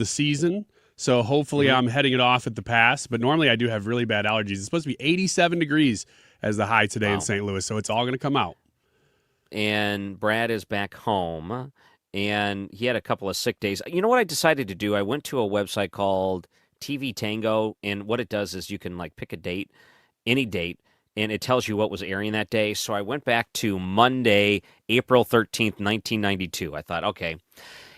the season. So hopefully I'm heading it off at the pass. But normally I do have really bad allergies. It's supposed to be 87 degrees as the high today in St. Louis. So it's all going to come out. And Brad is back home, and he had a couple of sick days. You know what I decided to do? I went to a website called TV Tango, and what it does is you can like pick a date, any date, and it tells you what was airing that day. So I went back to Monday, April 13th, 1992. I thought, okay,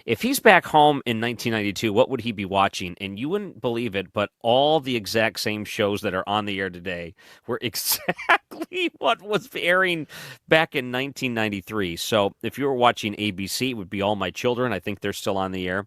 if he's back home in 1992, what would he be watching? And you wouldn't believe it, but all the exact same shows that are on the air today were exactly what was airing back in 1993. So if you were watching ABC, it would be All My Children. I think they're still on the air.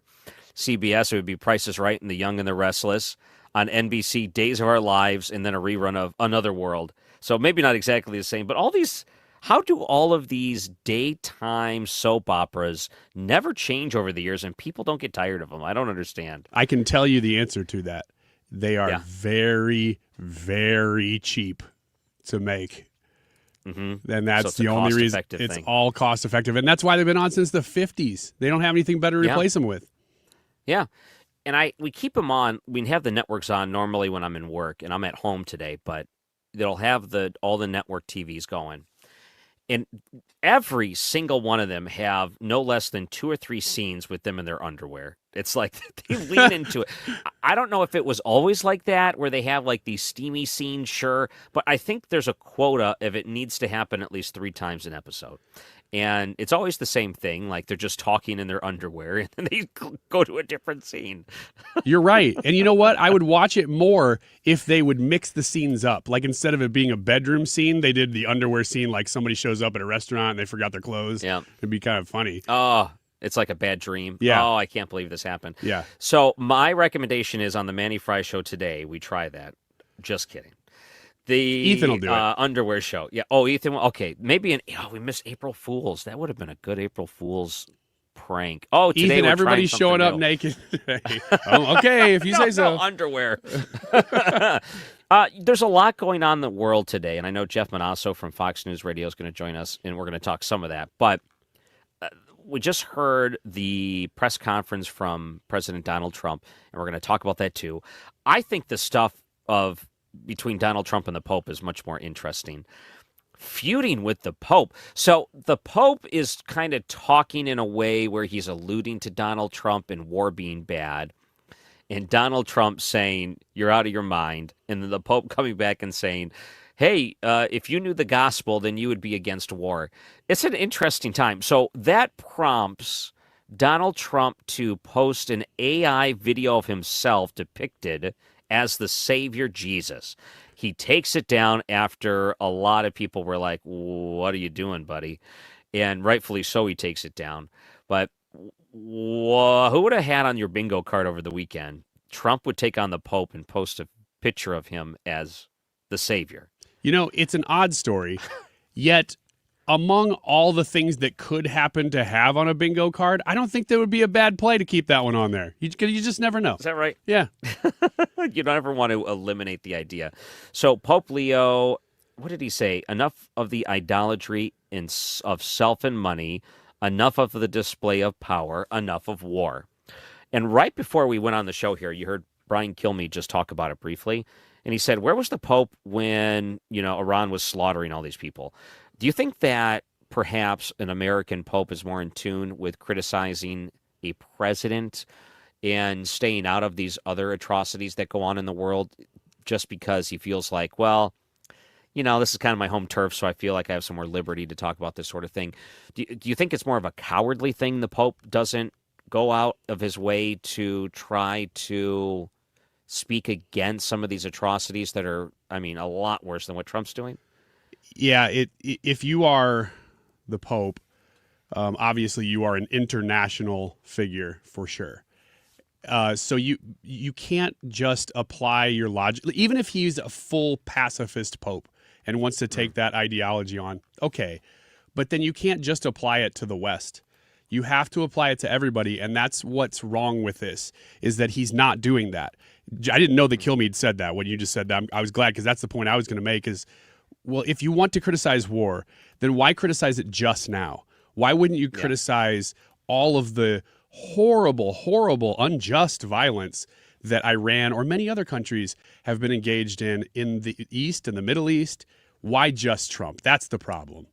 CBS, it would be Price is Right and The Young and the Restless. On NBC, Days of Our Lives, and then a rerun of Another World. So maybe not exactly the same, but all these... How do all of these daytime soap operas never change over the years and people don't get tired of them? I don't understand. I can tell you the answer to that. They are very, very cheap to make. Mm-hmm. And that's the only reason. It's all cost effective. And that's why they've been on since the 50s. They don't have anything better to replace them with. Yeah. And we keep them on. We have the networks on normally when I'm in work, and I'm at home today, but they'll have all the network TVs going. And every single one of them have no less than 2 or 3 scenes with them in their underwear. It's like they lean into it. I don't know if it was always like that, where they have like these steamy scenes, sure. But I think there's a quota if it needs to happen at least 3 times an episode. And it's always the same thing. Like they're just talking in their underwear and then they go to a different scene. You're right. And you know what? I would watch it more if they would mix the scenes up. Like instead of it being a bedroom scene, they did the underwear scene like somebody shows up at a restaurant and they forgot their clothes. Yeah. It'd be kind of funny. Oh, it's like a bad dream. Yeah. Oh, I can't believe this happened. Yeah. So my recommendation is on the Manny Fry show today. We try that. Just kidding. Ethan will do it. Underwear show. Yeah. Oh, Ethan. Okay. Maybe we missed April Fool's. That would have been a good April Fool's prank. Oh, today Ethan, everybody's showing up naked today. Okay, if you say so. No, underwear. There's a lot going on in the world today, and I know Jeff Monosso from Fox News Radio is going to join us, and we're going to talk some of that. But we just heard the press conference from President Donald Trump, and we're going to talk about that too. I think the stuff between Donald Trump and the Pope is much more interesting. Feuding with the Pope. So the Pope is kind of talking in a way where he's alluding to Donald Trump and war being bad. And Donald Trump saying, you're out of your mind. And then the Pope coming back and saying, hey, if you knew the gospel, then you would be against war. It's an interesting time. So that prompts Donald Trump to post an AI video of himself depicted as the Savior Jesus. He takes it down after a lot of people were like, what are you doing, buddy? And rightfully so, he takes it down. But who would have had on your bingo card over the weekend? Trump would take on the Pope and post a picture of him as the Savior. You know, it's an odd story, yet among all the things that could happen to have on a bingo card, I don't think there would be a bad play to keep that one on there. You just never know. Is that right? Yeah. You don't ever want to eliminate the idea. So Pope Leo, what did he say? Enough of the idolatry of self and money, enough of the display of power, enough of war. And right before we went on the show here, you heard Brian Kilmeade just talk about it briefly. And he said, where was the Pope when, Iran was slaughtering all these people? Do you think that perhaps an American Pope is more in tune with criticizing a president and staying out of these other atrocities that go on in the world just because he feels like, well, this is kind of my home turf, so I feel like I have some more liberty to talk about this sort of thing. Do you think it's more of a cowardly thing the Pope doesn't go out of his way to try to speak against some of these atrocities that are, a lot worse than what Trump's doing? Yeah, if you are the Pope, obviously you are an international figure for sure. So you can't just apply your logic. Even if he's a full pacifist Pope and wants to take that ideology on, okay. But then you can't just apply it to the West. You have to apply it to everybody, and that's what's wrong with this, is that he's not doing that. I didn't know that Kilmeade said that when you just said that. I was glad, because that's the point I was going to make is, well, if you want to criticize war, then why criticize it just now? Why wouldn't you criticize all of the horrible, horrible, unjust violence that Iran or many other countries have been engaged in the East and the Middle East. Why just Trump? That's the problem.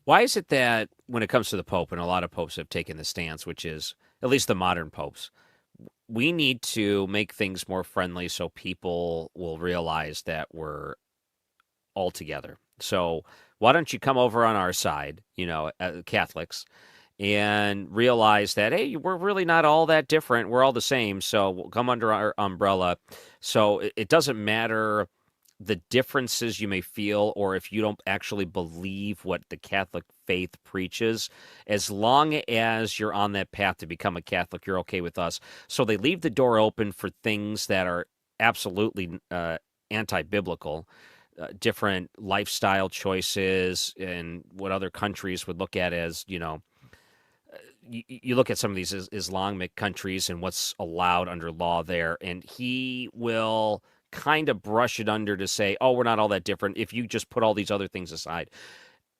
Why is it that when it comes to the Pope, and a lot of popes have taken the stance, which is at least the modern popes, we need to make things more friendly so people will realize that we're all together. So why don't you come over on our side, Catholics, and realize that, hey, we're really not all that different. We're all the same. So we'll come under our umbrella. So it doesn't matter the differences you may feel, or if you don't actually believe what the Catholic faith preaches, as long as you're on that path to become a Catholic, you're okay with us. So they leave the door open for things that are absolutely anti-biblical, different lifestyle choices, and what other countries would look at as, you look at some of these Islamic countries and what's allowed under law there, and he will kind of brush it under to say, oh, we're not all that different if you just put all these other things aside.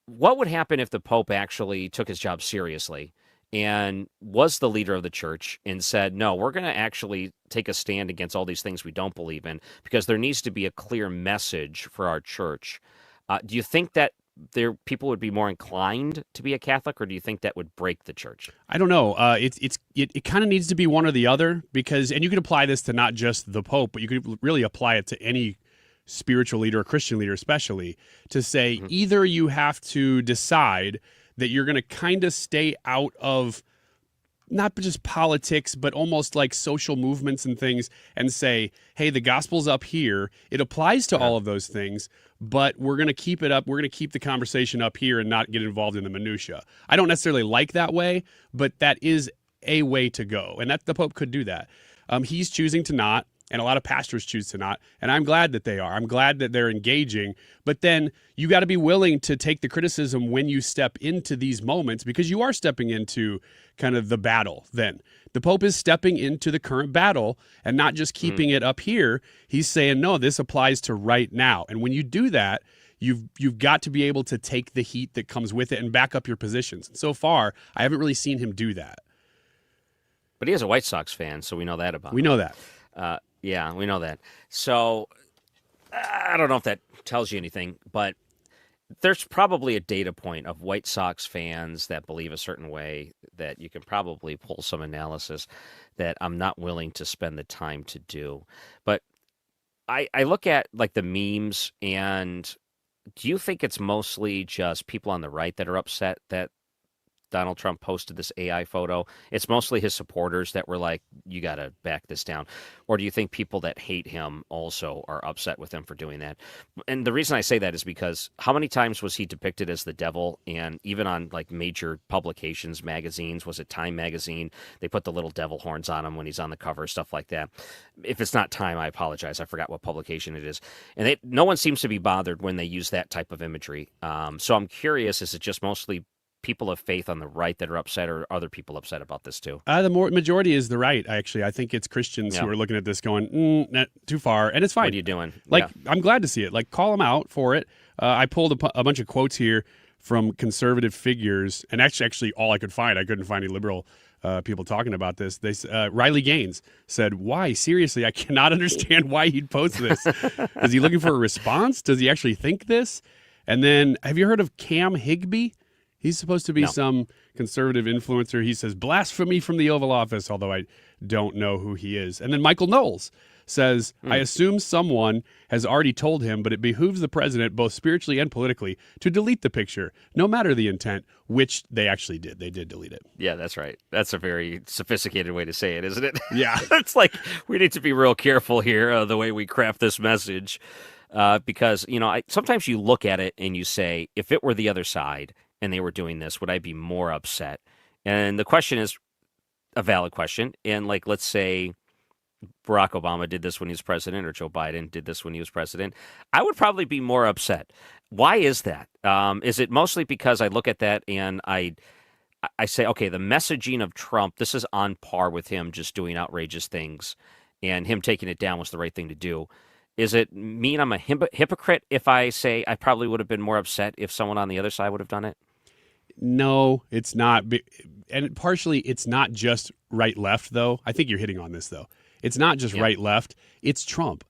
What would happen if the Pope actually took his job seriously and was the leader of the church and said, no, we're going to actually take a stand against all these things we don't believe in, because there needs to be a clear message for our church? Do you think that people would be more inclined to be a Catholic, or do you think that would break the church? I don't know. It kind of needs to be one or the other, because, and you could apply this to not just the Pope, but you could really apply it to any spiritual leader or Christian leader, especially, to say either you have to decide that you're going to kind of stay out of not just politics, but almost like social movements and things, and say, hey, the gospel's up here. It applies to all of those things, but we're going to keep it up. We're going to keep the conversation up here and not get involved in the minutia. I don't necessarily like that way, but that is a way to go. And that the Pope could do that. He's choosing to not, and a lot of pastors choose to not. And I'm glad that they are. I'm glad that they're engaging. But then you got to be willing to take the criticism when you step into these moments, because you are stepping into kind of the battle then. The Pope is stepping into the current battle and not just keeping it up here. He's saying, no, this applies to right now. And when you do that, you've got to be able to take the heat that comes with it and back up your positions. And so far, I haven't really seen him do that. But he is a White Sox fan, so we know that about him. We know that. Yeah, we know that. So I don't know if that tells you anything, but there's probably a data point of White Sox fans that believe a certain way that you can probably pull some analysis that I'm not willing to spend the time to do. But I look at like the memes, and do you think it's mostly just people on the right that are upset that Donald Trump posted this AI photo? It's mostly his supporters that were like, you got to back this down. Or do you think people that hate him also are upset with him for doing that? And the reason I say that is because how many times was he depicted as the devil? And even on like major publications, magazines, was it Time magazine? They put the little devil horns on him when he's on the cover, stuff like that. If it's not Time, I apologize. I forgot what publication it is. And no one seems to be bothered when they use that type of imagery. So I'm curious, is it just mostly people of faith on the right that are upset, or other people upset about this too? The majority is the right, actually. I think it's Christians who are looking at this going, not too far, and it's fine. What are you doing? I'm glad to see it. Like, call them out for it. I pulled a bunch of quotes here from conservative figures, and actually all I could find. I couldn't find any liberal people talking about this. Riley Gaines said, why? Seriously, I cannot understand why he'd post this. Is he looking for a response? Does he actually think this? And then, have you heard of Cam Higbee? He's supposed to be some conservative influencer. He says, blasphemy from the Oval Office, although I don't know who he is. And then Michael Knowles says, I assume someone has already told him, but it behooves the president, both spiritually and politically, to delete the picture, no matter the intent, which they actually did. They did delete it. Yeah, that's right. That's a very sophisticated way to say it, isn't it? Yeah. It's like we need to be real careful here the way we craft this message, because, sometimes you look at it and you say, if it were the other side and they were doing this, would I be more upset? And the question is a valid question. And like, let's say Barack Obama did this when he was president, or Joe Biden did this when he was president, I would probably be more upset. Why is that? Is it mostly because I look at that and I say, okay, the messaging of Trump, this is on par with him just doing outrageous things, and him taking it down was the right thing to do? Is it mean I'm a hypocrite if I say I probably would have been more upset if someone on the other side would have done it? No, it's not. And partially, it's not just right-left, though. I think you're hitting on this, though. It's not just right-left. It's Trump.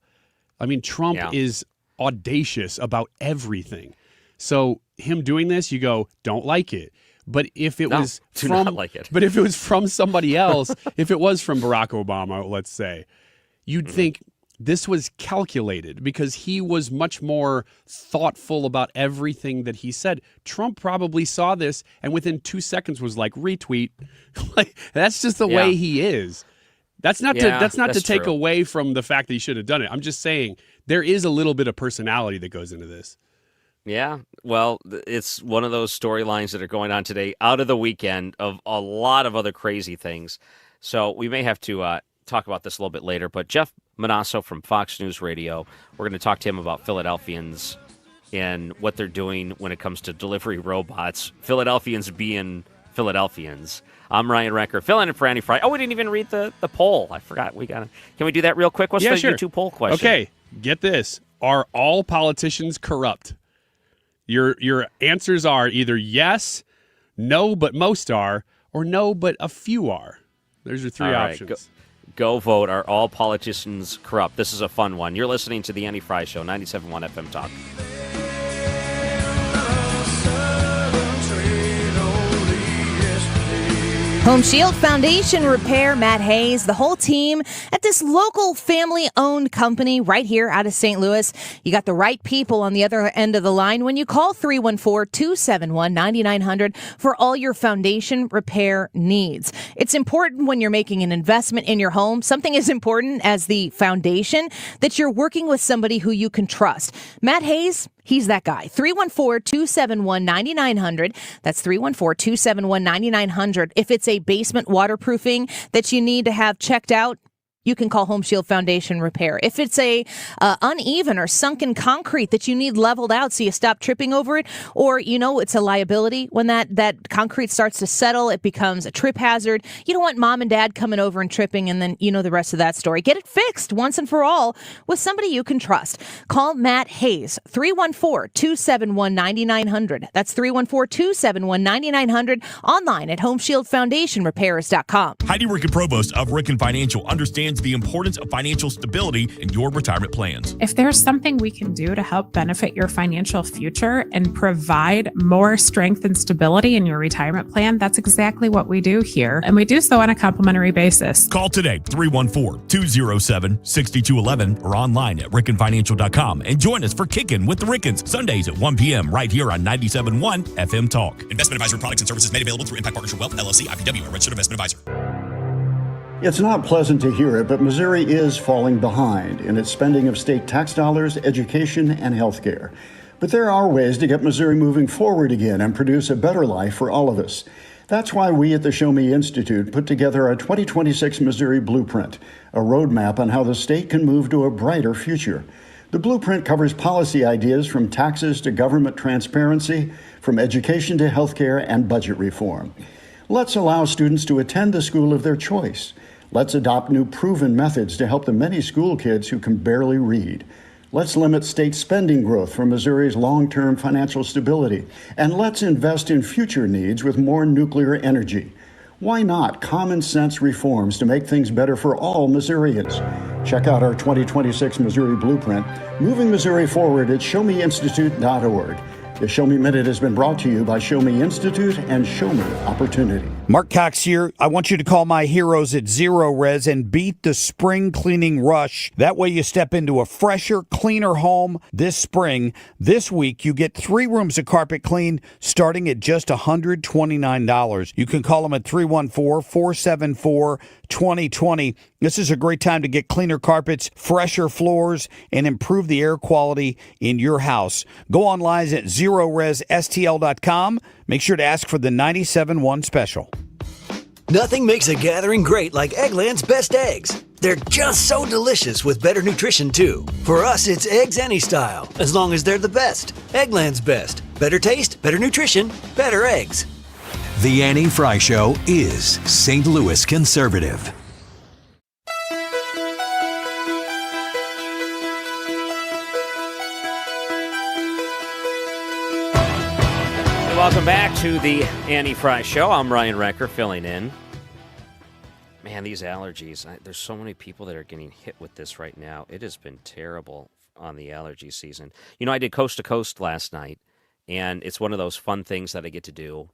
I mean, Trump is audacious about everything. So him doing this, you go, don't like it. But if it was from, not like it. But if it was from somebody else, if it was from Barack Obama, let's say, you'd think this was calculated because he was much more thoughtful about everything that he said. Trump probably saw this and within 2 seconds was like, retweet. Like, that's just the way he is. That's not to take away from the fact that he should have done it. I'm just saying there is a little bit of personality that goes into this. Yeah, well, it's one of those storylines that are going on today out of the weekend of a lot of other crazy things. So we may have to talk about this a little bit later. But Jeff Monosso from Fox News Radio, we're going to talk to him about Philadelphians and what they're doing when it comes to delivery robots. Philadelphians being Philadelphians. I'm Ryan Recker, filling in for Andy Fry. Oh, we didn't even read the poll. I forgot. Can we do that real quick? What's the YouTube poll question? Okay, get this. Are all politicians corrupt? Your answers are either yes, no, but most are, or no, but a few are. There's your three options. Go vote. Are all politicians corrupt? This is a fun one. You're listening to the Andy Fry Show, 97.1 FM Talk. Home Shield Foundation Repair, Matt Hayes, the whole team at this local family-owned company right here out of St. Louis. You got the right people on the other end of the line when you call 314-271-9900 for all your foundation repair needs. It's important when you're making an investment in your home, something as important as the foundation, that you're working with somebody who you can trust. Matt Hayes, he's that guy. 314-271-9900. That's 314-271-9900. If it's a basement waterproofing that you need to have checked out, you can call Home Shield Foundation Repair. If it's a uneven or sunken concrete that you need leveled out so you stop tripping over it, or, it's a liability when that concrete starts to settle, it becomes a trip hazard. You don't want mom and dad coming over and tripping, and then the rest of that story. Get it fixed once and for all with somebody you can trust. Call Matt Hayes, 314-271-9900. That's 314-271-9900. Online at HomeshieldFoundationRepairs.com. Heidi Ricken Provost of Ricken Financial understands the importance of financial stability in your retirement plans. If there's something we can do to help benefit your financial future and provide more strength and stability in your retirement plan, that's exactly what we do here. And we do so on a complimentary basis. Call today, 314-207-6211 or online at rickenfinancial.com and join us for Kickin' with the Rickens, Sundays at 1 p.m. right here on 97.1 FM Talk. Investment advisory products and services made available through Impact Partnership Wealth, LLC, IPW, a registered investment advisor. It's not pleasant to hear it, but Missouri is falling behind in its spending of state tax dollars, education, and health care. But there are ways to get Missouri moving forward again and produce a better life for all of us. That's why we at the ShowMe Institute put together a 2026 Missouri Blueprint, a roadmap on how the state can move to a brighter future. The blueprint covers policy ideas from taxes to government transparency, from education to healthcare and budget reform. Let's allow students to attend the school of their choice. Let's adopt new proven methods to help the many school kids who can barely read. Let's limit state spending growth for Missouri's long-term financial stability. And let's invest in future needs with more nuclear energy. Why not common sense reforms to make things better for all Missourians? Check out our 2026 Missouri Blueprint, moving Missouri forward at showmeinstitute.org. The Show Me Minute has been brought to you by ShowMe Institute and ShowMe Opportunity. Mark Cox here. I want you to call my heroes at Zero Res and beat the spring cleaning rush. That way you step into a fresher, cleaner home this spring. This week, you get 3 rooms of carpet cleaned starting at just $129. You can call them at 314-474-2020. This is a great time to get cleaner carpets, fresher floors, and improve the air quality in your house. Go online at ZeroResSTL.com. Make sure to ask for the 97.1 special. Nothing makes a gathering great like Eggland's Best Eggs. They're just so delicious with better nutrition, too. For us, it's eggs any style, as long as they're the best. Eggland's Best. Better taste, better nutrition, better eggs. The Annie Fry Show is St. Louis conservative. welcome back to the Annie Fry Show. I'm Ryan Recker filling in. Man, these allergies. There's so many people that are getting hit with this right now. It has been terrible on the allergy season. You know, I did Coast to Coast last night, and it's one of those fun things that I get to do.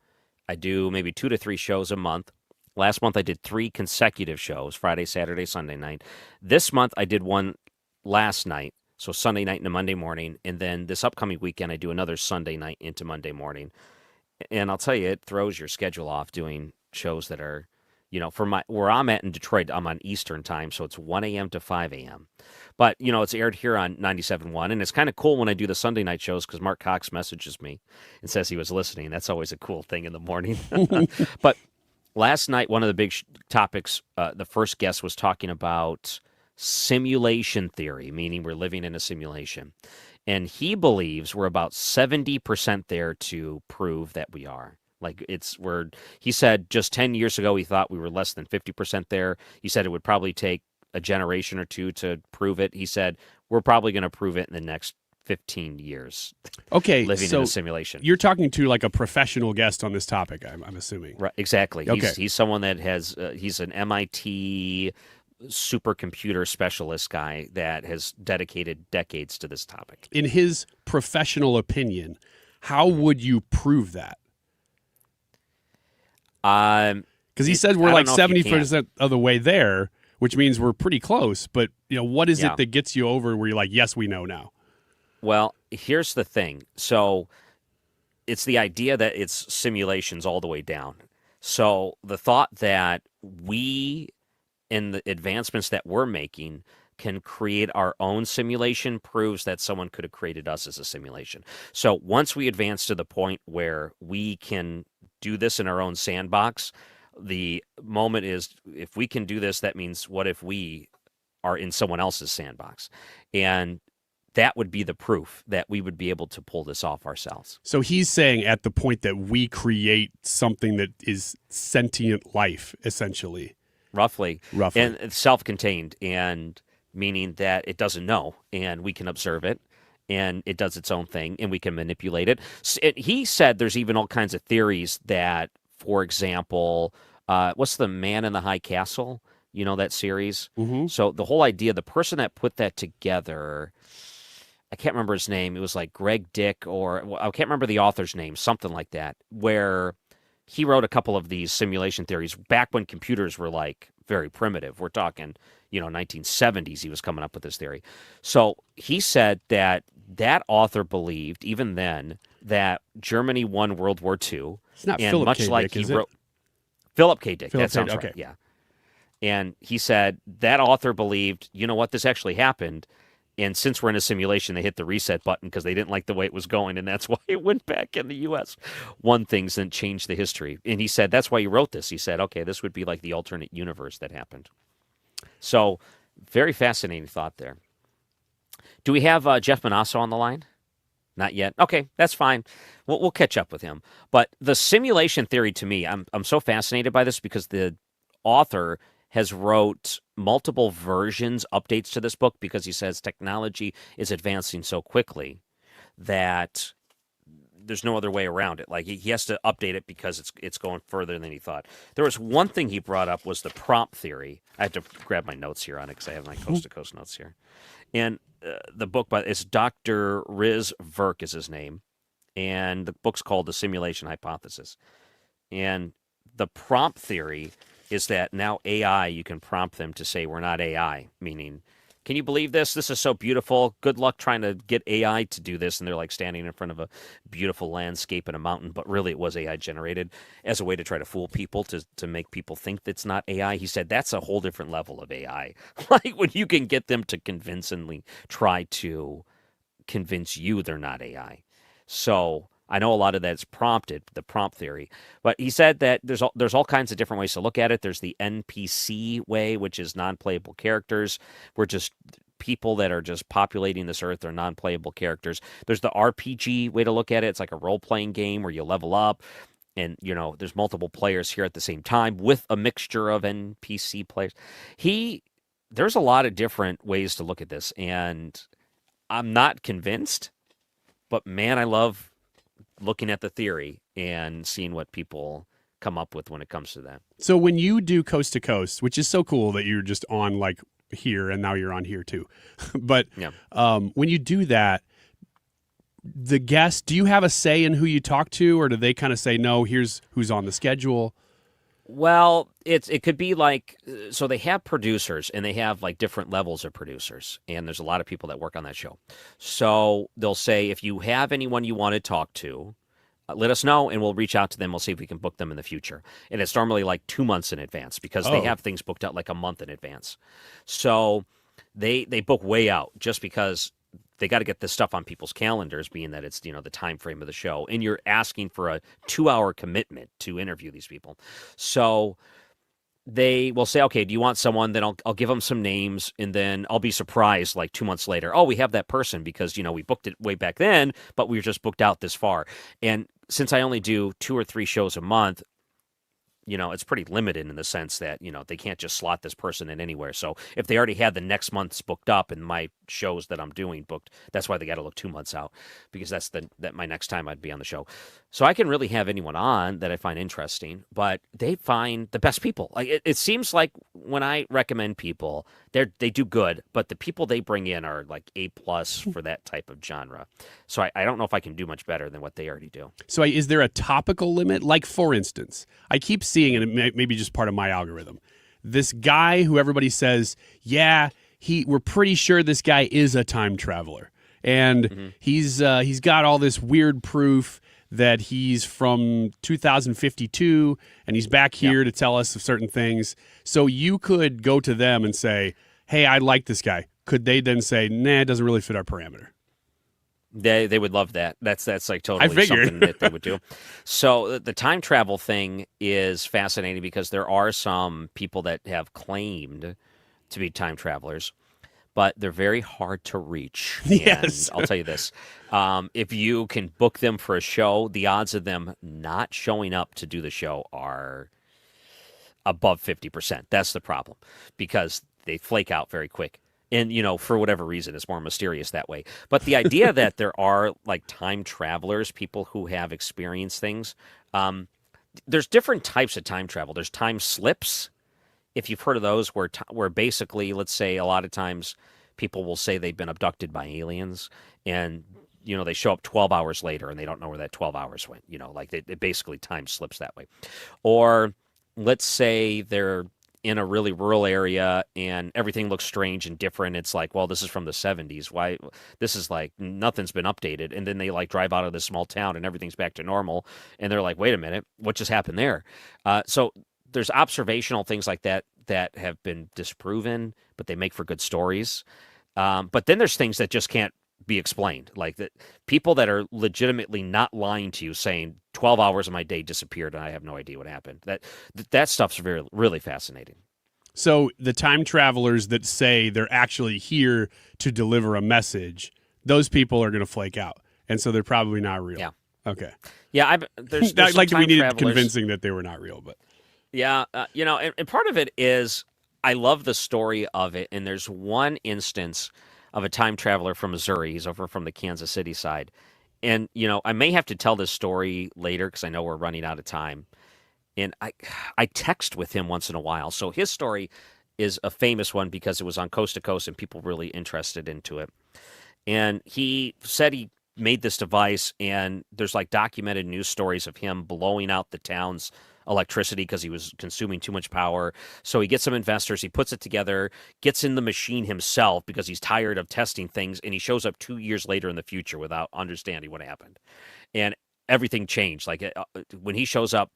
I do maybe 2 to 3 shows a month. Last month, I did 3 consecutive shows, Friday, Saturday, Sunday night. This month, I did one last night, so Sunday night into Monday morning, and then this upcoming weekend, I do another Sunday night into Monday morning. And I'll tell you, it throws your schedule off doing shows that are, you know, where I'm at in Detroit, I'm on Eastern time, so it's 1 a.m. to 5 a.m. But, you know, it's aired here on 97.1, and it's kind of cool when I do the Sunday night shows because Mark Cox messages me and says he was listening. That's always a cool thing in the morning. But last night, one of the big topics, the first guest was talking about simulation theory, meaning we're living in a simulation. And he believes we're about 70% there to prove that we are. Like he said just 10 years ago, he thought we were less than 50% there. He said it would probably take a generation or two to prove it. He said, we're probably going to prove it in the next 15 years. Okay. Living in a simulation. You're talking to like a professional guest on this topic, I'm assuming. Right. Exactly. Okay. He's someone that has, he's an MIT supercomputer specialist guy that has dedicated decades to this topic. In his professional opinion, how would you prove that? Because he said we're like 70% of the way there, which means we're pretty close. But you know, what is it that gets you over where you're like, yes, we know now? Well, here's the thing. So it's the idea that it's simulations all the way down. So the thought that we, in the advancements that we're making, can create our own simulation proves that someone could have created us as a simulation. So once we advance to the point where we can do this in our own sandbox, the moment is, if we can do this, that means what if we are in someone else's sandbox? And that would be the proof that we would be able to pull this off ourselves. So he's saying at the point that we create something that is sentient life, essentially. Roughly. And it's self-contained, and meaning that it doesn't know, and we can observe it, and it does its own thing, and we can manipulate it. He said there's even all kinds of theories that, for example, what's the Man in the High Castle? You know that series? Mm-hmm. So the whole idea, the person that put that together, I can't remember his name. It was like Greg Dick, or I can't remember the author's name, something like that, where he wrote a couple of these simulation theories back when computers were like very primitive. We're talking, 1970s he was coming up with this theory. So he said that author believed, even then, that Germany won World War II. It's not and Philip much K. like Dick, he wrote Philip K. Dick. That sounds right. Yeah. And he said that author believed, you know what, this actually happened. And since we're in a simulation, they hit the reset button because they didn't like the way it was going, and that's why it went back in the U.S. One thing's then changed the history. And he said that's why he wrote this. He said, okay, this would be like the alternate universe that happened. So very fascinating thought there. Do we have Jeff Monosso on the line? Not yet. Okay, that's fine. We'll catch up with him. But the simulation theory, to me, I'm so fascinated by this because the author has wrote multiple versions, updates to this book, because he says technology is advancing so quickly that there's no other way around it. Like he has to update it because it's going further than he thought. There was one thing he brought up was the prompt theory. I had to grab my notes here on it because I have my Coast to Coast notes here. And the book it's Dr. Riz Verk is his name, and the book's called The Simulation Hypothesis. And the prompt theory is that now AI, you can prompt them to say we're not AI, meaning, can you believe this? This is so beautiful. Good luck trying to get AI to do this. And they're like standing in front of a beautiful landscape and a mountain, but really it was AI generated as a way to try to fool people, to make people think that's not AI. He said that's a whole different level of AI. Like when you can get them to convincingly try to convince you they're not AI. So I know a lot of that is prompted, the prompt theory, but he said that there's all kinds of different ways to look at it. There's the NPC way, which is non-playable characters. We're just people that are just populating this earth. They're non-playable characters. There's the RPG way to look at it. It's like a role-playing game where you level up, and there's multiple players here at the same time with a mixture of NPC players. There's a lot of different ways to look at this, and I'm not convinced, but man, I love looking at the theory and seeing what people come up with when it comes to that. So when you do Coast to Coast, which is so cool that you're just on like here and now you're on here too, but Yeah. When you do that, the guests, do you have a say in who you talk to, or do they kind of say, no, here's who's on the schedule? Well, it could be like, so they have producers and they have like different levels of producers, and there's a lot of people that work on that show. So they'll say, if you have anyone you want to talk to, let us know and we'll reach out to them. We'll see if we can book them in the future. And it's normally like 2 months in advance because they have things booked out like a month in advance. So they book way out just because they got to get this stuff on people's calendars, being that it's, the time frame of the show. And you're asking for a 2-hour commitment to interview these people. So they will say, okay, do you want someone? Then I'll give them some names, and then I'll be surprised like 2 months later. Oh, we have that person because, we booked it way back then, but we were just booked out this far. And since I only do 2 or 3 shows a month, it's pretty limited in the sense that, they can't just slot this person in anywhere. So if they already had the next month's booked up and my shows that I'm doing booked, that's why they got to look 2 months out, because that's my next time I'd be on the show. So I can really have anyone on that I find interesting, but they find the best people. Like it seems like when I recommend people, they do good, but the people they bring in are like A+ for that type of genre. So I don't know if I can do much better than what they already do. So is there a topical limit? Like, for instance, I keep seeing, and it may be just part of my algorithm, this guy who everybody says, yeah, we're pretty sure this guy is a time traveler. And he's got all this weird proof that he's from 2052 and he's back here to tell us of certain things. So you could go to them and say, hey, I like this guy. Could they then say, nah, it doesn't really fit our parameter? They would love that. That's like totally something that they would do. So the time travel thing is fascinating because there are some people that have claimed to be time travelers, but they're very hard to reach. Yes. And I'll tell you this. If you can book them for a show, the odds of them not showing up to do the show are above 50%. That's the problem, because they flake out very quick. And, for whatever reason, it's more mysterious that way. But the idea that there are like time travelers, people who have experienced things, there's different types of time travel. There's time slips. If you've heard of those, where basically, let's say a lot of times people will say they've been abducted by aliens, and they show up 12 hours later and they don't know where that 12 hours went. Like it basically time slips that way. Or let's say they're in a really rural area and everything looks strange and different. It's like, well, this is from the 70s. Why? This is like nothing's been updated. And then they like drive out of this small town and everything's back to normal. And they're like, wait a minute, what just happened there? So there's observational things like that have been disproven, but they make for good stories. But then there's things that just can't be explained, like that people that are legitimately not lying to you, saying 12 hours of my day disappeared and I have no idea what happened. That stuff's really fascinating. So the time travelers that say they're actually here to deliver a message, those people are going to flake out, and so they're probably not real. Yeah. Okay. Yeah. There's not like we needed travelers convincing that they were not real, but yeah, and part of it is I love the story of it, and there's one instance of a time traveler from Missouri. He's over from the Kansas City side. And, I may have to tell this story later because I know we're running out of time. And I text with him once in a while. So his story is a famous one because it was on Coast to Coast and people really interested into it. And he said he made this device, and there's like documented news stories of him blowing out the town's electricity because he was consuming too much power. So he gets some investors, he puts it together, gets in the machine himself because he's tired of testing things, and he shows up 2 years later in the future without understanding what happened. And everything changed. Like when he shows up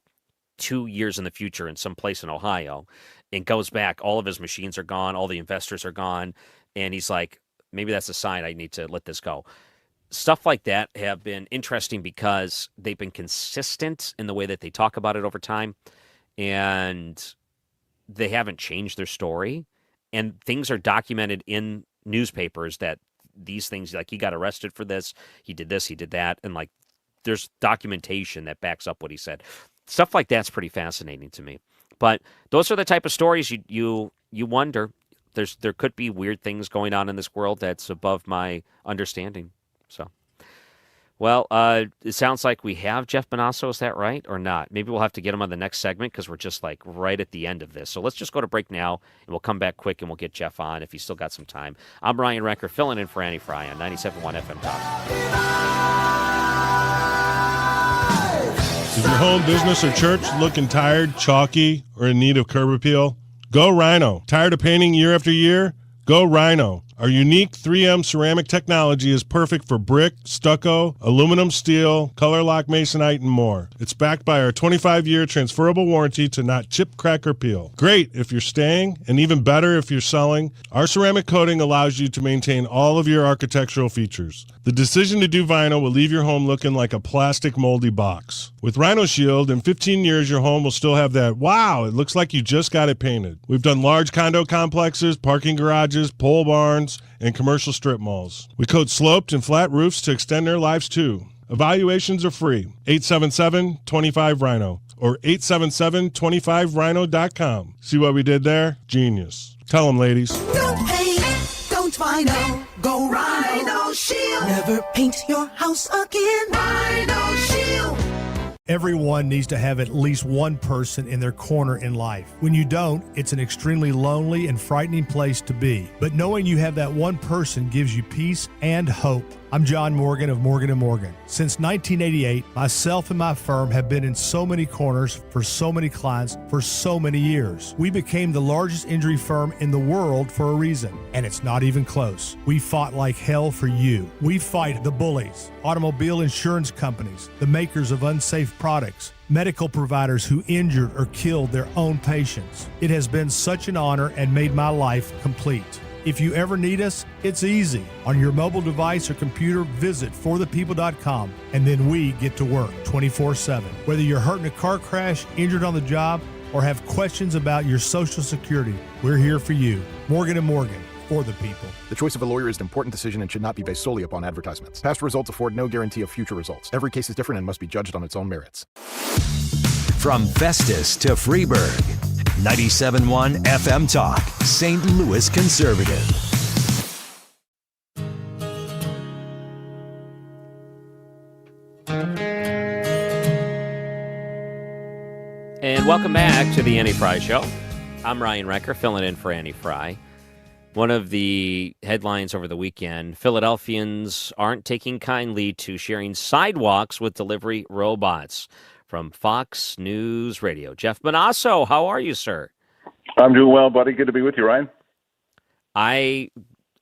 2 years in the future in some place in Ohio and goes back, all of his machines are gone, all the investors are gone, and he's like, maybe that's a sign I need to let this go. Stuff like that have been interesting because they've been consistent in the way that they talk about it over time, and they haven't changed their story. And things are documented in newspapers that these things, like he got arrested for this, he did that, and like there's documentation that backs up what he said. Stuff like that's pretty fascinating to me. But those are the type of stories you wonder. There could be weird things going on in this world that's above my understanding. So, Well, it sounds like we have Jeff Monosso. Is that right or not? Maybe we'll have to get him on the next segment because we're just like right at the end of this. So let's just go to break now, and we'll come back quick, and we'll get Jeff on if he's still got some time. I'm Ryan Recker, filling in for Annie Fry on 97.1 FM Talk. Is your home, business, or church looking tired, chalky, or in need of curb appeal? Go Rhino. Tired of painting year after year? Go Rhino. Our unique 3M ceramic technology is perfect for brick, stucco, aluminum, steel, color lock masonite, and more. It's backed by our 25-year transferable warranty to not chip, crack, or peel. Great if you're staying, and even better if you're selling. Our ceramic coating allows you to maintain all of your architectural features. The decision to do vinyl will leave your home looking like a plastic moldy box. With Rhino Shield, in 15 years, your home will still have that, wow, it looks like you just got it painted. We've done large condo complexes, parking garages, pole barns, and commercial strip malls. We coat sloped and flat roofs to extend their lives too. Evaluations are free. 877-25-RHINO or 877-25rhino.com. See what we did there? Genius. Tell them, ladies. Don't paint, don't vinyl, go Rhino Shield. Never paint your house again. Rhino Shield. Everyone needs to have at least one person in their corner in life. When you don't, it's an extremely lonely and frightening place to be. But knowing you have that one person gives you peace and hope. I'm John Morgan of Morgan & Morgan. Since 1988, myself and my firm have been in so many corners for so many clients for so many years. We became the largest injury firm in the world for a reason, and it's not even close. We fought like hell for you. We fight the bullies, automobile insurance companies, the makers of unsafe products, medical providers who injured or killed their own patients. It has been such an honor and made my life complete. If you ever need us, it's easy. On your mobile device or computer, visit forthepeople.com, and then we get to work 24/7. Whether you're hurt in a car crash, injured on the job, or have questions about your Social Security, we're here for you. Morgan & Morgan, for the people. The choice of a lawyer is an important decision and should not be based solely upon advertisements. Past results afford no guarantee of future results. Every case is different and must be judged on its own merits. From Festus to Freeburg, 97.1 FM Talk, St. Louis Conservative. And welcome back to the Annie Fry Show. I'm Ryan Recker, filling in for Annie Fry. One of the headlines over the weekend, Philadelphians aren't taking kindly to sharing sidewalks with delivery robots. From Fox News Radio, Jeff Monosso, how are you, sir? I'm doing well, buddy. Good to be with you, Ryan. I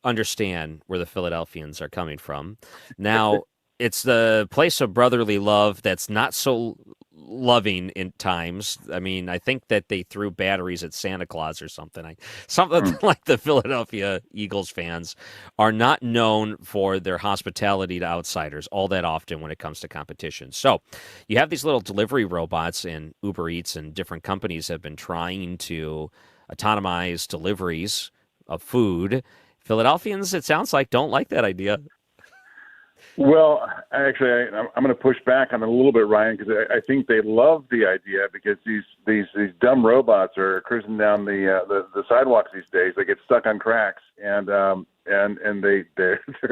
understand where the Philadelphians are coming from. Now, it's the place of brotherly love that's not so loving in times. I mean, I think that they threw batteries at Santa Claus or something. Something like the Philadelphia Eagles fans are not known for their hospitality to outsiders all that often when it comes to competition. So you have these little delivery robots, and Uber Eats and different companies have been trying to autonomize deliveries of food. Philadelphians, it sounds like, don't like that idea. Well, actually, I'm going to push back on it a little bit, Ryan, because I think they love the idea because these dumb robots are cruising down the sidewalks these days. They get stuck on cracks, and they're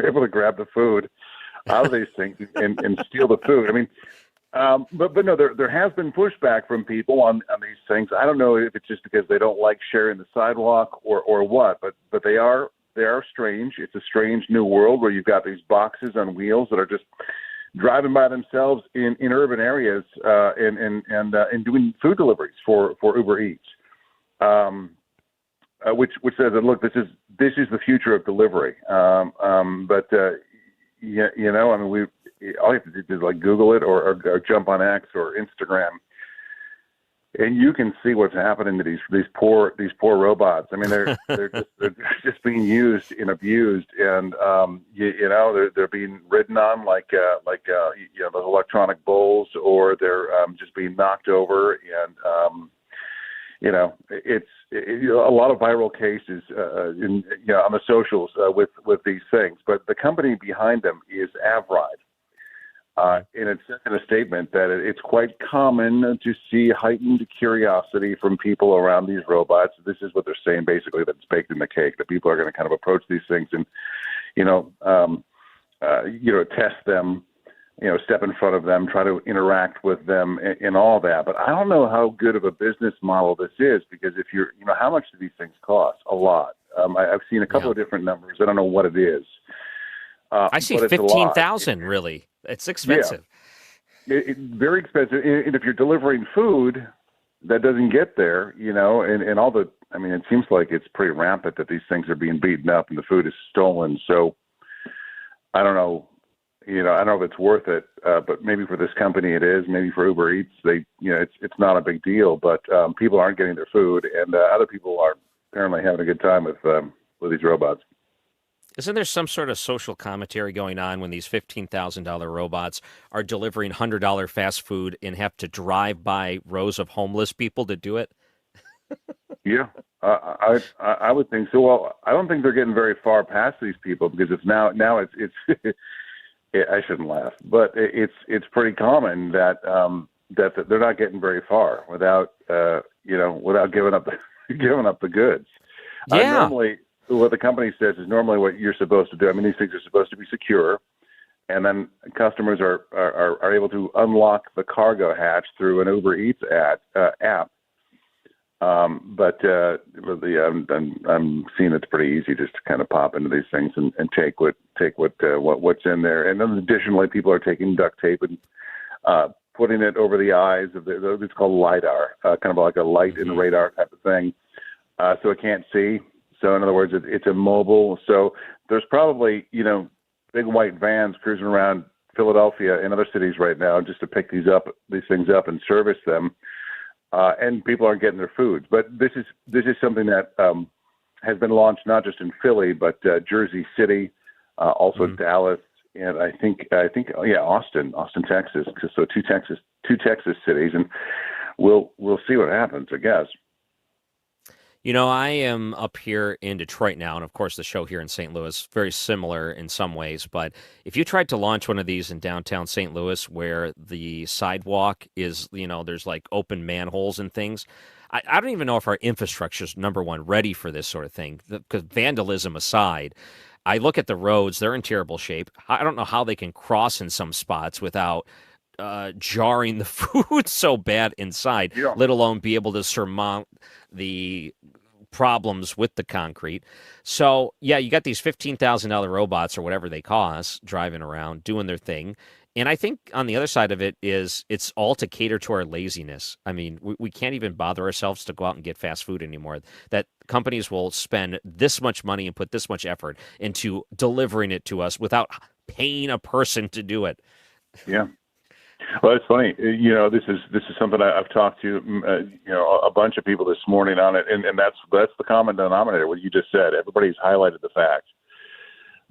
able to grab the food out of these things and steal the food. I mean, but no, there has been pushback from people on these things. I don't know if it's just because they don't like sharing the sidewalk or what, but they are strange. It's a strange new world where you've got these boxes on wheels that are just driving by themselves in urban areas and doing food deliveries for Uber Eats, which says that look, this is the future of delivery. But you know, I mean, all you have to do is like Google it or jump on X or Instagram. And you can see what's happening to these poor robots. I mean, they're just being used and abused, and you know they're being ridden on like you know, those electronic bulls, or they're just being knocked over, and you know it's a lot of viral cases on the socials with these things. But the company behind them is Avride. And it says in a statement that it's quite common to see heightened curiosity from people around these robots. This is what they're saying, basically, that it's baked in the cake, that people are going to kind of approach these things and, test them step in front of them, try to interact with them and all that. But I don't know how good of a business model this is, because if you're, how much do these things cost? A lot. I've seen a couple of different numbers. I don't know what it is. I see 15,000. Really, it's expensive. Yeah. Very expensive. And if you're delivering food that doesn't get there, and all the, it seems like it's pretty rampant that these things are being beaten up and the food is stolen. So I don't know. I don't know if it's worth it, but maybe for this company it is. Maybe for Uber Eats, it's not a big deal. But people aren't getting their food, and other people are apparently having a good time with these robots. Isn't there some sort of social commentary going on when these $15,000 robots are delivering $100 fast food and have to drive by rows of homeless people to do it? Yeah, I would think so. Well, I don't think they're getting very far past these people, because it's now it's I shouldn't laugh, but it's pretty common that that they're not getting very far without without giving up the goods. Yeah. Normally, what the company says is normally what you're supposed to do. These things are supposed to be secure, and then customers are able to unlock the cargo hatch through an Uber Eats app. But I'm seeing it's pretty easy just to kind of pop into these things and take what's in there. And then additionally, people are taking duct tape and putting it over the eyes of it's called LiDAR, kind of like a light in the radar type of thing, so it can't see. So in other words, it's immobile. So there's probably big white vans cruising around Philadelphia and other cities right now just to pick these things up and service them. And people aren't getting their foods. But this is something that has been launched not just in Philly, but Jersey City, also Dallas, and I think Austin, Texas. So two Texas cities, and we'll see what happens, I guess. I am up here in Detroit now, and of course the show here in St. Louis, very similar in some ways. But if you tried to launch one of these in downtown St. Louis where the sidewalk is, there's like open manholes and things, I don't even know if our infrastructure is, number one, ready for this sort of thing. Because vandalism aside, I look at the roads, they're in terrible shape. I don't know how they can cross in some spots without jarring the food so bad inside, let alone be able to surmount the problems with the concrete. So, yeah, you got these $15,000 robots or whatever they cost driving around, doing their thing. And I think on the other side of it is it's all to cater to our laziness. We can't even bother ourselves to go out and get fast food anymore. That companies will spend this much money and put this much effort into delivering it to us without paying a person to do it. Yeah. Well, it's funny. This is something I've talked to a bunch of people this morning on it, and that's the common denominator. What you just said, everybody's highlighted the fact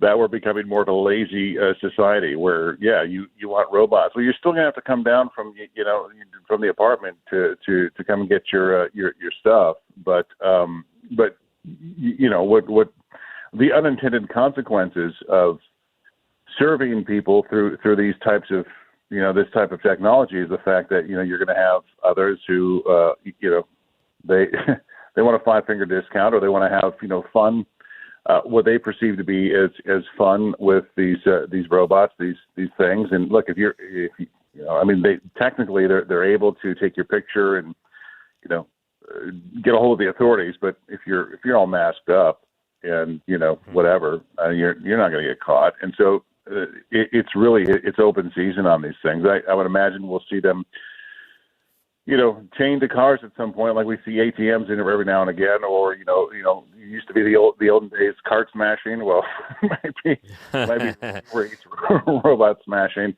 that we're becoming more of a lazy society. Where you want robots. Well, you're still gonna have to come down from from the apartment to come and get your stuff. But what the unintended consequences of serving people through these types of this type of technology is the fact that you're going to have others who they want a 5-finger discount, or they want to have fun, what they perceive to be as fun with these robots, these things. And look, if they technically they're able to take your picture and get a hold of the authorities, but if you're all masked up and whatever, you're not going to get caught. And so it's open season on these things. I would imagine we'll see them, chained to cars at some point, like we see ATMs in every now and again, or it used to be the olden days cart smashing. Well, might be robot smashing.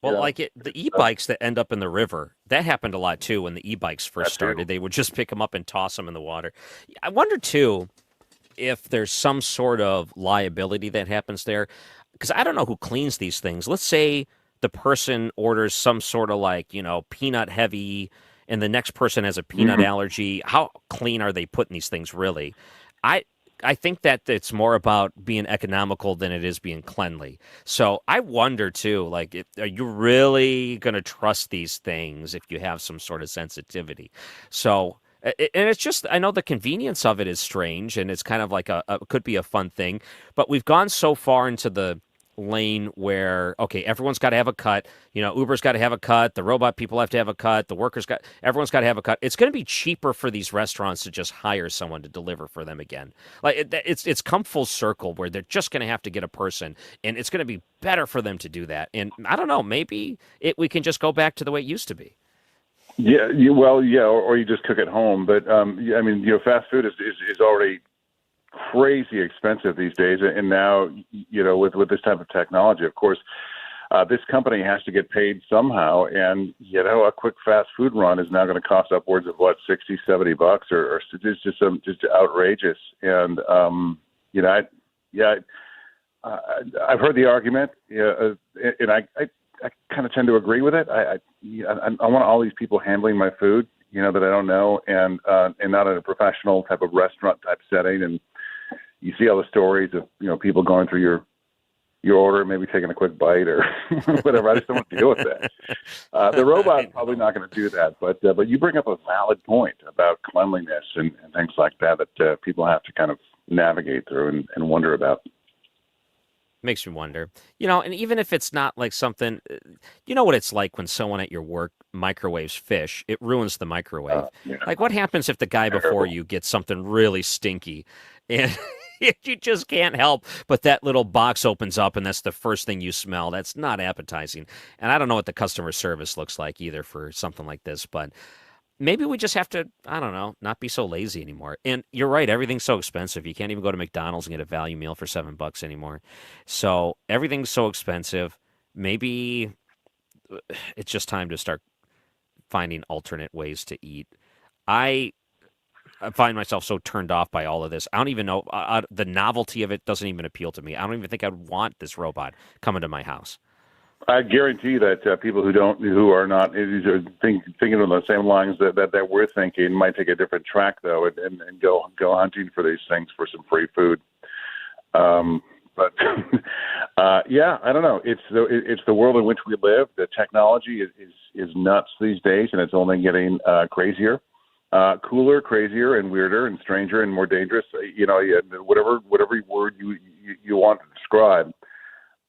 The e-bikes that end up in the river, that happened a lot too when the e-bikes first started. They would just pick them up and toss them in the water. I wonder too if there's some sort of liability that happens there, because I don't know who cleans these things. Let's say the person orders some sort of peanut heavy, and the next person has a peanut allergy. How clean are they putting these things really? I think that it's more about being economical than it is being cleanly. So I wonder too, are you really going to trust these things if you have some sort of sensitivity? So. And it's just, I know the convenience of it is strange, and it's kind of like could be a fun thing, but we've gone so far into the lane where, okay, everyone's got to have a cut. Uber's got to have a cut. The robot people have to have a cut. Everyone's got to have a cut. It's going to be cheaper for these restaurants to just hire someone to deliver for them again. Like it's come full circle where they're just going to have to get a person, and it's going to be better for them to do that. And I don't know, maybe we can just go back to the way it used to be. Yeah, or you just cook at home. But fast food is already crazy expensive these days, and now with this type of technology, of course, this company has to get paid somehow, and a quick fast food run is now going to cost upwards of $60-$70, or it's just outrageous. And I've heard the argument, and I kind of tend to agree with it. I want all these people handling my food, that I don't know, and not in a professional type of restaurant type setting. And you see all the stories of people going through your order, maybe taking a quick bite or whatever. I just don't want to deal with that. The robot's probably not going to do that, but you bring up a valid point about cleanliness and things like that people have to kind of navigate through and wonder about. Makes me wonder, and even if it's not like something, what it's like when someone at your work microwaves fish, it ruins the microwave. Like what happens if the guy before you gets something really stinky and you just can't help but that little box opens up and that's the first thing you smell? That's not appetizing. And I don't know what the customer service looks like either for something like this, but maybe we just have to, I don't know, not be so lazy anymore. And you're right, everything's so expensive. You can't even go to McDonald's and get a value meal for $7 anymore. So everything's so expensive. Maybe it's just time to start finding alternate ways to eat. I find myself so turned off by all of this. I don't even know. The novelty of it doesn't even appeal to me. I don't even think I'd want this robot coming to my house. I guarantee that people who are not thinking on the same lines that we're thinking might take a different track though, and go hunting for these things for some free food. But I don't know. It's the world in which we live. The technology is nuts these days, and it's only getting crazier, cooler, crazier, and weirder, and stranger, and more dangerous. Whatever word you want to describe.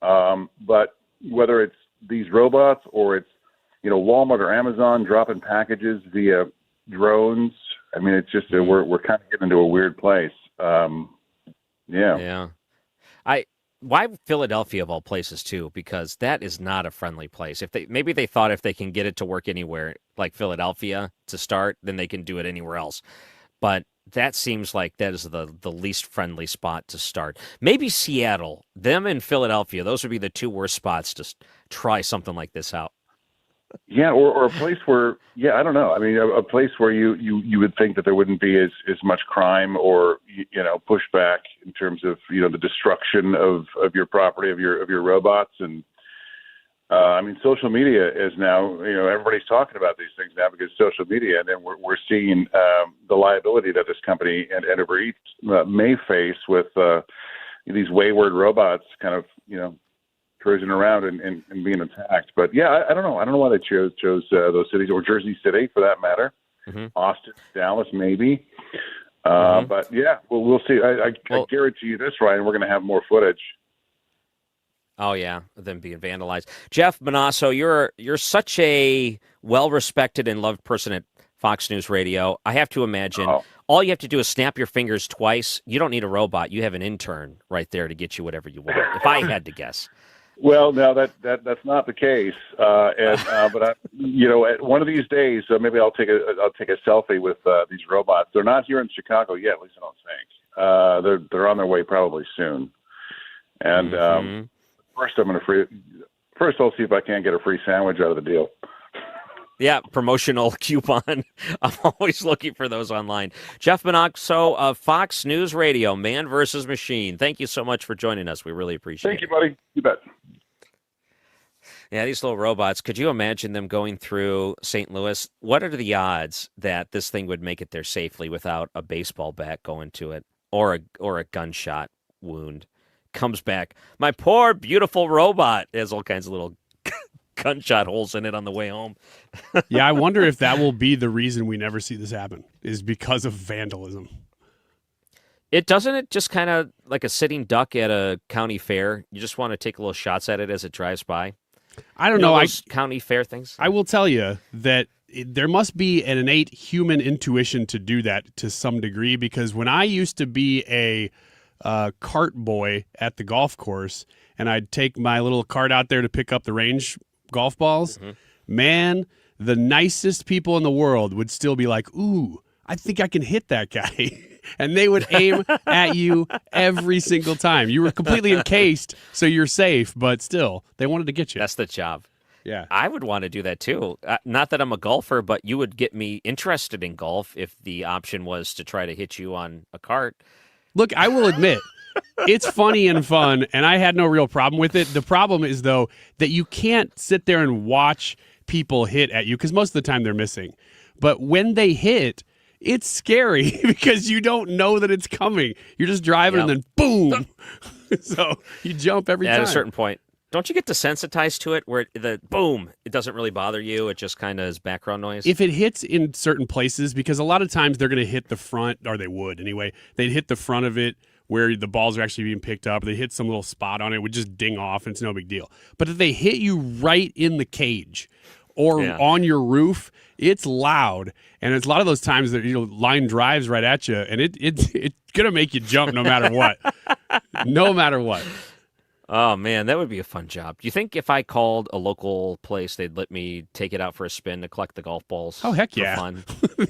But whether it's these robots or it's, Walmart or Amazon dropping packages via drones, I mean, it's just we're kind of getting into a weird place. Yeah. Why Philadelphia of all places too? Because that is not a friendly place. Maybe they thought if they can get it to work anywhere like Philadelphia to start, then they can do it anywhere else. But that seems like that is the least friendly spot to start. Maybe Seattle, them and Philadelphia, those would be the two worst spots to try something like this out. Yeah, or a place where, I don't know. I mean, a place where you would think that there wouldn't be as much crime or, pushback in terms of, the destruction of your property, of your robots. And social media is now, everybody's talking about these things now because social media, and then we're seeing the liability that this company and Uber Eats may face with these wayward robots kind of, cruising around and being attacked. But I don't know. I don't know why they chose those cities, or Jersey City for that matter. Mm-hmm. Austin, Dallas, maybe. But we'll see. I guarantee you this, Ryan, we're going to have more footage. Oh yeah, them being vandalized. Jeff Monosso, you're such a well-respected and loved person at Fox News Radio. I have to imagine all you have to do is snap your fingers twice. You don't need a robot. You have an intern right there to get you whatever you want. If I had to guess. Well, no, that's not the case. But at one of these days, maybe I'll take a selfie with these robots. They're not here in Chicago yet, at least I don't think. They're on their way probably soon. And first I'll see if I can't get a free sandwich out of the deal. Yeah, promotional coupon. I'm always looking for those online. Jeff Monosso of Fox News Radio, Man versus Machine. Thank you so much for joining us. We really appreciate it. Thank you, buddy. You bet. Yeah, these little robots, could you imagine them going through St. Louis? What are the odds that this thing would make it there safely without a baseball bat going to it or a gunshot wound? Comes back, my poor, beautiful robot. It has all kinds of little gunshot holes in it on the way home. Yeah, I wonder if that will be the reason we never see this happen, is because of vandalism. It doesn't it just kind of like a sitting duck at a county fair? You just want to take little shots at it as it drives by. I don't know. Those county fair things. I will tell you that there must be an innate human intuition to do that to some degree, because when I used to be a cart boy at the golf course and I'd take my little cart out there to pick up the range golf balls, man, the nicest people in the world would still be like, ooh, I think I can hit that guy. And they would aim at you every single time. You were completely encased, so you're safe, but still, they wanted to get you. That's the job. Yeah. I would want to do that too. Not that I'm a golfer, but you would get me interested in golf if the option was to try to hit you on a cart. Look, I will admit, it's funny and fun, and I had no real problem with it. The problem is, though, that you can't sit there and watch people hit at you, because most of the time they're missing. But when they hit, it's scary because you don't know that it's coming. You're just driving and then boom. So you jump every time. At a certain point. Don't you get desensitized to it where the boom, it doesn't really bother you? It just kind of is background noise? If it hits in certain places, because a lot of times they're going to hit the front, or they would anyway, they'd hit the front of it where the balls are actually being picked up. They hit some little spot on it, would just ding off, and it's no big deal. But if they hit you right in the cage or on your roof, it's loud. And it's a lot of those times that line drives right at you, and it's gonna make you jump no matter what. No matter what. Oh man, that would be a fun job. Do you think if I called a local place, they'd let me take it out for a spin to collect the golf balls? Oh heck for yeah! Fun?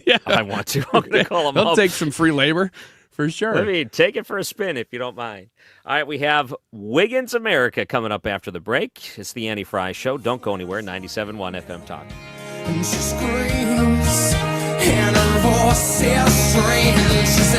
Yeah, I want to. I'm gonna call them. They'll up. take some free labor for sure. Let me take it for a spin if you don't mind. All right, we have Wiggins America coming up after the break. It's the Annie Fry Show. Don't go anywhere. 97.1 FM Talk. And she screams, and her voice is strange.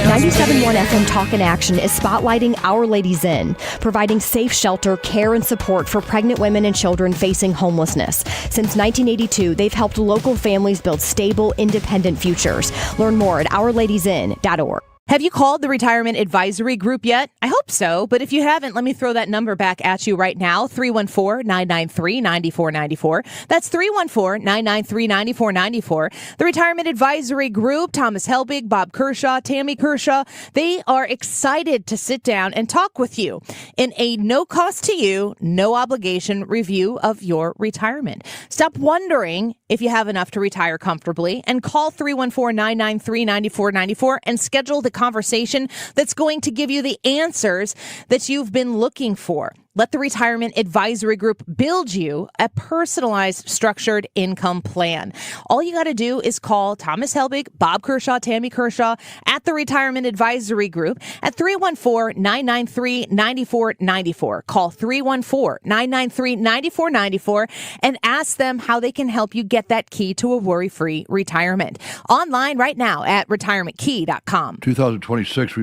97.1 FM Talk in Action is spotlighting Our Ladies Inn, providing safe shelter, care, and support for pregnant women and children facing homelessness. Since 1982, they've helped local families build stable, independent futures. Learn more at ourladiesinn.org. Have you called the Retirement Advisory Group yet? I hope so, but if you haven't, let me throw that number back at you right now, 314-993-9494. That's 314-993-9494. The Retirement Advisory Group, Thomas Helbig, Bob Kershaw, Tammy Kershaw, they are excited to sit down and talk with you in a no cost to you, no obligation review of your retirement. Stop wondering if you have enough to retire comfortably and call 314-993-9494 and schedule the conversation that's going to give you the answers that you've been looking for. Let the Retirement Advisory Group build you a personalized, structured income plan. All you got to do is call Thomas Helbig, Bob Kershaw, Tammy Kershaw at the Retirement Advisory Group at 314-993-9494. Call 314-993-9494 and ask them how they can help you get that key to a worry-free retirement. Online right now at retirementkey.com. 2026,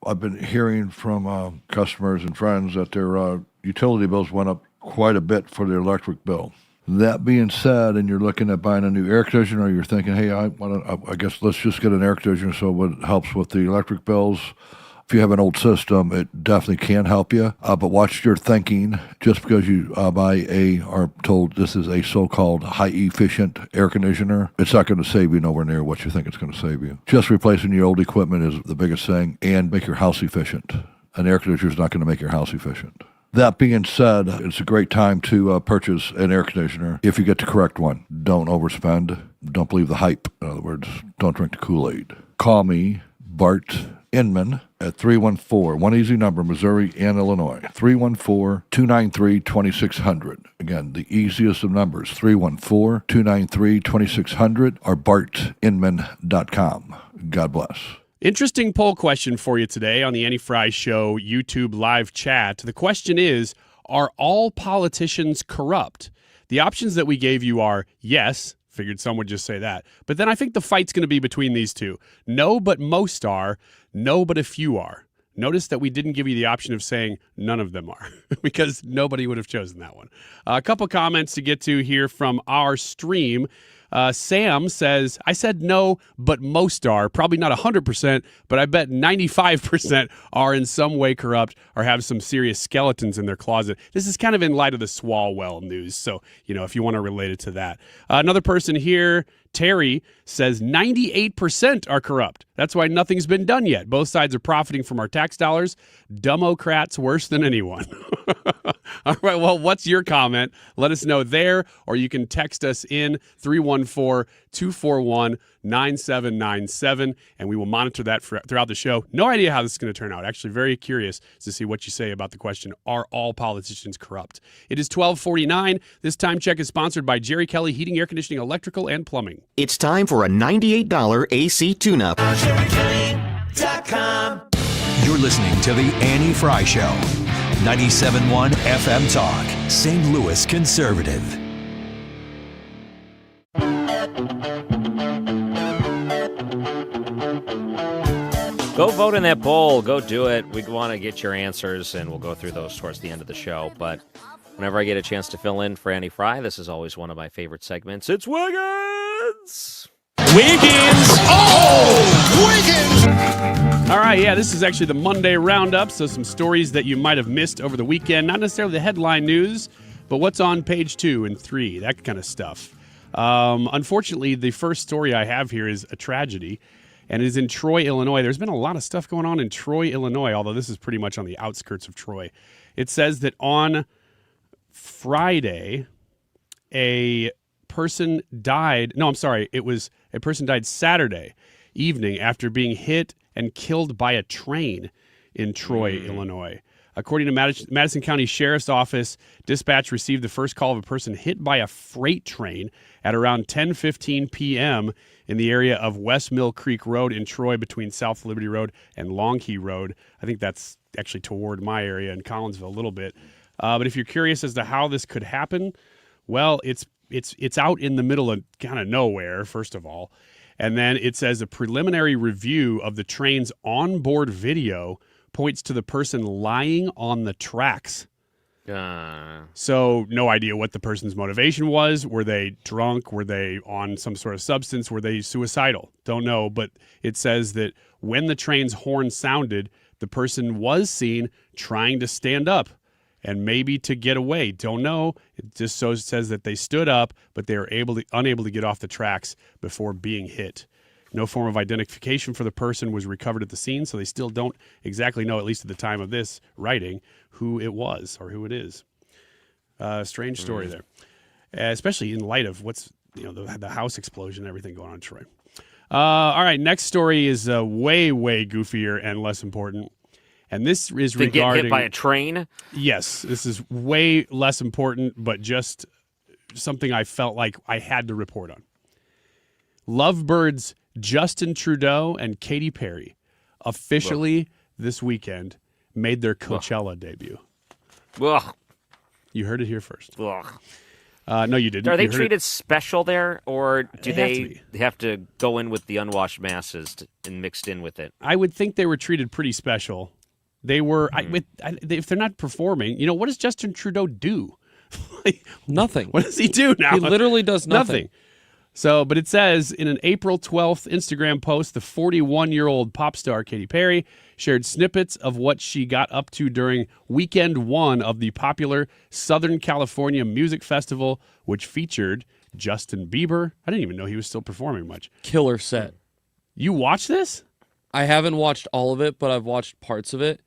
I've been hearing from customers and friends that their utility bills went up quite a bit for their electric bill. That being said, and you're looking at buying a new air conditioner, or you're thinking, hey, I guess let's just get an air conditioner so it helps with the electric bills. If you have an old system, it definitely can help you. But watch your thinking. Just because you are told this is a so-called high-efficient air conditioner, it's not going to save you nowhere near what you think it's going to save you. Just replacing your old equipment is the biggest thing, and make your house efficient. An air conditioner is not going to make your house efficient. That being said, it's a great time to purchase an air conditioner if you get the correct one. Don't overspend. Don't believe the hype. In other words, don't drink the Kool-Aid. Call me, Bart Inman, at 314, one easy number, Missouri and Illinois, 314-293-2600. Again, the easiest of numbers, 314-293-2600 or bartinman.com. God bless. Interesting poll question for you today on the Annie Fry Show YouTube live chat. The question is, are all politicians corrupt? The options that we gave you are yes. Figured some would just say that. But then I think the fight's going to be between these two. No, but most are. No, but a few are. Notice that we didn't give you the option of saying none of them are because nobody would have chosen that one. A couple comments to get to here from our stream. Sam says, I said no, but most are. Probably not 100%, but I bet 95% are in some way corrupt or have some serious skeletons in their closet. This is kind of in light of the Swallwell news, so, if you want to relate it to that. Another person here, Terry, says 98% are corrupt. That's why nothing's been done yet. Both sides are profiting from our tax dollars. Democrats worse than anyone. All right, well, what's your comment? Let us know there, or you can text us in 314-241-9797, and we will monitor that throughout the show. No idea how this is going to turn out. Actually, very curious to see what you say about the question, are all politicians corrupt? It is 12:49. This time check is sponsored by Jerry Kelly Heating, Air Conditioning, Electrical, and Plumbing. It's time for a $98 AC tune-up. JerryKelly.com. You're listening to The Annie Fry Show. 97.1 FM Talk, St. Louis Conservative. Go vote in that poll. Go do it. We want to get your answers, and we'll go through those towards the end of the show. But whenever I get a chance to fill in for Annie Fry, this is always one of my favorite segments. It's Wiggins! Wiggins! Oh! Wiggins! All right, yeah, this is actually the Monday Roundup, so some stories that you might have missed over the weekend. Not necessarily the headline news, but what's on page 2 and 3, that kind of stuff. Unfortunately, the first story I have here is a tragedy, and it is in Troy, Illinois. There's been a lot of stuff going on in Troy, Illinois, although this is pretty much on the outskirts of Troy. It says that on Friday, a person died. No, I'm sorry. It was a person died Saturday evening after being hit and killed by a train in Troy, Illinois. According to Madison County Sheriff's Office, dispatch received the first call of a person hit by a freight train at around 10:15 p.m. in the area of West Mill Creek Road in Troy between South Liberty Road and Long Key Road. I think that's actually toward my area in Collinsville a little bit. But if you're curious as to how this could happen, well, it's out in the middle of kind of nowhere, first of all. And then it says a preliminary review of the train's onboard video points to the person lying on the tracks. So no idea what the person's motivation was. Were they drunk? Were they on some sort of substance? Were they suicidal? Don't know. But it says that when the train's horn sounded, the person was seen trying to stand up and maybe to get away. Don't know. It just says that they stood up, but they were unable to get off the tracks before being hit. No form of identification for the person was recovered at the scene, so they still don't exactly know, at least at the time of this writing, who it was or who it is. Strange story there, especially in light of what's the house explosion and everything going on in Troy. All right, next story is way, way goofier and less important. And this is regarding... Get hit by a train? Yes, this is way less important, but just something I felt like I had to report on. Lovebirds Justin Trudeau and Katy Perry officially this weekend made their Coachella debut. Ugh. You heard it here first. Ugh. No, you didn't. Are they You heard treated special there, or do They they have to go in with the unwashed masses and mixed in with it? I would think they were treated pretty special. They were, if they're not performing, what does Justin Trudeau do? Nothing. What does he do now? He literally does nothing. So, but it says in an April 12th Instagram post, the 41-year-old pop star Katy Perry shared snippets of what she got up to during weekend 1 of the popular Southern California Music Festival, which featured Justin Bieber. I didn't even know he was still performing much. Killer set. You watched this? I haven't watched all of it, but I've watched parts of it.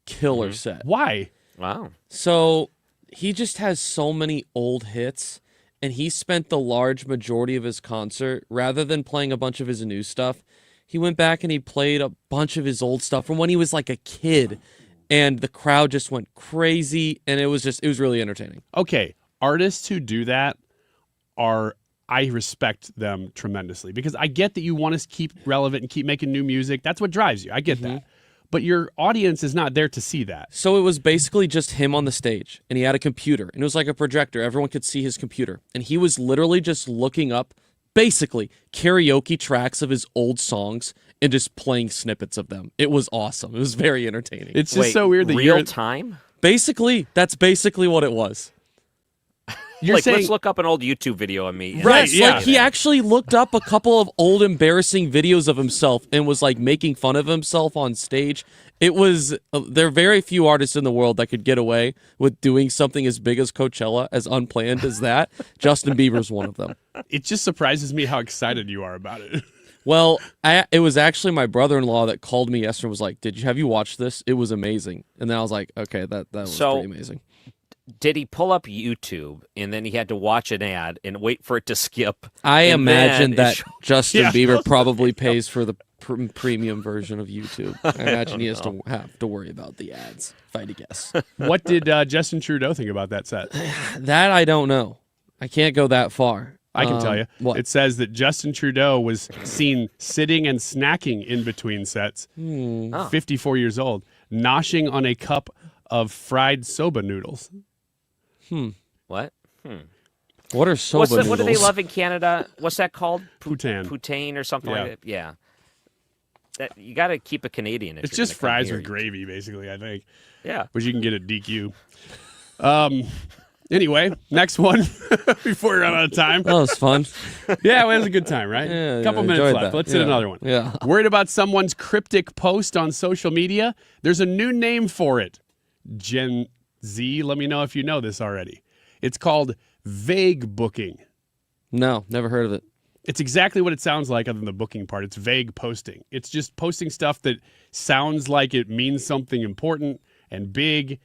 Killer set. Why? Wow. So he just has so many old hits, and he spent the large majority of his concert, rather than playing a bunch of his new stuff, he went back and he played a bunch of his old stuff from when he was like a kid, and the crowd just went crazy, and it was really entertaining. Okay, artists who do that I respect them tremendously, because I get that you want to keep relevant and keep making new music. That's what drives you. I get that. But your audience is not there to see that. So it was basically just him on the stage, and he had a computer, and it was like a projector. Everyone could see his computer, and he was literally just looking up, basically, karaoke tracks of his old songs and just playing snippets of them. It was awesome. It was very entertaining. It's just so weird that real time? Basically, that's basically what it was. let's look up an old YouTube video of me. Right, like he actually looked up a couple of old embarrassing videos of himself and was like making fun of himself on stage. It was, there are very few artists in the world that could get away with doing something as big as Coachella, as unplanned as that. Justin Bieber's one of them. It just surprises me how excited you are about it. Well, it was actually my brother-in-law that called me yesterday and was like, have you watched this? It was amazing. And then I was like, okay, that was pretty amazing. Did he pull up YouTube and then he had to watch an ad and wait for it to skip? I imagine that Justin Bieber probably pays for the premium version of YouTube. I imagine he has to have to worry about the ads, if I had to guess. What did Justin Trudeau think about that set? That I don't know. I can't go that far. I can tell you. What? It says that Justin Trudeau was seen sitting and snacking in between sets, 54 years old, noshing on a cup of fried soba noodles. What? What are soba noodles? What do they love in Canada? What's that called? Poutine. Poutine or something like that? Yeah. You got to keep a Canadian. It's just fries with gravy, basically, I think. Yeah. Which you can get at DQ. Anyway, next one before we run out of time. That was fun. Yeah, it was a good time, right? Yeah, a couple minutes left. that. Let's hit another one. Yeah. Worried about someone's cryptic post on social media? There's a new name for it. Gen Z, let me know if you know this already. It's called Vaguebooking. No, never heard of it. It's exactly what it sounds like other than the booking part. It's vague posting. It's just posting stuff that sounds like it means something important and big,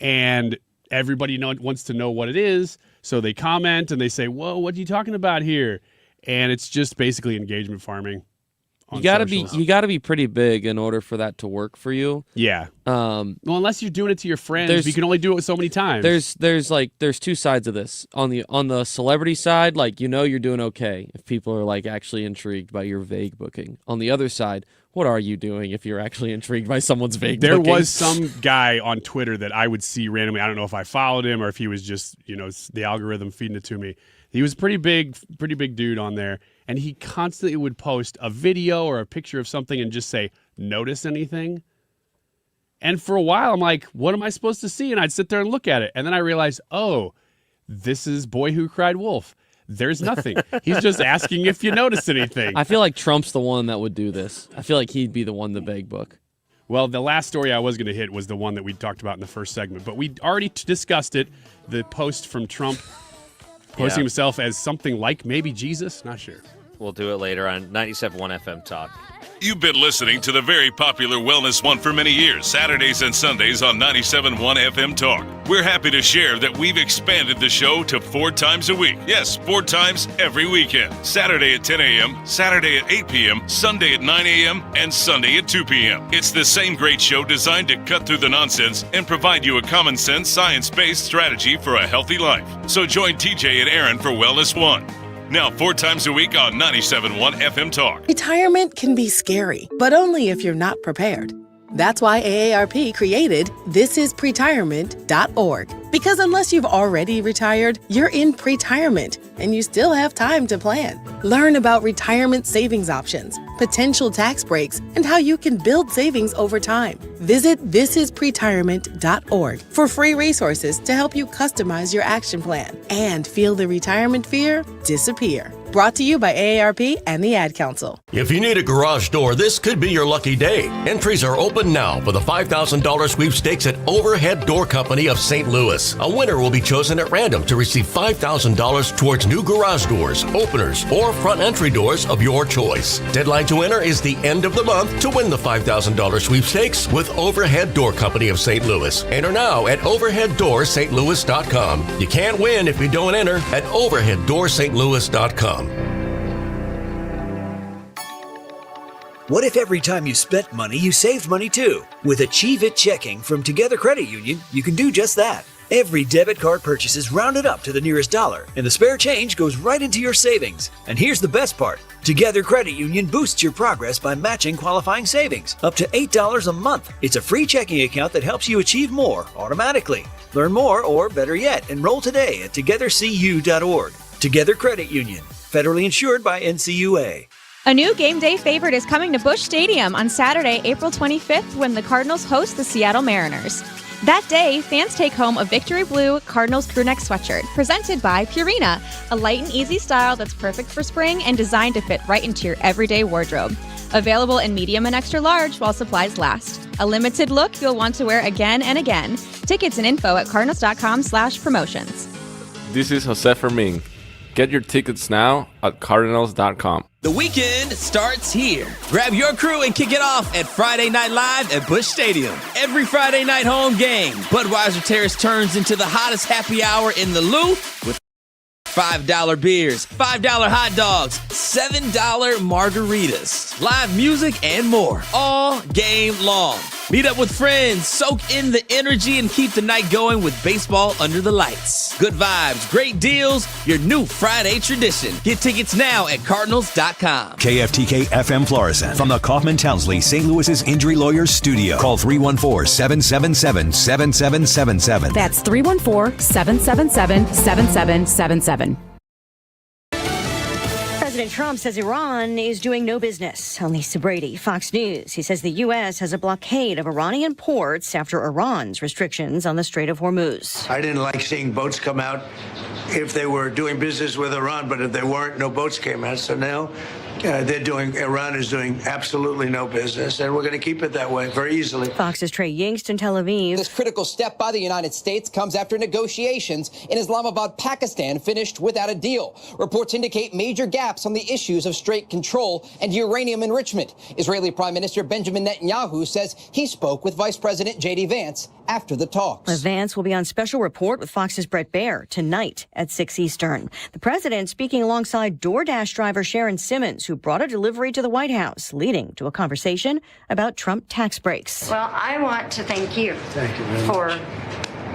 and everybody wants to know what it is, so they comment and they say, whoa, what are you talking about here? And it's just basically engagement farming. You gotta be pretty big in order for that to work for you. Yeah. Well, unless you're doing it to your friends, you can only do it so many times. There's two sides of this. On the celebrity side, like, you're doing okay if people are like actually intrigued by your vague booking. On the other side, what are you doing if you're actually intrigued by someone's vague booking? There was some guy on Twitter that I would see randomly. I don't know if I followed him or if he was just, the algorithm feeding it to me. He was pretty big dude on there, and he constantly would post a video or a picture of something and just say, notice anything? And for a while, I'm like, what am I supposed to see? And I'd sit there and look at it. And then I realized, oh, this is Boy Who Cried Wolf. There's nothing. He's just asking if you notice anything. I feel like Trump's the one that would do this. I feel like he'd be the one to vague book. Well, the last story I was going to hit was the one that we talked about in the first segment, but we already discussed it, the post from Trump posting himself as something like maybe Jesus. Not sure. We'll do it later on 97.1 FM Talk. You've been listening to the very popular Wellness One for many years, Saturdays and Sundays on 97.1 FM Talk. We're happy to share that we've expanded the show to 4 times a week. Yes, 4 times every weekend. Saturday at 10 a.m., Saturday at 8 p.m., Sunday at 9 a.m., and Sunday at 2 p.m. It's the same great show designed to cut through the nonsense and provide you a common sense, science-based strategy for a healthy life. So join TJ and Aaron for Wellness One. Now 4 times a week on 97.1 FM Talk. Retirement can be scary, but only if you're not prepared. That's why AARP created thisispretirement.org. Because unless you've already retired, you're in pretirement, and you still have time to plan. Learn about retirement savings options, potential tax breaks, and how you can build savings over time. Visit thisispretirement.org for free resources to help you customize your action plan and feel the retirement fear disappear. Brought to you by AARP and the Ad Council. If you need a garage door, this could be your lucky day. Entries are open now for the $5,000 sweepstakes at Overhead Door Company of St. Louis. A winner will be chosen at random to receive $5,000 towards new garage doors, openers, or front entry doors of your choice. Deadline to enter is the end of the month to win the $5,000 sweepstakes with Overhead Door Company of St. Louis. Enter now at overheaddoorstlouis.com. You can't win if you don't enter at overheaddoorstlouis.com. What if every time you spent money, you saved money too? With Achieve It Checking from Together Credit Union, you can do just that. Every debit card purchase is rounded up to the nearest dollar, and the spare change goes right into your savings. And here's the best part. Together Credit Union boosts your progress by matching qualifying savings up to $8 a month. It's a free checking account that helps you achieve more automatically. Learn more, or better yet, enroll today at togethercu.org. Together Credit Union, federally insured by NCUA. A new game day favorite is coming to Busch Stadium on Saturday, April 25th, when the Cardinals host the Seattle Mariners. That day, fans take home a Victory Blue Cardinals crewneck sweatshirt presented by Purina, a light and easy style that's perfect for spring and designed to fit right into your everyday wardrobe. Available in medium and extra large while supplies last. A limited look you'll want to wear again and again. Tickets and info at cardinals.com/promotions. This is Jose Fermin. Get your tickets now at cardinals.com. The weekend starts here. Grab your crew and kick it off at Friday Night Live at Busch Stadium. Every Friday night home game, Budweiser Terrace turns into the hottest happy hour in the Lou with $5 beers, $5 hot dogs, $7 margaritas, live music, and more all game long. Meet up with friends, soak in the energy, and keep the night going with baseball under the lights. Good vibes, great deals, your new Friday tradition. Get tickets now at cardinals.com. KFTK FM Florissant from the Kaufman Townsley St. Louis's Injury Lawyers Studio. Call 314-777-7777. That's 314-777-7777. President Trump says Iran is doing no business. Lisa Brady, Fox News. He says the U.S. has a blockade of Iranian ports after Iran's restrictions on the Strait of Hormuz. I didn't like seeing boats come out if they were doing business with Iran, but if they weren't, no boats came out. So now Iran is doing absolutely no business, and we're going to keep it that way very easily. Fox's Trey Yingst in Tel Aviv. This critical step by the United States comes after negotiations in Islamabad, Pakistan finished without a deal. Reports indicate major gaps on the issues of Strait control and uranium enrichment. Israeli Prime Minister Benjamin Netanyahu says he spoke with Vice President J.D. Vance after the talks. Vance will be on special report with Fox's Brett Baer tonight at 6 Eastern. The president speaking alongside DoorDash driver Sharon Simmons, who brought a delivery to the White House, leading to a conversation about Trump tax breaks. Well, I want to thank you for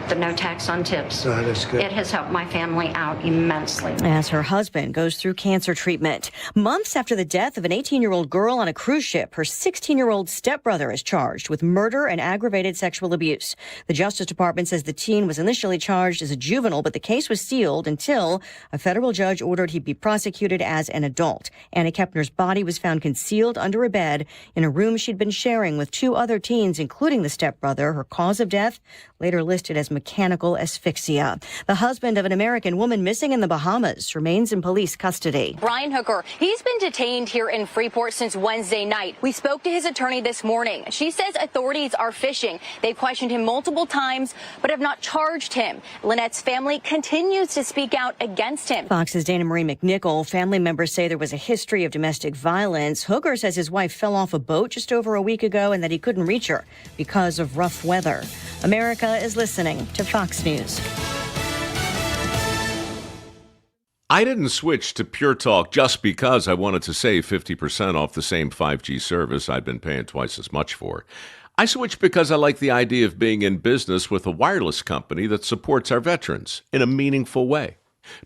the no tax on tips. That's good. It has helped my family out immensely. As her husband goes through cancer treatment. Months after the death of an 18-year-old girl on a cruise ship, her 16-year-old stepbrother is charged with murder and aggravated sexual abuse. The Justice Department says the teen was initially charged as a juvenile, but the case was sealed until a federal judge ordered he be prosecuted as an adult. Annie Kepner's body was found concealed under a bed in a room she'd been sharing with two other teens, including the stepbrother. Her cause of death later listed as mechanical asphyxia. The husband of an American woman missing in the Bahamas remains in police custody. Brian Hooker, he's been detained here in Freeport since Wednesday night. We spoke to his attorney this morning. She says authorities are fishing. They've questioned him multiple times, but have not charged him. Lynette's family continues to speak out against him. Fox's Dana Marie McNichol. Family members say there was a history of domestic violence. Hooker says his wife fell off a boat just over a week ago and that he couldn't reach her because of rough weather. America is listening to Fox News. I didn't switch to Pure Talk just because I wanted to save 50% off the same 5G service I'd been paying twice as much for. I switched because I like the idea of being in business with a wireless company that supports our veterans in a meaningful way.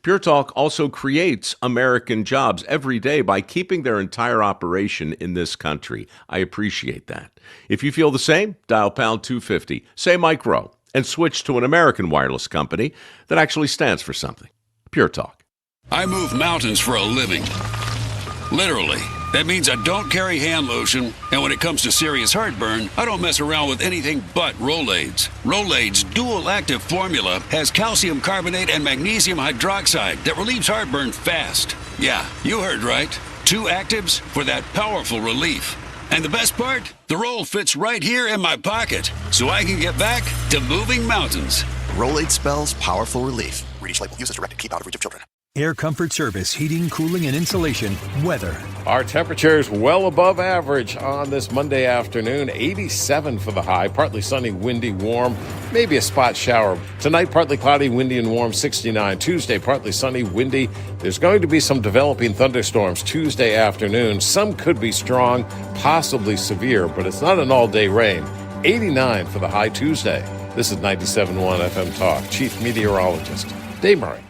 Pure Talk also creates American jobs every day by keeping their entire operation in this country. I appreciate that. If you feel the same, dial pound 250, say Mike Rowe, and switch to an American wireless company that actually stands for something. Pure Talk. I move mountains for a living. Literally. That means I don't carry hand lotion, and when it comes to serious heartburn, I don't mess around with anything but Rolaids. Rolaids' dual-active formula has calcium carbonate and magnesium hydroxide that relieves heartburn fast. Yeah, you heard right. 2 actives for that powerful relief. And the best part? The roll fits right here in my pocket, so I can get back to moving mountains. Rolaid spells powerful relief. Read each label. Use as directed. Keep out of reach of children. Air Comfort Service, heating, cooling, and insulation. Weather. Our temperatures well above average on this Monday afternoon. 87 for the high. Partly sunny, windy, warm. Maybe a spot shower. Tonight, partly cloudy, windy, and warm. 69. Tuesday, partly sunny, windy. There's going to be some developing thunderstorms Tuesday afternoon. Some could be strong, possibly severe, but it's not an all-day rain. 89 for the high Tuesday. This is 97.1 FM Talk. Chief Meteorologist Dave Murray.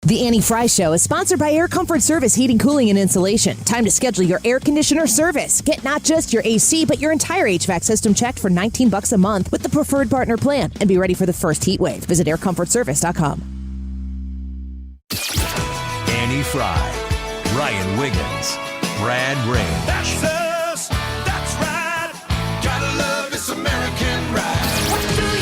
The Annie Fry Show is sponsored by Air Comfort Service Heating, Cooling, and Insulation. Time to schedule your air conditioner service. Get not just your AC, but your entire HVAC system checked for $19 a month with the preferred partner plan. And be ready for the first heat wave. Visit aircomfortservice.com. Annie Fry, Ryan Wiggins, Brad Rain. That's us. That's right. Gotta love this American ride.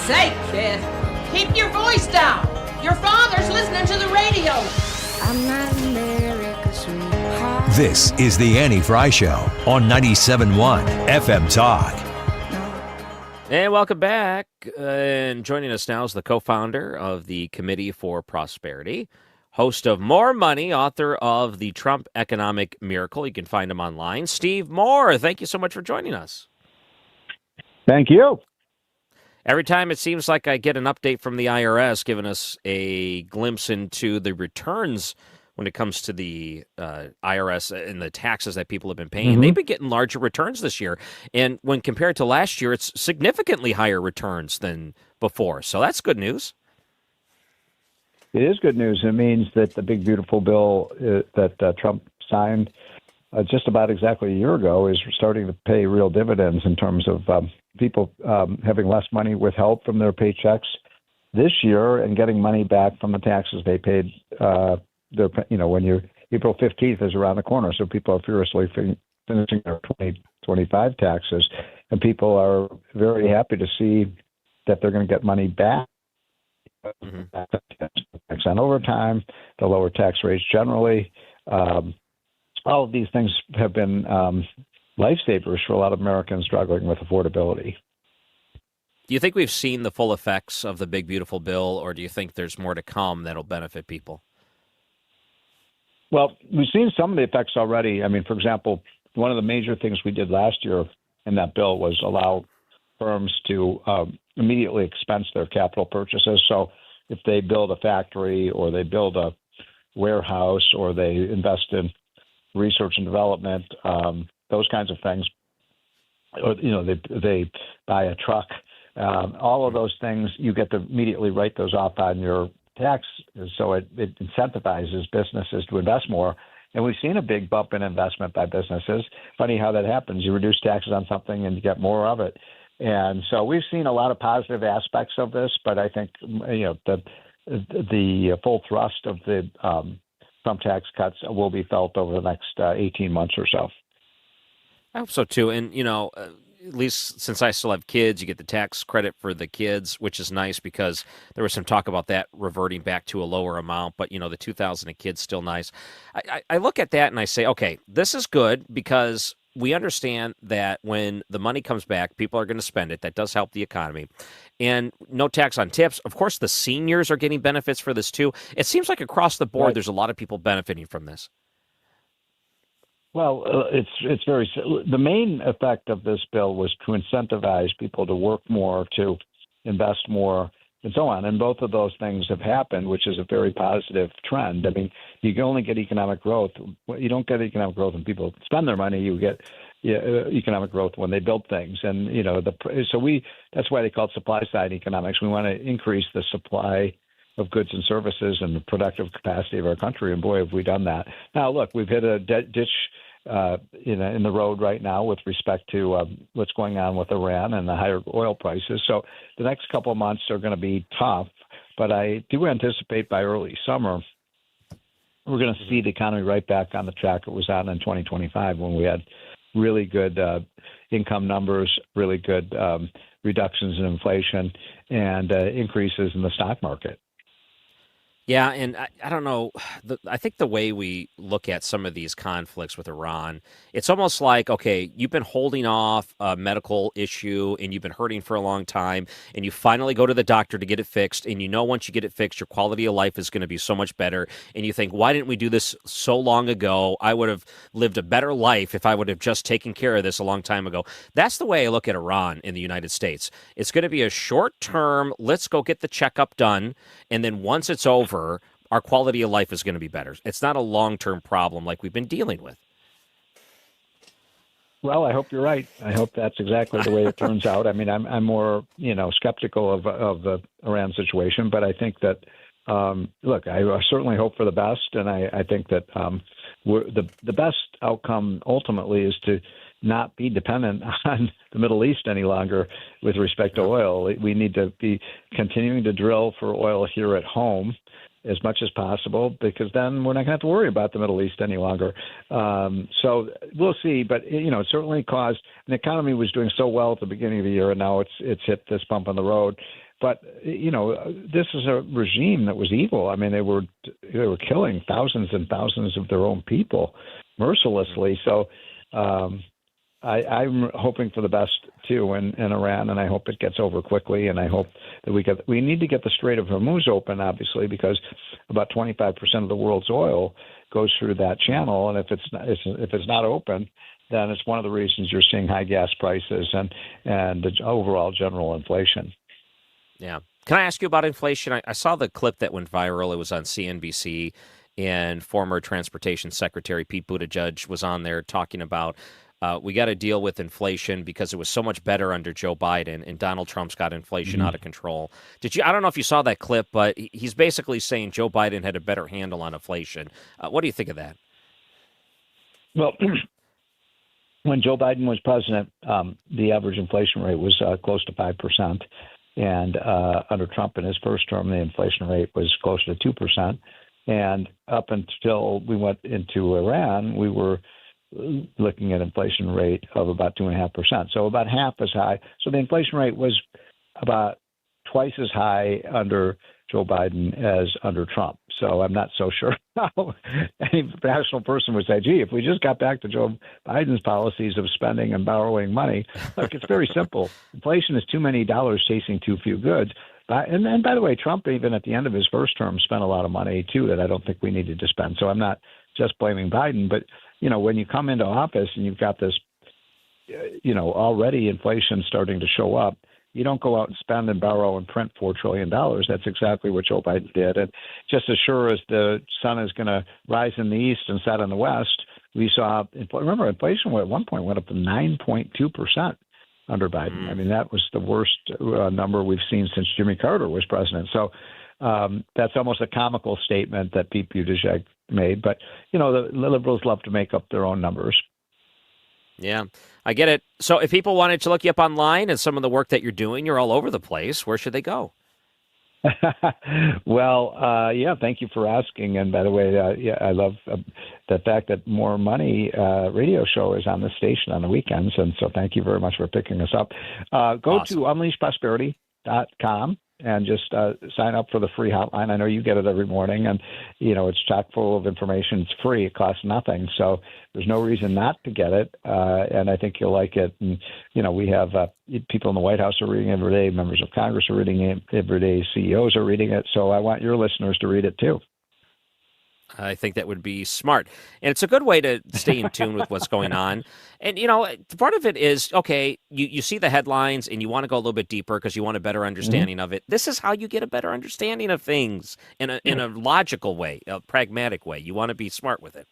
sake, kid. Keep your voice down. Your father's listening to the radio. I'm not America's sweetheart. This is the Annie Fry Show on 97.1 FM Talk. And welcome back. And joining us now is the co-founder of the Committee for Prosperity, host of More Money, author of The Trump Economic Miracle. You can find him online. Steve Moore, thank you so much for joining us. Thank you. Every time it seems like I get an update from the IRS giving us a glimpse into the returns when it comes to the IRS and the taxes that people have been paying. They've been getting larger returns this year. And when compared to last year, it's significantly higher returns than before. So that's good news. It is good news. It means that the big, beautiful bill that Trump signed just about exactly a year ago is starting to pay real dividends in terms of people having less money withheld from their paychecks this year and getting money back from the taxes they paid. When April 15th is around the corner, so people are furiously finishing their 2025 taxes, and people are very happy to see that they're going to get money back. Tax on overtime, the lower tax rates generally. All of these things have been lifesavers for a lot of Americans struggling with affordability. Do you think we've seen the full effects of the big, beautiful bill, or do you think there's more to come that'll benefit people? Well, we've seen some of the effects already. I mean, for example, one of the major things we did last year in that bill was allow firms to immediately expense their capital purchases. So if they build a factory or they build a warehouse or they invest in research and development, those kinds of things, or they buy a truck, all of those things, you get to immediately write those off on your tax. So it incentivizes businesses to invest more. And we've seen a big bump in investment by businesses. Funny how that happens. You reduce taxes on something and you get more of it. And so we've seen a lot of positive aspects of this, but I think the full thrust of the Trump tax cuts will be felt over the next 18 months or so. I hope so too. And at least since I still have kids, you get the tax credit for the kids, which is nice because there was some talk about that reverting back to a lower amount. But, the $2,000 a kid's still nice. I look at that and I say, okay, this is good because we understand that when the money comes back, people are going to spend it. That does help the economy. And no tax on tips. Of course, the seniors are getting benefits for this too. It seems like across the board, There's a lot of people benefiting from this. Well, it's very – the main effect of this bill was to incentivize people to work more, to invest more, and so on. And both of those things have happened, which is a very positive trend. I mean, you can only get economic growth. You don't get economic growth when people spend their money. You get economic growth when they build things. And, that's why they call it supply-side economics. We want to increase the supply of goods and services and the productive capacity of our country. And boy, have we done that. Now, look, we've hit a ditch in the road right now with respect to what's going on with Iran and the higher oil prices. So the next couple of months are going to be tough, but I do anticipate by early summer we're going to see the economy right back on the track it was on in 2025 when we had really good income numbers, really good reductions in inflation, and increases in the stock market. Yeah, and I don't know. I think the way we look at some of these conflicts with Iran, it's almost like, okay, you've been holding off a medical issue and you've been hurting for a long time, and you finally go to the doctor to get it fixed, and once you get it fixed, your quality of life is going to be so much better, and you think, why didn't we do this so long ago? I would have lived a better life if I would have just taken care of this a long time ago. That's the way I look at Iran in the United States. It's going to be a short-term, let's go get the checkup done, and then once it's over, our quality of life is going to be better. It's not a long-term problem like we've been dealing with. Well, I hope you're right. I hope that's exactly the way it turns out. I mean, I'm more, skeptical of the Iran situation, but I think that, look, I certainly hope for the best, and I think that the best outcome ultimately is to not be dependent on the Middle East any longer with respect to oil. We need to be continuing to drill for oil here at home as much as possible, because then we're not going to have to worry about the Middle East any longer. So we'll see, but it certainly caused, the economy was doing so well at the beginning of the year, and now it's hit this bump on the road. But this is a regime that was evil. I mean, they were killing thousands and thousands of their own people mercilessly. So I'm hoping for the best too in Iran, and I hope it gets over quickly. And I hope that we need to get the Strait of Hormuz open, obviously, because about 25% of the world's oil goes through that channel, and if it's not open, then it's one of the reasons you're seeing high gas prices and the overall general inflation. Yeah. Can I ask you about inflation? I saw the clip that went viral. It was on CNBC, and former Transportation Secretary Pete Buttigieg was on there talking about we got to deal with inflation because it was so much better under Joe Biden, and Donald Trump's got inflation out of control. I don't know if you saw that clip, but he's basically saying Joe Biden had a better handle on inflation. What do you think of that? Well, when Joe Biden was president, the average inflation rate was close to 5%. And under Trump in his first term, the inflation rate was closer to 2%. And up until we went into Iran, we were looking at inflation rate of about 2.5%. So about half as high. So the inflation rate was about twice as high under Joe Biden as under Trump. So I'm not so sure how any rational person would say, gee, if we just got back to Joe Biden's policies of spending and borrowing money. Look, it's very simple. Inflation is too many dollars chasing too few goods. And by the way, Trump, even at the end of his first term, spent a lot of money, too, that I don't think we needed to spend. So I'm not just blaming Biden. But, when you come into office and you've got this, already inflation starting to show up, you don't go out and spend and borrow and print $4 trillion. That's exactly what Joe Biden did. And just as sure as the sun is going to rise in the east and set in the west, we saw, remember, inflation at one point went up to 9.2% under Biden. I mean, that was the worst number we've seen since Jimmy Carter was president. So that's almost a comical statement that Pete Buttigieg made. But, the liberals love to make up their own numbers. Yeah, I get it. So if people wanted to look you up online and some of the work that you're doing, you're all over the place. Where should they go? Well, thank you for asking. And by the way, I love the fact that More Money radio show is on the station on the weekends. And so thank you very much for picking us up. Go to unleashprosperity.com and just sign up for the free hotline. I know you get it every morning, and, it's chock full of information. It's free. It costs nothing. So there's no reason not to get it, and I think you'll like it. And, we have people in the White House are reading it every day. Members of Congress are reading it every day. CEOs are reading it. So I want your listeners to read it, too. I think that would be smart. And it's a good way to stay in tune with what's going on. And, part of it is, okay, you see the headlines and you want to go a little bit deeper because you want a better understanding of it. This is how you get a better understanding of things in a logical way, a pragmatic way. You want to be smart with it.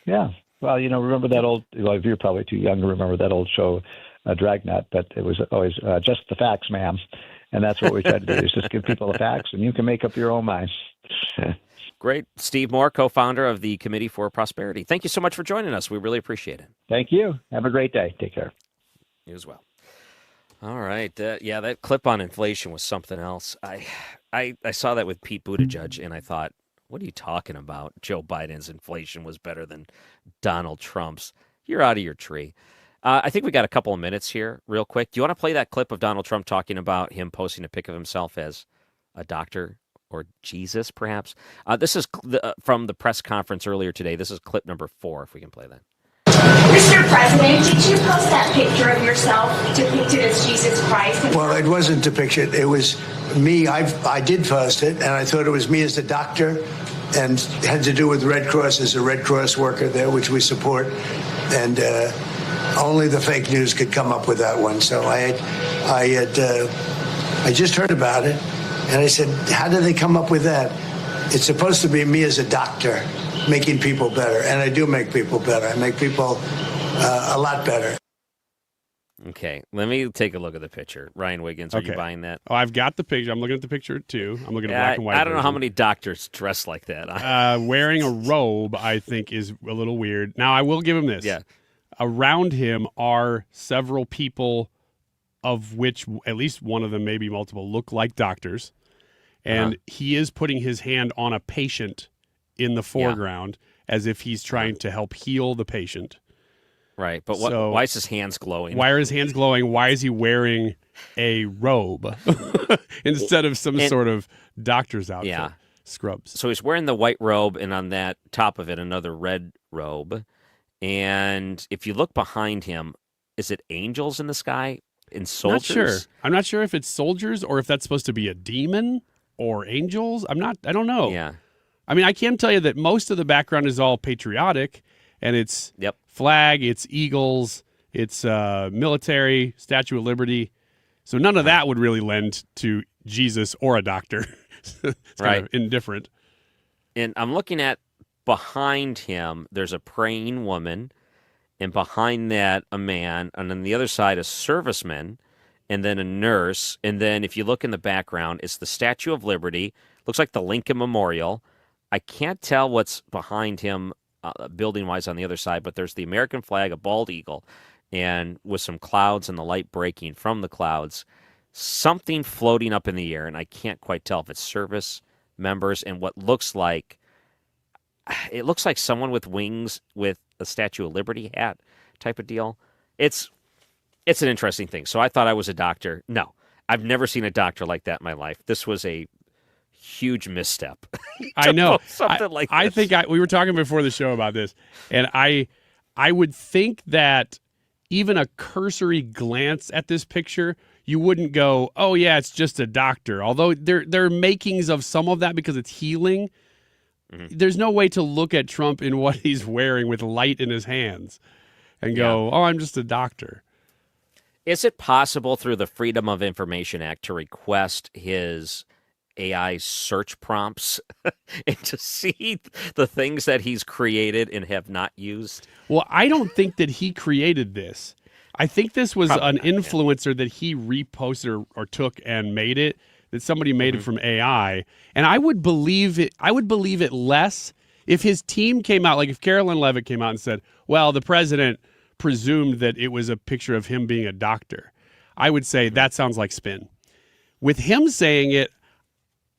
Yeah. Well, remember that old, you're probably too young to remember that old show, Dragnet, but it was always just the facts, ma'am. And that's what we try to do, is just give people the facts, and you can make up your own mind. Great. Steve Moore, co-founder of the Committee for Prosperity. Thank you so much for joining us. We really appreciate it. Thank you. Have a great day. Take care. You as well. All right. That clip on inflation was something else. I saw that with Pete Buttigieg, and I thought, what are you talking about? Joe Biden's inflation was better than Donald Trump's. You're out of your tree. I think we got a couple of minutes here real quick. Do you want to play that clip of Donald Trump talking about him posting a pic of himself as a doctor or Jesus, perhaps? This is from the press conference earlier today. This is clip number 4, if we can play that. Mr. President, did you post that picture of yourself depicted as Jesus Christ? Well, it wasn't depicted. It was me. I did post it, and I thought it was me as a doctor, and it had to do with Red Cross as a Red Cross worker there, which we support. And only the fake news could come up with that one. So I just heard about it, and I said, how did they come up with that? It's supposed to be me as a doctor making people better, and I do make people better. I make people a lot better. Okay, let me take a look at the picture. Ryan Wiggins, are you buying that? Oh, I've got the picture. I'm looking at the picture, too. I'm looking at black and white. I don't know how many doctors dress like that. Wearing a robe, I think, is a little weird. Now, I will give him this. Yeah. Around him are several people, of which at least one of them, maybe multiple, look like doctors. And he is putting his hand on a patient in the foreground as if he's trying to help heal the patient. Right, but So- why is his hands glowing? Why are his hands glowing? Why is he wearing a robe instead of some sort of doctor's outfit? Yeah. Scrubs. So he's wearing the white robe, and on that top of it, another red robe. And if you look behind him, is it angels in the sky and soldiers? Not sure. I'm not sure if it's soldiers or if that's supposed to be a demon or angels. I don't know. Yeah. I mean, I can tell you that most of the background is all patriotic, and it's flag, it's eagles, it's military, Statue of Liberty. So none of that would really lend to Jesus or a doctor. It's kind of indifferent. And I'm looking at behind him, there's a praying woman, and behind that, a man, and on the other side, a serviceman, and then a nurse. And then if you look in the background, it's the Statue of Liberty. Looks like the Lincoln Memorial. I can't tell what's behind him building-wise on the other side, but there's the American flag, a bald eagle, and with some clouds and the light breaking from the clouds, something floating up in the air, and I can't quite tell if it's service members and what looks like someone with wings with a Statue of Liberty hat type of deal. It's an interesting thing. So I thought I was a doctor. No, I've never seen a doctor like that in my life. This was a huge misstep. I know. Something like this. I think we were talking before the show about this, and I would think that even a cursory glance at this picture, you wouldn't go, oh, yeah, it's just a doctor. Although there are makings of some of that because it's healing. Mm-hmm. There's no way to look at Trump in what he's wearing with light in his hands and go, oh, I'm just a doctor. Is it possible through the Freedom of Information Act to request his AI search prompts and to see the things that he's created and have not used? Well, I don't think that he created this. I think this was Probably an not, influencer that he reposted or took and made it, that somebody made it from AI. And I would believe it. I would believe it less if his team came out, like if Carolyn Levitt came out and said, well, the president presumed that it was a picture of him being a doctor. I would say that sounds like spin. With him saying it,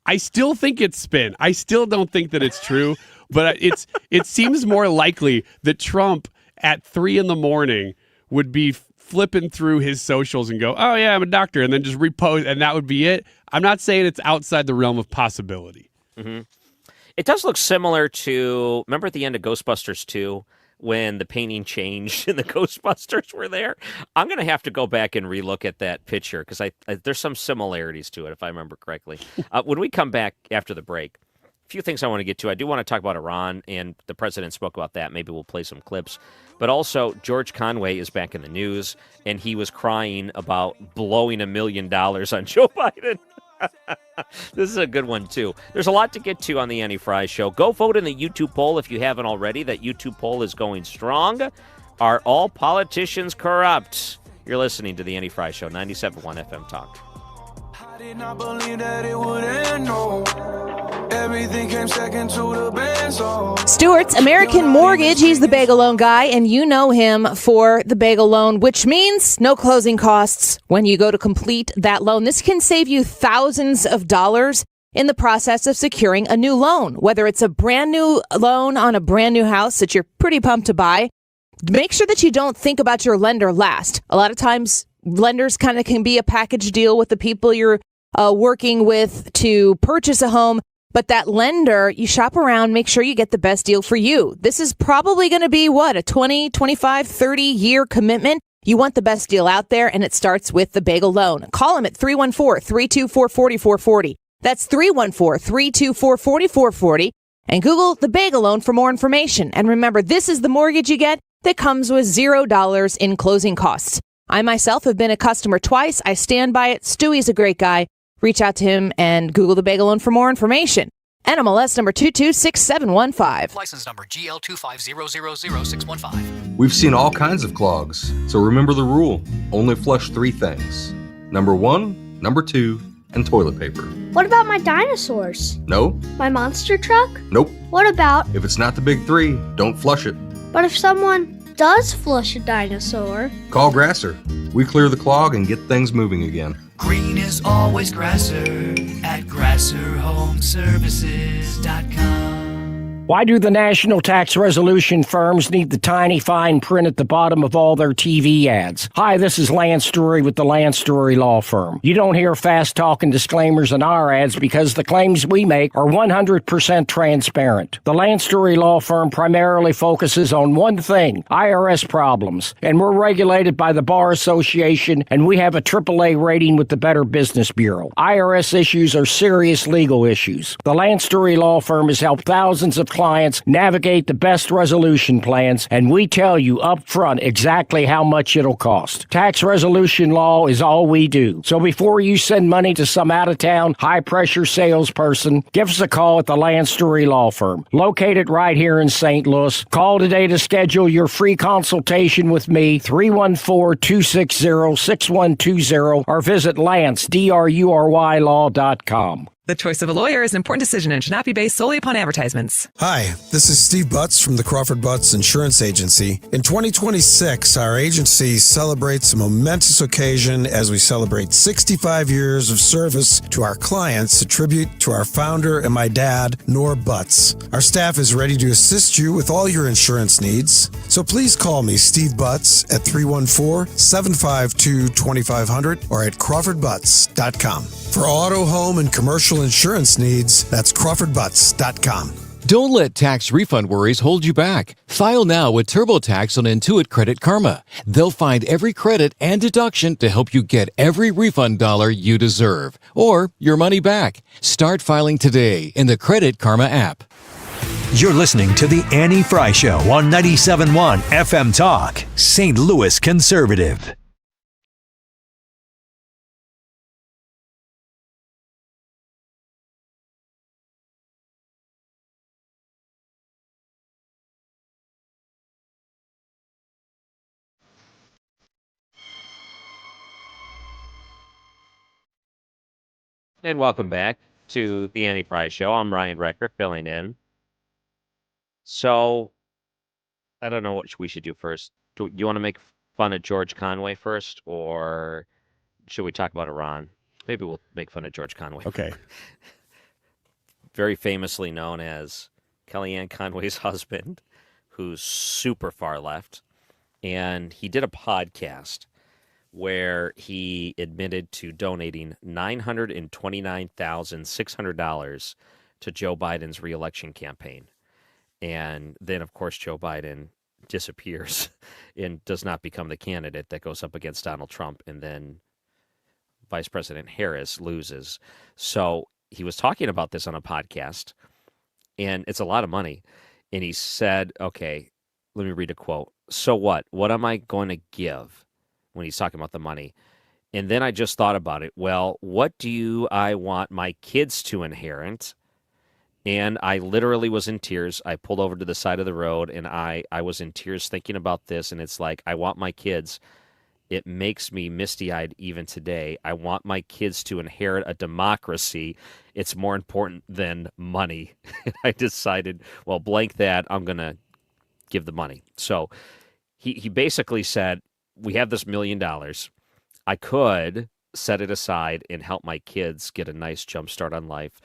I still think it's spin. I still don't think that it's true, but it seems more likely that Trump at 3 a.m. would be flipping through his socials and go, oh yeah, I'm a doctor, and then just repost, and that would be it. I'm not saying it's outside the realm of possibility. Mm-hmm. It does look similar to, remember at the end of Ghostbusters 2, when the painting changed and the Ghostbusters were there? I'm going to have to go back and relook at that picture because there's some similarities to it, if I remember correctly. When we come back after the break, a few things I want to get to. I do want to talk about Iran, and the president spoke about that. Maybe we'll play some clips. But also, George Conway is back in the news, and he was crying about blowing $1 million on Joe Biden. This is a good one, too. There's a lot to get to on the Annie Fry Show. Go vote in the YouTube poll if you haven't already. That YouTube poll is going strong. Are all politicians corrupt? You're listening to the Annie Fry Show, 97.1 FM Talk. I did not believe that it would end, no. Everything came second to the band. Stewart's American Mortgage. He's the bagel loan guy, and you know him for the bagel loan, which means no closing costs when you go to complete that loan. This can save you thousands of dollars in the process of securing a new loan, whether it's a brand new loan on a brand new house that you're pretty pumped to buy. Make sure that you don't think about your lender last. A lot of times, lenders kind of can be a package deal with the people you're working with to purchase a home. But that lender, you shop around, make sure you get the best deal for you. This is probably going to be, a 20, 25, 30-year commitment. You want the best deal out there, and it starts with the bagel loan. Call them at 314-324-4440. That's 314-324-4440. And Google the bagel loan for more information. And remember, this is the mortgage you get that comes with $0 in closing costs. I myself have been a customer twice. I stand by it. Stewie's a great guy. Reach out to him and Google the bagel loan for more information. NMLS number 226715. License number GL250000615. We've seen all kinds of clogs, so remember the rule. Only flush 3 things. Number 1, number 2, and toilet paper. What about my dinosaurs? No. My monster truck? Nope. What about... If it's not the big 3, don't flush it. But if someone does flush a dinosaur... Call Grasser. We clear the clog and get things moving again. Green is always Grasser at GrasserHomeservices.com. Why do the national tax resolution firms need the tiny fine print at the bottom of all their TV ads? Hi, this is Lance Story with the Lance Story Law Firm. You don't hear fast-talking disclaimers in our ads because the claims we make are 100% transparent. The Lance Story Law Firm primarily focuses on one thing, IRS problems, and we're regulated by the Bar Association, and we have a AAA rating with the Better Business Bureau. IRS issues are serious legal issues. The Lance Story Law Firm has helped thousands of clients navigate the best resolution plans, and we tell you up front exactly how much it'll cost. Tax resolution law is all we do. So before you send money to some out-of-town, high-pressure salesperson, give us a call at the Lance Story Law Firm, located right here in St. Louis. Call today to schedule your free consultation with me, 314-260-6120, or visit lance.drurylaw.com. The choice of a lawyer is an important decision and should not be based solely upon advertisements. Hi, this is Steve Butts from the Crawford Butts Insurance Agency. In 2026, our agency celebrates a momentous occasion as we celebrate 65 years of service to our clients, a tribute to our founder and my dad, Nor Butts. Our staff is ready to assist you with all your insurance needs. So please call me, Steve Butts, at 314-752-2500 or at crawfordbutts.com. For auto, home, and commercial insurance needs, that's crawfordbutts.com. Don't let tax refund worries hold you back. File now with TurboTax on Intuit Credit Karma. They'll find every credit and deduction to help you get every refund dollar you deserve, or your money back. Start filing today in the Credit Karma app. You're listening to The Annie Fry Show on 97.1 FM Talk, St. Louis Conservative. And welcome back to the Annie Fry Show. I'm Ryan Recker, filling in. So, I don't know what we should do first. Do you want to make fun of George Conway first, or should we talk about Iran? Maybe we'll make fun of George Conway. Okay. Very famously known as Kellyanne Conway's husband, who's super far left. And he did a podcast where he admitted to donating $929,600 to Joe Biden's reelection campaign. And then, of course, Joe Biden disappears and does not become the candidate that goes up against Donald Trump. And then Vice President Harris loses. So he was talking about this on a podcast, and it's a lot of money. And he said, okay, let me read a quote. So what? What am I going to give? When he's talking about the money. And then I just thought about it. Well, what do I want my kids to inherit? And I literally was in tears. I pulled over to the side of the road, and I was in tears thinking about this. And it's like, I want my kids. It makes me misty-eyed even today. I want my kids to inherit a democracy. It's more important than money. I decided, well, blank that. I'm going to give the money. So he basically said, we have this $1 million. I could set it aside and help my kids get a nice jump start on life,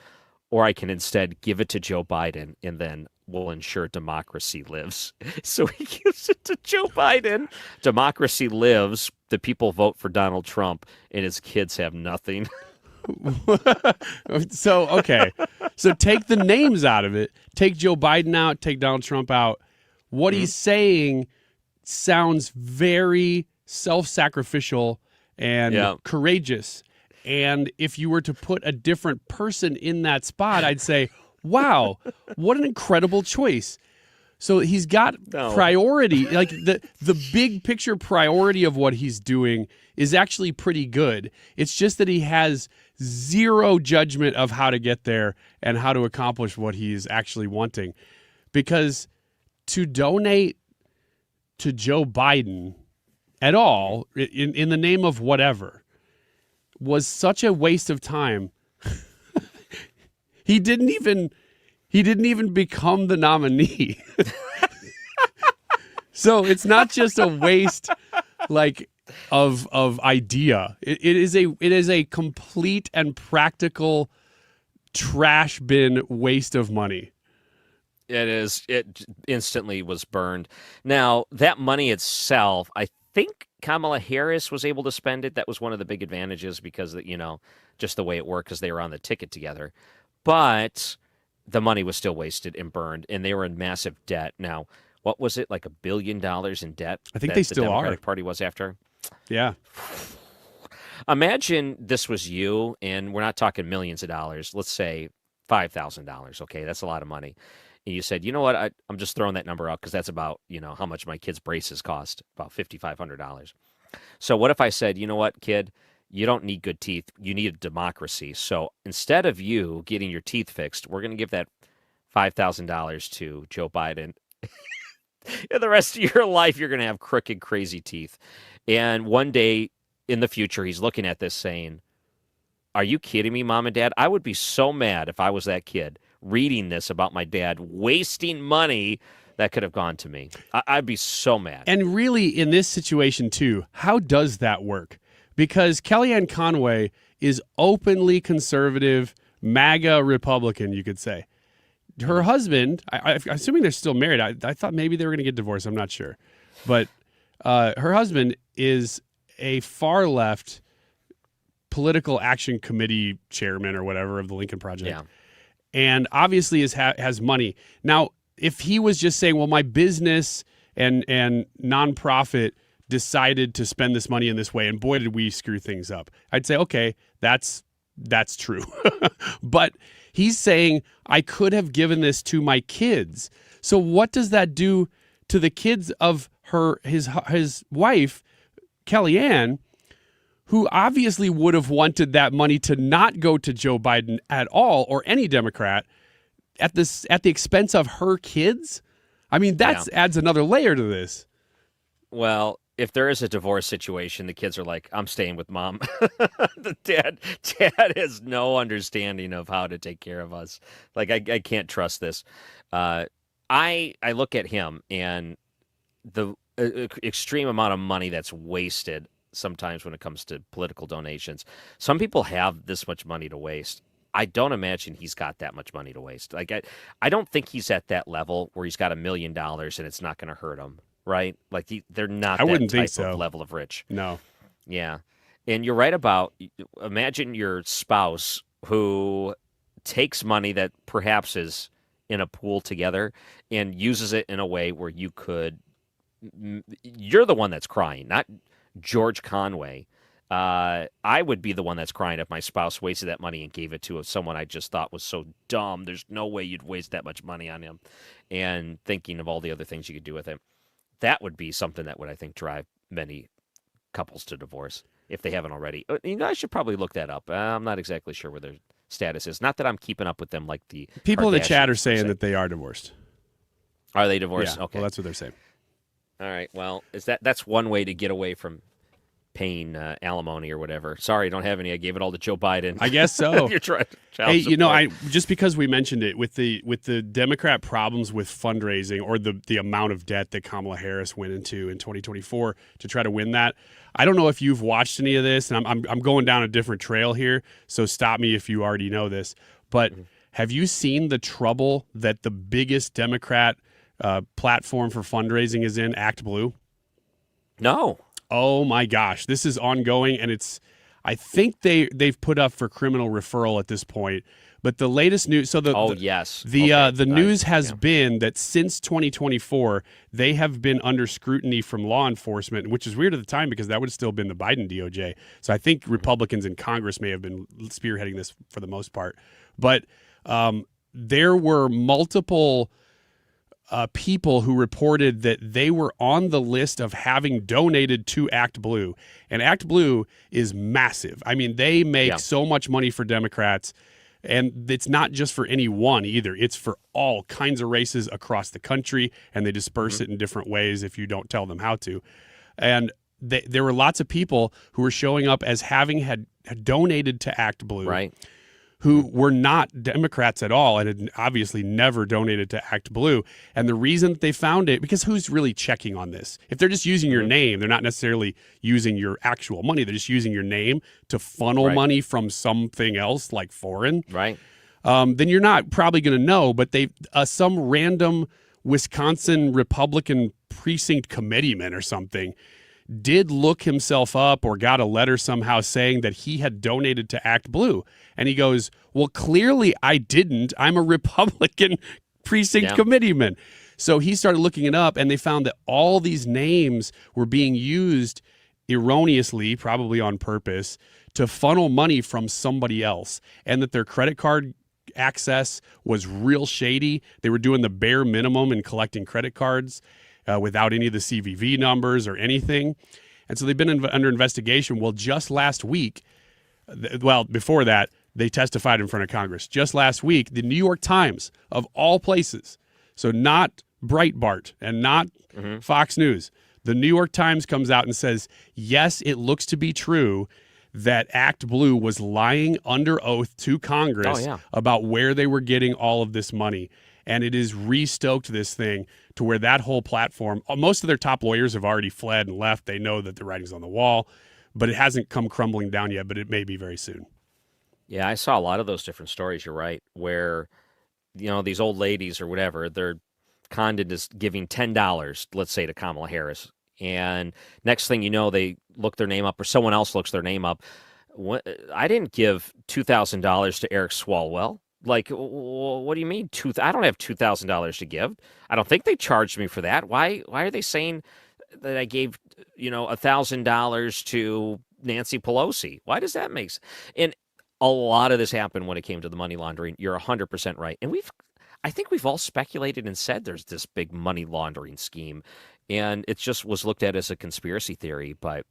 or I can instead give it to Joe Biden, and then we'll ensure democracy lives. So he gives it to Joe Biden. Democracy lives. The people vote for Donald Trump, and his kids have nothing. So, okay. So take the names out of it. Take Joe Biden out. Take Donald Trump out. What he's saying sounds very self-sacrificial and courageous. And if you were to put a different person in that spot, I'd say, wow, what an incredible choice. So he's got priority, like the big picture priority of what he's doing is actually pretty good. It's just that he has zero judgment of how to get there and how to accomplish what he's actually wanting. Because to donate to Joe Biden at all, in the name of whatever, was such a waste of time. He didn't even become the nominee. So it's not just a waste of idea. It is a complete and practical trash bin waste of money. It is. It instantly was burned. Now, that money itself, I think Kamala Harris was able to spend it. That was one of the big advantages because, just the way it worked because they were on the ticket together. But the money was still wasted and burned, and they were in massive debt. Now, what was it, like $1 billion in debt? I think they still the Democratic are. Party was after? Yeah. Imagine this was you, and we're not talking millions of dollars. Let's say $5,000. Okay, that's a lot of money. And you said, you know what? I'm just throwing that number out because that's about how much my kid's braces cost, about $5,500. So what if I said, you know what, kid? You don't need good teeth. You need a democracy. So instead of you getting your teeth fixed, we're going to give that $5,000 to Joe Biden. And the rest of your life, you're going to have crooked, crazy teeth. And one day in the future, he's looking at this saying, are you kidding me, Mom and Dad? I would be so mad if I was that kid reading this about my dad wasting money that could have gone to me. I'd be so mad. And really, in this situation, too, how does that work? Because Kellyanne Conway is openly conservative, MAGA Republican, you could say. Her husband, I'm assuming they're still married. I thought maybe they were going to get divorced. I'm not sure. But her husband is a far-left political action committee chairman or whatever of the Lincoln Project. Yeah. And obviously has money. Now, if he was just saying, well, my business and nonprofit decided to spend this money in this way, and boy, did we screw things up, I'd say, okay, that's true. But he's saying, I could have given this to my kids. So what does that do to the kids of his wife, Kellyanne, who obviously would have wanted that money to not go to Joe Biden at all or any Democrat at the expense of her kids? I mean, that adds another layer to this. Well, if there is a divorce situation, the kids are like, I'm staying with Mom. The dad has no understanding of how to take care of us. Like, I can't trust this. I look at him and the extreme amount of money that's wasted sometimes when it comes to political donations. Some people have this much money to waste. I don't imagine he's got that much money to waste. Like, I don't think he's at that level where he's got $1 million and it's not going to hurt him, right? Like, they're not I that wouldn't type think so. of level of rich. No. Yeah. And you're right about, imagine your spouse who takes money that perhaps is in a pool together and uses it in a way where you're the one that's crying, not George Conway. I would be the one that's crying if my spouse wasted that money and gave it to someone I just thought was so dumb. There's no way you'd waste that much money on him, and thinking of all the other things you could do with him. That would be something that would, I think, drive many couples to divorce if they haven't already. I should probably look that up. I'm not exactly sure where their status is. Not that I'm keeping up with them like the people in the chat are Kardashians, saying that they are divorced. Are they divorced? Yeah, Okay. well, that's what they're saying. All right. Well, that's one way to get away from paying alimony or whatever. Sorry, I don't have any. I gave it all to Joe Biden. I guess so. You're trying. Hey, just because we mentioned it with the Democrat problems with fundraising or the amount of debt that Kamala Harris went into in 2024 to try to win that. I don't know if you've watched any of this, and I'm going down a different trail here, so stop me if you already know this. But have you seen the trouble that the biggest Democrat platform for fundraising is in, Act Blue? No. Oh my gosh, this is ongoing, and I think they've put up for criminal referral at this point. But the latest news, so the news has been that since 2024, they have been under scrutiny from law enforcement, which is weird at the time because that would have still been the Biden DOJ. So I think Republicans in Congress may have been spearheading this for the most part. But there were multiple people who reported that they were on the list of having donated to Act Blue. And Act Blue is massive. I mean, they make so much money for Democrats, and it's not just for any one either. It's for all kinds of races across the country, and they disperse it in different ways if you don't tell them how to. And there were lots of people who were showing up as having had donated to Act Blue. Right. Who were not Democrats at all and had obviously never donated to Act Blue. And the reason that they found it, because who's really checking on this? If they're just using your name, they're not necessarily using your actual money. They're just using your name to funnel money from something else like foreign. Right. then you're not probably going to know. But they some random Wisconsin Republican precinct committeeman or something did look himself up or got a letter somehow saying that he had donated to Act Blue. And he goes, well, clearly I didn't. I'm a Republican precinct committeeman. So he started looking it up, and they found that all these names were being used erroneously, probably on purpose, to funnel money from somebody else, and that their credit card access was real shady. They were doing the bare minimum in collecting credit cards without any of the CVV numbers or anything. And so they've been under investigation. Well, just last week, before that, they testified in front of Congress. Just last week, the New York Times, of all places, so not Breitbart and not Fox News, the New York Times comes out and says, yes, it looks to be true that Act Blue was lying under oath to Congress about where they were getting all of this money. And it has restoked this thing to where that whole platform, most of their top lawyers have already fled and left. They know that the writing's on the wall, but it hasn't come crumbling down yet, but it may be very soon. Yeah, I saw a lot of those different stories, you're right, where, these old ladies or whatever, they're conned into giving $10, let's say, to Kamala Harris. And next thing you know, they look their name up, or someone else looks their name up. I didn't give $2,000 to Eric Swallwell. Like, what do you mean? I don't have $2,000 to give. I don't think they charged me for that. Why are they saying that I gave, $1,000 to Nancy Pelosi? Why does that make sense? And a lot of this happened when it came to the money laundering. You're 100% right. And I think we've all speculated and said there's this big money laundering scheme, and it just was looked at as a conspiracy theory, but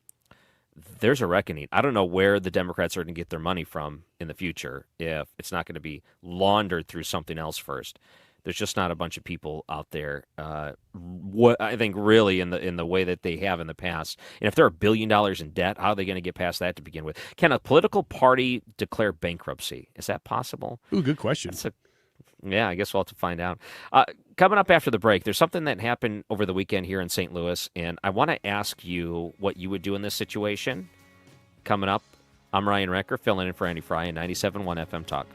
there's a reckoning. I don't know where the Democrats are going to get their money from in the future if it's not going to be laundered through something else first. There's just not a bunch of people out there, what I think really in the way that they have in the past. And if they're $1 billion in debt, how are they going to get past that to begin with? Can a political party declare bankruptcy? Is that possible? Ooh, good question. Yeah, I guess we'll have to find out. Coming up after the break, there's something that happened over the weekend here in St. Louis, and I want to ask you what you would do in this situation. Coming up, I'm Ryan Recker, filling in for Andy Fry in 97.1 FM Talk.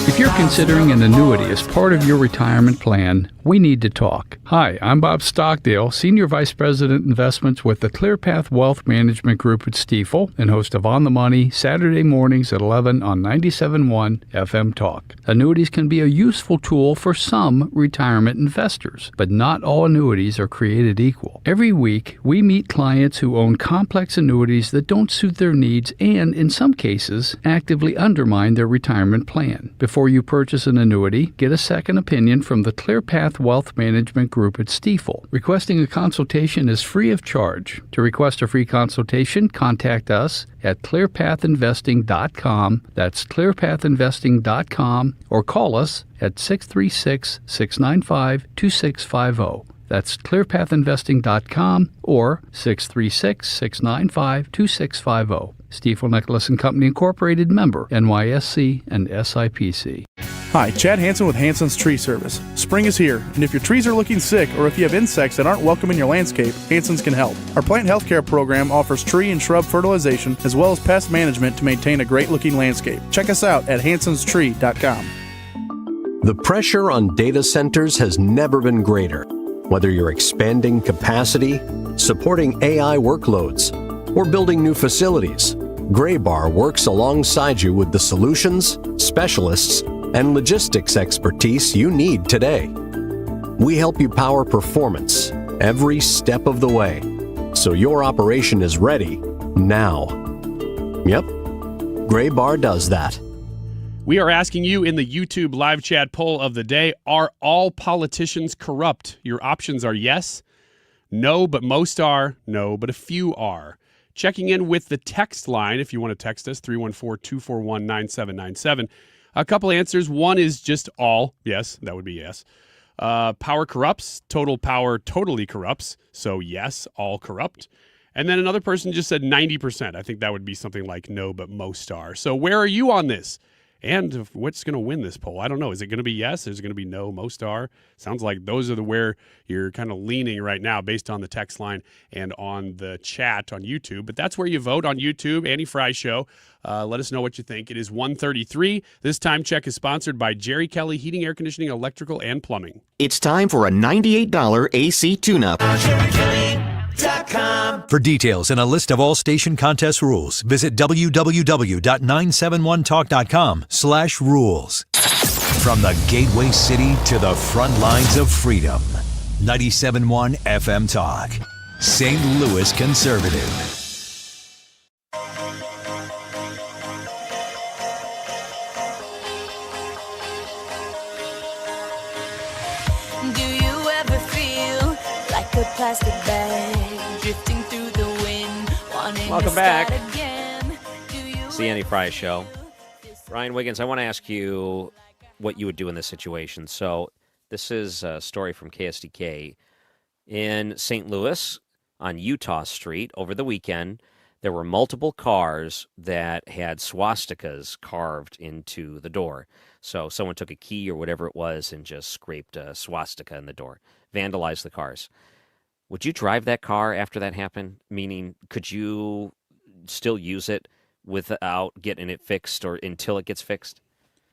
If you're considering an annuity as part of your retirement plan, we need to talk. Hi, I'm Bob Stockdale, Senior Vice President Investments with the ClearPath Wealth Management Group at Stifel and host of On the Money Saturday mornings at 11 on 97.1 FM Talk. Annuities can be a useful tool for some retirement investors, but not all annuities are created equal. Every week, we meet clients who own complex annuities that don't suit their needs and, in some cases, actively undermine their retirement plan. Before you purchase an annuity, get a second opinion from the ClearPath Wealth Management Group at Stifel. Requesting a consultation is free of charge. To request a free consultation, contact us at clearpathinvesting.com. That's clearpathinvesting.com, or call us at 636-695-2650. That's clearpathinvesting.com or 636-695-2650. Stifel Nicholas & Company Incorporated, member NYSE and SIPC. Hi, Chad Hansen with Hansen's Tree Service. Spring is here, and if your trees are looking sick or if you have insects that aren't welcome in your landscape, Hansen's can help. Our plant healthcare program offers tree and shrub fertilization as well as pest management to maintain a great-looking landscape. Check us out at hansenstree.com. The pressure on data centers has never been greater. Whether you're expanding capacity, supporting AI workloads, or building new facilities, Graybar works alongside you with the solutions, specialists, and logistics expertise you need today. We help you power performance every step of the way, so your operation is ready now. Yep, Graybar does that. We are asking you in the YouTube live chat poll of the day, are all politicians corrupt? Your options are yes, no, but most are, no, but a few are. Checking in with the text line, if you want to text us, 314-241-9797. A couple answers. One is just all. Yes, that would be yes. Power corrupts. Total power totally corrupts. So yes, all corrupt. And then another person just said 90%. I think that would be something like no, but most are. So where are you on this? And what's going to win this poll? I don't know. Is it going to be yes? Is it going to be no? Most are. Sounds like those are where you're kind of leaning right now based on the text line and on the chat on YouTube. But that's where you vote on YouTube. Annie Fry Show. Let us know what you think. It is 1:33. This time check is sponsored by Jerry Kelly Heating, Air Conditioning, Electrical, and Plumbing. It's time for a $98 AC tune-up. For details and a list of all station contest rules, visit www.971talk.com/rules. From the gateway city to the front lines of freedom, 97.1 FM Talk, St. Louis Conservative. Do you ever feel like a plastic bag drifting through the wind, wanting Welcome to back. start again? It's the Annie Fry Show. Ryan Wiggins, I want to ask you what you would do in this situation. So this is a story from KSDK. In St. Louis on Utah Street over the weekend, there were multiple cars that had swastikas carved into the door. So someone took a key or whatever it was and just scraped a swastika in the door, vandalized the cars. Would you drive that car after that happened? Meaning, could you still use it without getting it fixed or until it gets fixed?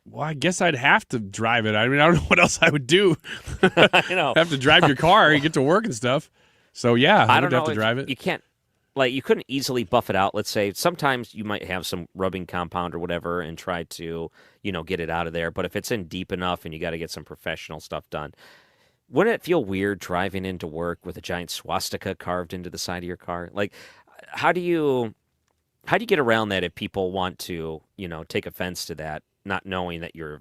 Well, I guess I'd have to drive it. I mean, I don't know what else I would do. I know. Have to drive your car. You get to work and stuff. So, yeah, I don't would know have to if drive it. You can't, like, you couldn't easily buff it out. Let's say sometimes you might have some rubbing compound or whatever and try to, get it out of there. But if it's in deep enough and you got to get some professional stuff done, wouldn't it feel weird driving into work with a giant swastika carved into the side of your car? Like, how do you get around that if people want to, take offense to that, not knowing that you're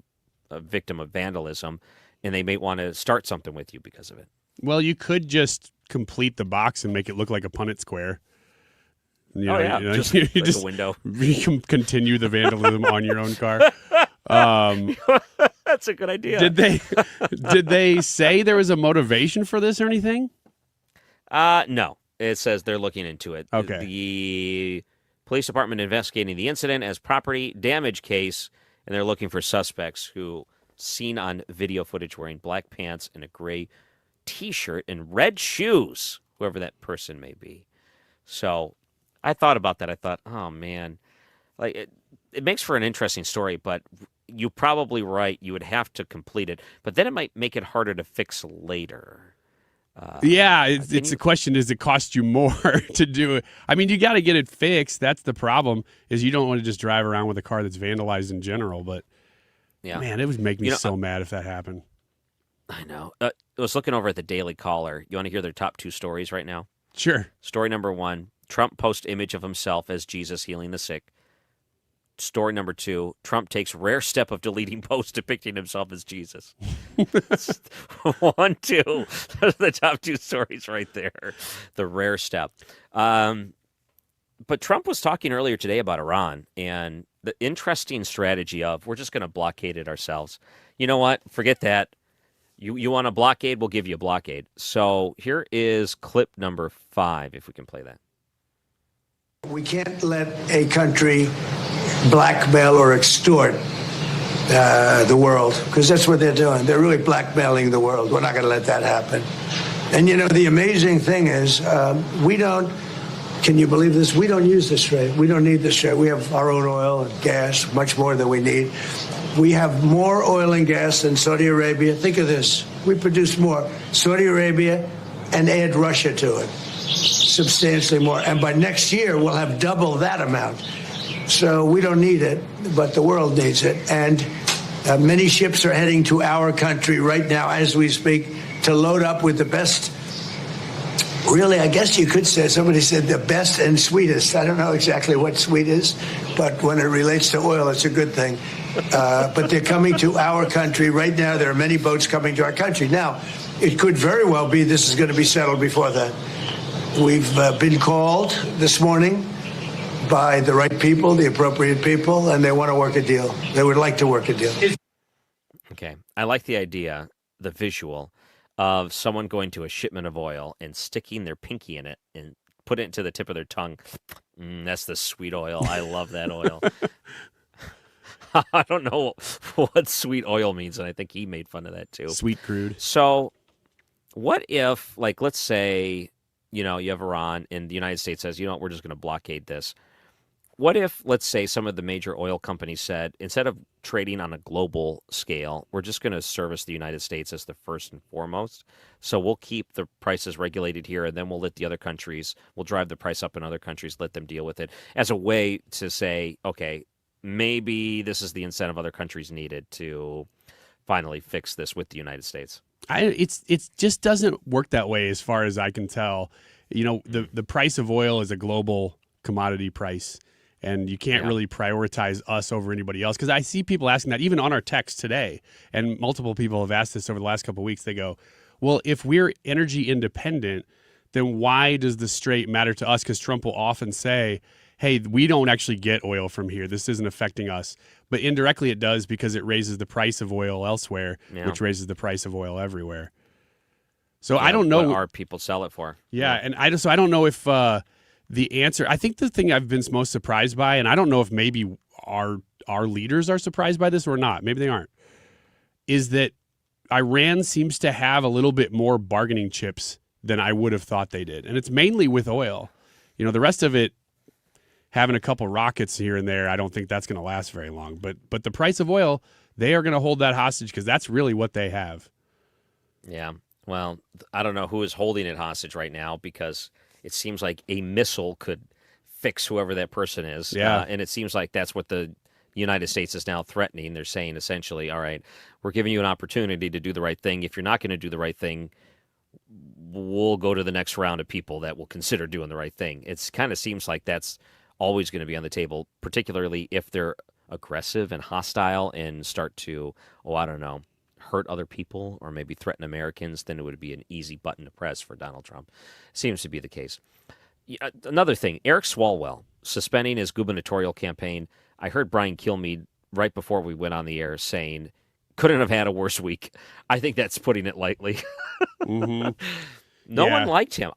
a victim of vandalism and they may want to start something with you because of it? Well, you could just complete the box and make it look like a Punnett square. Just you like a window. You can continue the vandalism on your own car. That's a good idea. Did they say there was a motivation for this or anything? No. It says they're looking into it. Okay. The police department investigating the incident as property damage case, and they're looking for suspects who seen on video footage wearing black pants and a gray T-shirt and red shoes, whoever that person may be. So I thought about that. I thought, oh, man. Like it makes for an interesting story, but you're probably right. You would have to complete it. But then it might make it harder to fix later. It's a question, does it cost you more to do it? I mean, you got to get it fixed. That's the problem, is you don't want to just drive around with a car that's vandalized in general. But, man, it would make me so mad if that happened. I know. I was looking over at the Daily Caller. You want to hear their top two stories right now? Sure. Story number one, Trump posts image of himself as Jesus healing the sick. Story number two, Trump takes rare step of deleting posts depicting himself as Jesus. 1, 2. Those are the top two stories right there. The rare step. But Trump was talking earlier today about Iran and the interesting strategy of we're just going to blockade it ourselves. You know what? Forget that. You want a blockade? We'll give you a blockade. So here is clip number 5, if we can play that. We can't let a country blackmail or extort the world, because that's what they're doing. They're really blackmailing the world. We're not going to let that happen. And, the amazing thing is we don't, can you believe this? We don't use this trade. We don't need this trade. We have our own oil and gas, much more than we need. We have more oil and gas than Saudi Arabia. Think of this. We produce more. Saudi Arabia, and add Russia to it. Substantially more. And by next year, we'll have double that amount. So we don't need it, but the world needs it. And many ships are heading to our country right now as we speak to load up with the best. Really, I guess you could say, somebody said the best and sweetest. I don't know exactly what sweet is, but when it relates to oil, it's a good thing. But they're coming to our country right now. There are many boats coming to our country. Now, it could very well be this is going to be settled before that. We've been called this morning by the right people, the appropriate people, and they want to work a deal. They would like to work a deal. Okay. I like the idea, the visual, of someone going to a shipment of oil and sticking their pinky in it and put it to the tip of their tongue. That's the sweet oil. I love that oil. I don't know what sweet oil means, and I think he made fun of that too. Sweet crude. So what if, like, let's say, you have Iran and the United States says, we're just going to blockade this. What if, let's say, some of the major oil companies said, instead of trading on a global scale, we're just going to service the United States as the first and foremost. So we'll keep the prices regulated here, and then we'll let the other countries, we'll drive the price up in other countries, let them deal with it, as a way to say, okay, maybe this is the incentive other countries needed to finally fix this with the United States. It just doesn't work that way as far as I can tell. The price of oil is a global commodity price, and you can't really prioritize us over anybody else. Because I see people asking that even on our text today, and multiple people have asked this over the last couple of weeks. They go, well, if we're energy independent, then why does the Strait matter to us? Because Trump will often say, hey, we don't actually get oil from here. This isn't affecting us. But indirectly it does, because it raises the price of oil elsewhere, which raises the price of oil everywhere. So I don't know what our people sell it for. Yeah, and I don't know if the answer. I think the thing I've been most surprised by, and I don't know if maybe our leaders are surprised by this or not. Maybe they aren't. Is that Iran seems to have a little bit more bargaining chips than I would have thought they did, and it's mainly with oil. The rest of it, having a couple rockets here and there, I don't think that's going to last very long. But the price of oil, they are going to hold that hostage, because that's really what they have. Yeah. Well, I don't know who is holding it hostage right now, because it seems like a missile could fix whoever that person is. Yeah. And it seems like that's what the United States is now threatening. They're saying essentially, all right, we're giving you an opportunity to do the right thing. If you're not going to do the right thing, we'll go to the next round of people that will consider doing the right thing. It kind of seems like that's always going to be on the table, particularly if they're aggressive and hostile and start to, hurt other people or maybe threaten Americans. Then it would be an easy button to press for Donald Trump. Seems to be the case. Another thing, Eric Swallwell suspending his gubernatorial campaign. I heard Brian Kilmeade right before we went on the air saying, couldn't have had a worse week. I think that's putting it lightly. Mm-hmm. No one liked him.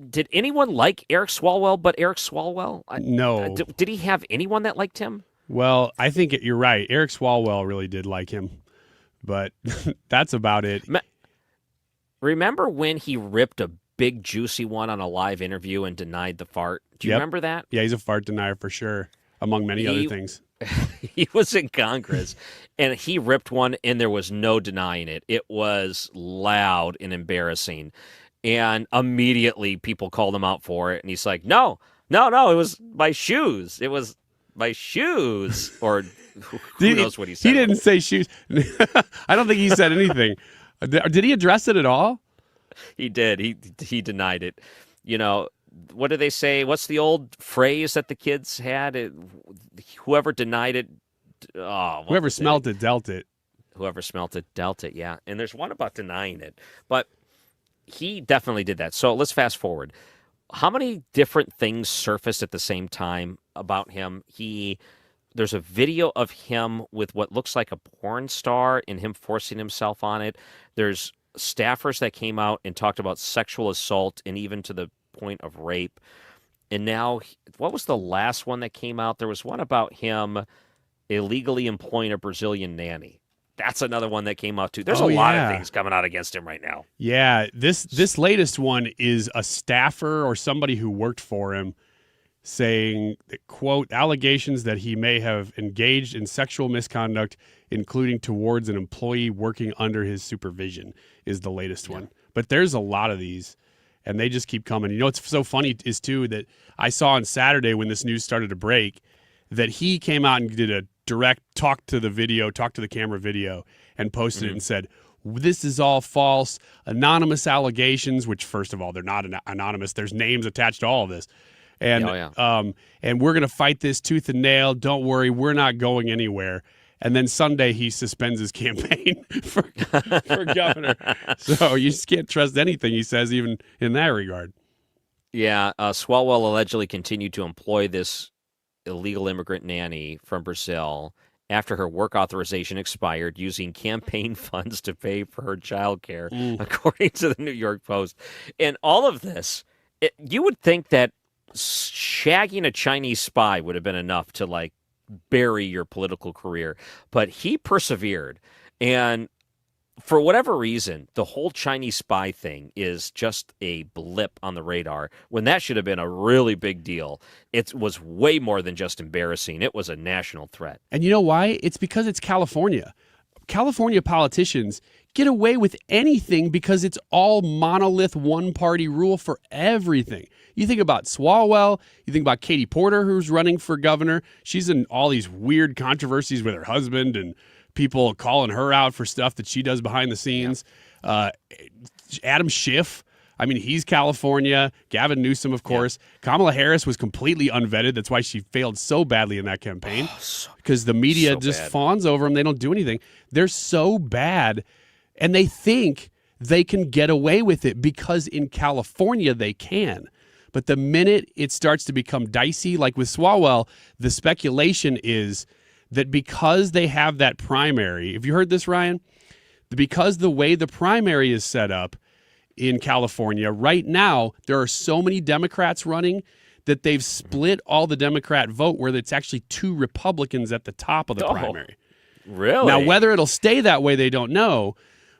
Did anyone like Eric Swallwell but Eric Swallwell? No. Did he have anyone that liked him? Well, I think you're right. Eric Swallwell really did like him, but that's about it. Remember when he ripped a big juicy one on a live interview and denied the fart? Do you remember that? Yeah, he's a fart denier for sure, among many other things. He was in Congress, and he ripped one, and there was no denying it. It was loud and embarrassing. And immediately people called him out for it. And he's like, no, it was my shoes. It was my shoes. Or who knows what he said. He didn't say shoes. I don't think he said anything. Did he address it at all? He did. He denied it. What do they say? What's the old phrase that the kids had? Whoever denied it. Whoever smelt it, dealt it. Whoever smelt it, dealt it, yeah. And there's one about denying it. But he definitely did that. So let's fast forward. How many different things surfaced at the same time about him? There's a video of him with what looks like a porn star and him forcing himself on it. There's staffers that came out and talked about sexual assault and even to the point of rape. And now, what was the last one that came out? There was one about him illegally employing a Brazilian nanny. That's another one that came out too. There's a lot of things coming out against him right now. Yeah, this latest one is a staffer or somebody who worked for him saying, that, quote, allegations that he may have engaged in sexual misconduct, including towards an employee working under his supervision, is the latest one. But there's a lot of these, and they just keep coming. What's so funny is, too, that I saw on Saturday when this news started to break, that he came out and did a direct talk to the camera video, and posted it and said, this is all false, anonymous allegations, which, first of all, they're not anonymous. There's names attached to all of this. And and we're going to fight this tooth and nail. Don't worry, we're not going anywhere. And then Sunday, he suspends his campaign for governor. So you just can't trust anything he says, even in that regard. Yeah, Swallwell allegedly continued to employ this illegal immigrant nanny from Brazil after her work authorization expired, using campaign funds to pay for her child care, according to the New York Post. And all of this, you would think that shagging a Chinese spy would have been enough to, bury your political career. But he persevered. And for whatever reason, the whole Chinese spy thing is just a blip on the radar when that should have been a really big deal. It was way more than just embarrassing. It was a national threat. And you know why? It's because it's California. California politicians get away with anything because it's all monolith one-party rule for everything. You think about Swallwell, you think about Katie Porter, who's running for governor. She's in all these weird controversies with her husband and people calling her out for stuff that she does behind the scenes. Yeah. Adam Schiff, I mean, he's California. Gavin Newsom, of course. Yeah. Kamala Harris was completely unvetted. That's why she failed so badly in that campaign. Because the media just fawns over them. They don't do anything. They're so bad, and they think they can get away with it because in California they can. But the minute it starts to become dicey, like with Swallwell, the speculation is that because they have that primary, have you heard this, Ryan? Because the way the primary is set up in California, right now, there are so many Democrats running that they've split all the Democrat vote where it's actually 2 Republicans at the top of the primary. Really? Now, whether it'll stay that way, they don't know.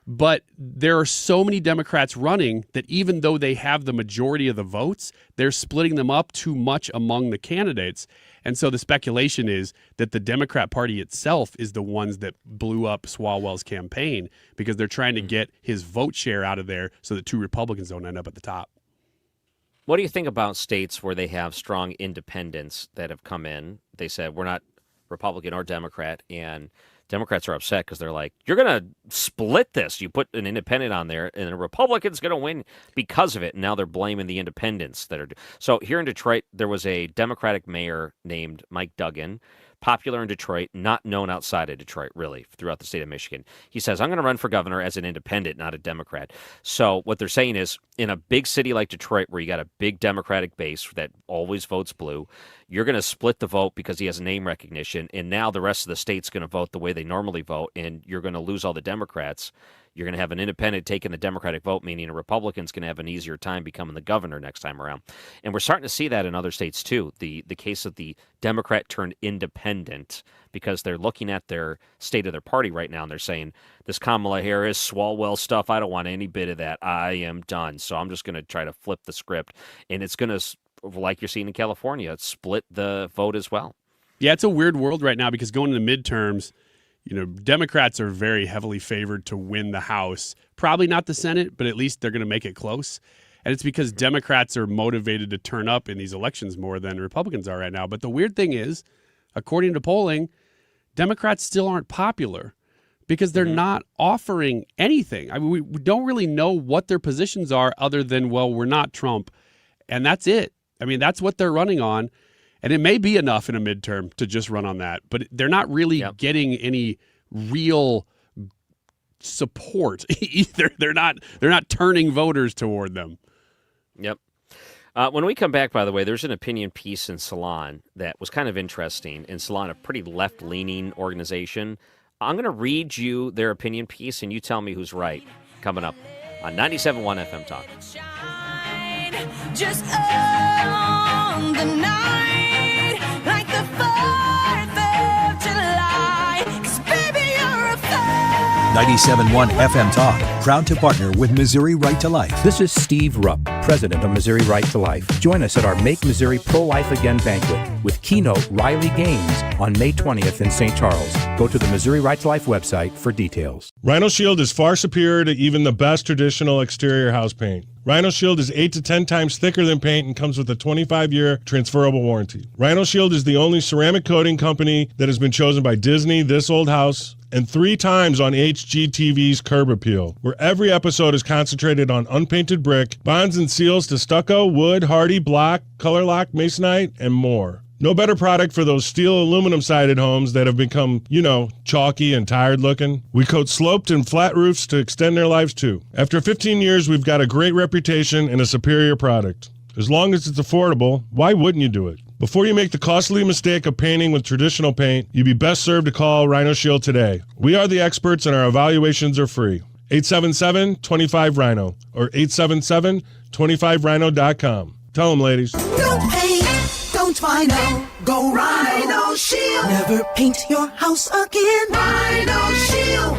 But there are so many Democrats running that even though they have the majority of the votes, they're splitting them up too much among the candidates. And so the speculation is that the Democrat Party itself is the ones that blew up Swalwell's campaign because they're trying to get his vote share out of there so that 2 Republicans don't end up at the top. What do you think about states where they have strong independents that have come in? They said, we're not Republican or Democrat, and Democrats are upset because they're like, you're going to split this. You put an independent on there, and a Republican's going to win because of it. And now they're blaming the independents that are. So here in Detroit, there was a Democratic mayor named Mike Duggan, popular in Detroit, not known outside of Detroit, really, throughout the state of Michigan. He says, I'm going to run for governor as an independent, not a Democrat. So what they're saying is, in a big city like Detroit, where you got a big Democratic base that always votes blue, you're going to split the vote because he has name recognition, and now the rest of the state's going to vote the way they normally vote, and you're going to lose all the Democrats. You're going to have an independent taking the Democratic vote, meaning a Republican's going to have an easier time becoming the governor next time around. And we're starting to see that in other states, too. The case of the Democrat turned independent, because they're looking at their state of their party right now, and they're saying, this Kamala Harris, Swalwell stuff, I don't want any bit of that. I am done. So I'm just going to try to flip the script. And it's going to, like you're seeing in California, split the vote as well. Yeah, it's a weird world right now because going into midterms, you know, Democrats are very heavily favored to win the House. Probably not the Senate, but at least they're going to make it close. And it's because Democrats are motivated to turn up in these elections more than Republicans are right now. But the weird thing is, according to polling, Democrats still aren't popular because they're not offering anything. I mean, we don't really know what their positions are other than, well, we're not Trump. And that's it. I mean, that's what they're running on. And it may be enough in a midterm to just run on that, but they're not really getting any real support either. They're not turning voters toward them. Yep. When we come back, by the way, there's an opinion piece in Salon that was kind of interesting. In Salon, a pretty left-leaning organization. I'm going to read you their opinion piece, and you tell me who's right. Coming up on 97.1 FM Talk. Just on the night, like the 4th of July, 'cause baby, you're a fan. 97.1 FM Talk, proud to partner with Missouri Right to Life. This is Steve Rupp, president of Missouri Right to Life. Join us at our Make Missouri Pro-Life Again banquet with keynote Riley Gaines on May 20th in St. Charles. Go to the Missouri Right to Life website for details. Rhino Shield is far superior to even the best traditional exterior house paint. Rhino Shield is 8 to 10 times thicker than paint and comes with a 25-year transferable warranty. Rhino Shield is the only ceramic coating company that has been chosen by Disney, This Old House, and 3 times on HGTV's Curb Appeal, where every episode is concentrated on unpainted brick, bonds and seals to stucco, wood, hardy, block, color lock, masonite, and more. No better product for those steel aluminum-sided homes that have become, chalky and tired looking. We coat sloped and flat roofs to extend their lives too. After 15 years, we've got a great reputation and a superior product. As long as it's affordable, why wouldn't you do it? Before you make the costly mistake of painting with traditional paint, you'd be best served to call Rhino Shield today. We are the experts and our evaluations are free. 877-25-RHINO or 877-25rhino.com. Tell them, ladies. Don't paint, don't Rhino, go Rhino Rhino Shield. Never paint your house again. Rhino Shield.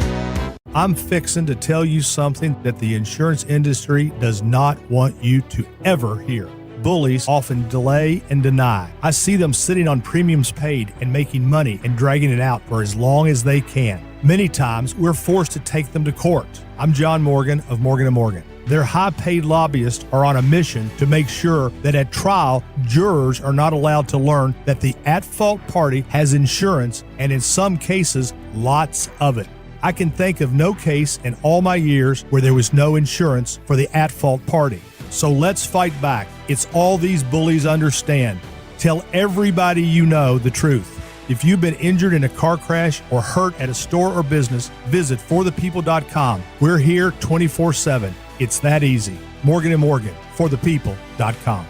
I'm fixing to tell you something that the insurance industry does not want you to ever hear. Bullies often delay and deny. I see them sitting on premiums paid and making money and dragging it out for as long as they can. Many times, we're forced to take them to court. I'm John Morgan of Morgan & Morgan. Their high-paid lobbyists are on a mission to make sure that at trial, jurors are not allowed to learn that the at-fault party has insurance, and in some cases, lots of it. I can think of no case in all my years where there was no insurance for the at-fault party. So let's fight back. It's all these bullies understand. Tell everybody you know the truth. If you've been injured in a car crash or hurt at a store or business, visit forthepeople.com. We're here 24/7. It's that easy. Morgan & Morgan, forthepeople.com.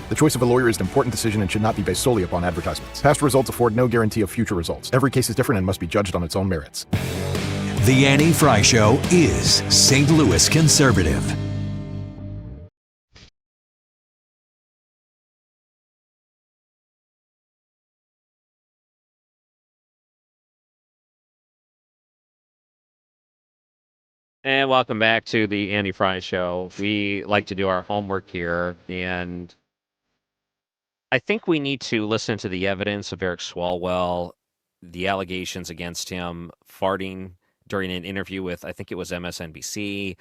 The choice of a lawyer is an important decision and should not be based solely upon advertisements. Past results afford no guarantee of future results. Every case is different and must be judged on its own merits. The Annie Fry Show is St. Louis conservative. And welcome back to the Andy Fry Show. We like to do our homework here, and I think we need to listen to the evidence of Eric Swallwell, the allegations against him, farting during an interview with, I think it was MSNBC.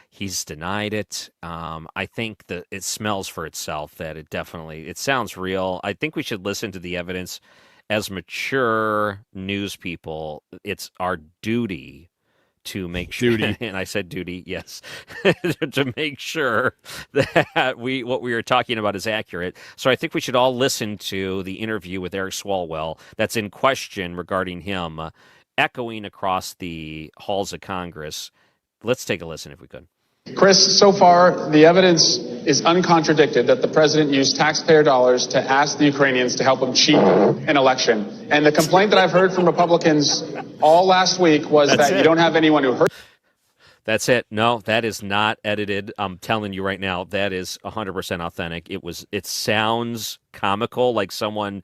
He's denied it. I think that it smells for itself, that it sounds real. I think we should listen to the evidence. As mature news people, it's our duty to make sure, and I said duty, yes, to make sure that what we are talking about is accurate. So I think we should all listen to the interview with Eric Swallwell that's in question regarding him, echoing across the halls of Congress. Let's take a listen if we could. Chris, so far, the evidence is uncontradicted that the president used taxpayer dollars to ask the Ukrainians to help him cheat an election. And the complaint that I've heard from Republicans all last week was that you don't have anyone who heard. That's it. No, that is not edited. I'm telling you right now, that is 100% authentic. It sounds comical, like someone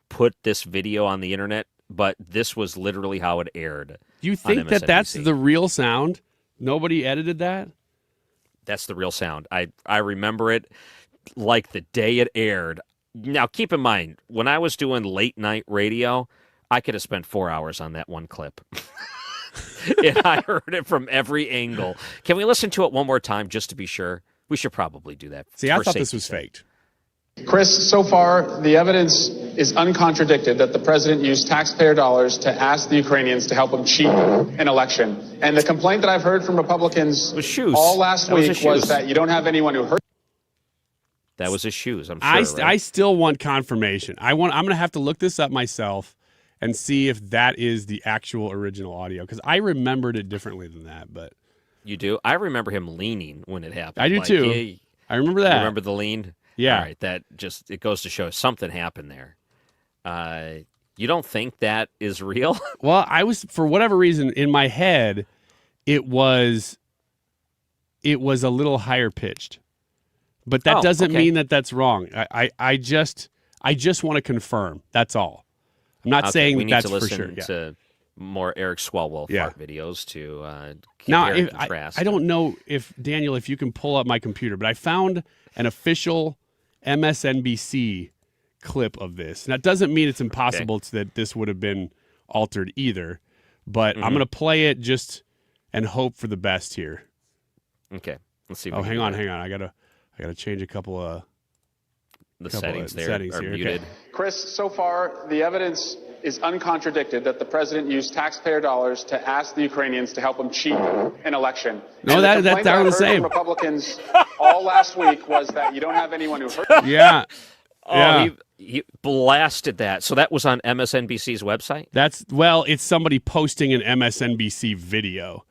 put this video on the internet, but this was literally how it aired. Do you think that that's the real sound? Nobody edited that? That's the real sound. I remember it like the day it aired. Now, keep in mind, when I was doing late night radio, I could have spent 4 hours on that one clip. And I heard it from every angle. Can we listen to it one more time just to be sure? We should probably do that. See, I thought this was faked. Chris, so far, the evidence is uncontradicted that the president used taxpayer dollars to ask the Ukrainians to help him cheat an election. And the complaint that I've heard from Republicans all last week was that you don't have anyone who heard. That was his shoes, I'm sure. I still want confirmation. I'm going to have to look this up myself and see if that is the actual original audio, because I remembered it differently than that. But you do? I remember him leaning when it happened. I do too. I remember that. You remember the lean? Yeah. All right, it goes to show something happened there. You don't think that is real? Well, for whatever reason, in my head, it was a little higher pitched. But that doesn't mean that that's wrong. I just want to confirm. That's all. I'm not saying we need that's to for sure. listen to more Eric Swallwell fart videos to now, compare and contrast. I don't know if you can pull up my computer, but I found an official MSNBC clip of this. Now, it doesn't mean it's impossible that this would have been altered either, but I'm going to play it just and hope for the best here. Okay, let's see. Hang on. I gotta change a couple of settings there are here. muted. Okay. Chris, so far, the evidence is uncontradicted that the president used taxpayer dollars to ask the Ukrainians to help him cheat an election. No, and that's the same. From Republicans all last week was that you don't have anyone who heard. Yeah. He blasted that. So that was on MSNBC's website? It's somebody posting an MSNBC video.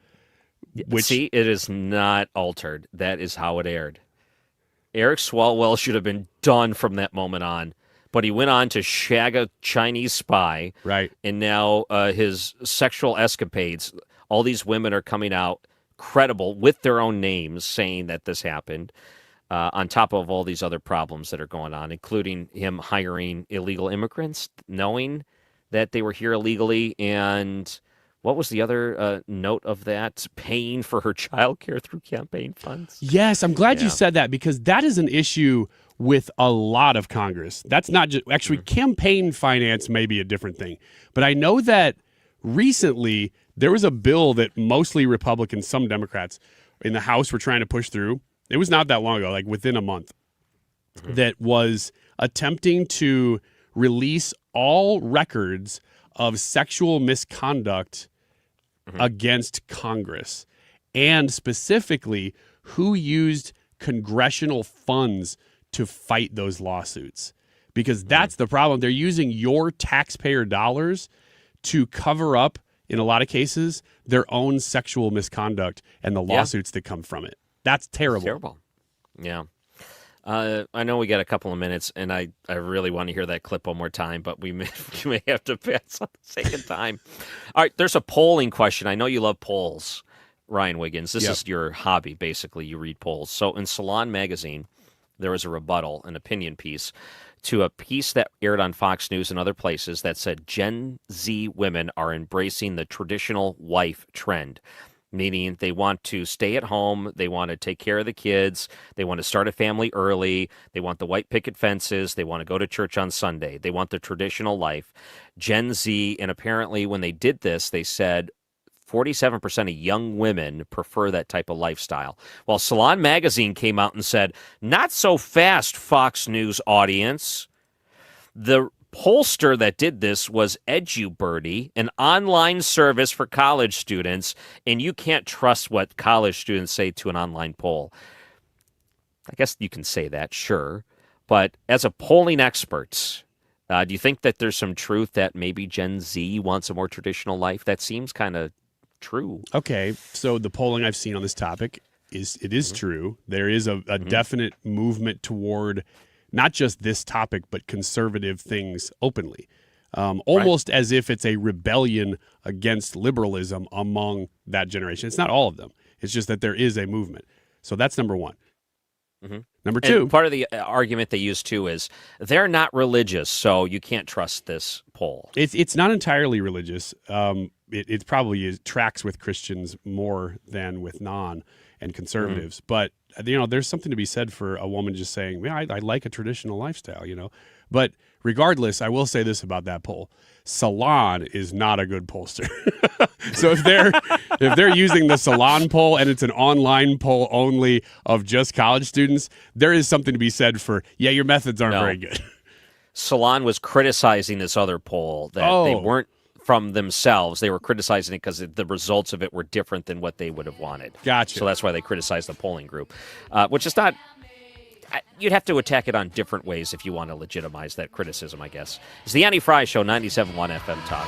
See, it is not altered. That is how it aired. Eric Swallwell should have been done from that moment on. But he went on to shag a Chinese spy. Right. And now his sexual escapades, all these women are coming out credible with their own names saying that this happened, on top of all these other problems that are going on, including him hiring illegal immigrants, knowing that they were here illegally, and what was the other note of that? Paying for her child care through campaign funds. Yes, I'm glad you said that, because that is an issue with a lot of Congress. That's not just actually campaign finance may be a different thing, but I know that recently there was a bill that mostly Republicans, some Democrats in the House were trying to push through. It was not that long ago, like within a month, that was attempting to release all records of sexual misconduct against Congress, and specifically who used congressional funds to fight those lawsuits. Because that's the problem. They're using your taxpayer dollars to cover up, in a lot of cases, their own sexual misconduct and the lawsuits that come from it. That's terrible. It's terrible. Yeah. I know we got a couple of minutes, and I really want to hear that clip one more time, but we may have to pass on the second time. All right, there's a polling question. I know you love polls, Ryan Wiggins. This is your hobby, basically. You read polls. So in Salon magazine, there was a rebuttal, an opinion piece, to a piece that aired on Fox News and other places that said Gen Z women are embracing the traditional wife trend, meaning they want to stay at home, they want to take care of the kids, they want to start a family early, they want the white picket fences, they want to go to church on Sunday, they want the traditional life. Gen Z, and apparently when they did this, they said 47% of young women prefer that type of lifestyle. Well, Salon magazine came out and said, not so fast, Fox News audience. The pollster that did this was EduBirdie, an online service for college students, and you can't trust what college students say to an online poll. I guess you can say that, sure. But as a polling expert, do you think that there's some truth that maybe Gen Z wants a more traditional life? That seems kind of true. Okay, so the polling I've seen on this topic is true. There is a definite movement toward not just this topic, but conservative things openly, almost as if it's a rebellion against liberalism among that generation. It's not all of them. It's just that there is a movement. So that's number one. Number two. And part of the argument they use, too, is they're not religious, so you can't trust this poll. It's not entirely religious. It probably tracks with Christians more than with non and conservatives. But, there's something to be said for a woman just saying, "Man, I like a traditional lifestyle," But regardless, I will say this about that poll. Salon is not a good pollster. So if they're using the Salon poll and it's an online poll only of just college students, there is something to be said for, your methods aren't very good. Salon was criticizing this other poll that they weren't from themselves. They were criticizing it because the results of it were different than what they would have wanted. Gotcha. So that's why they criticized the polling group, which is not... You'd have to attack it on different ways if you want to legitimize that criticism, I guess. It's the Annie Fry Show, 97.1 FM Talk.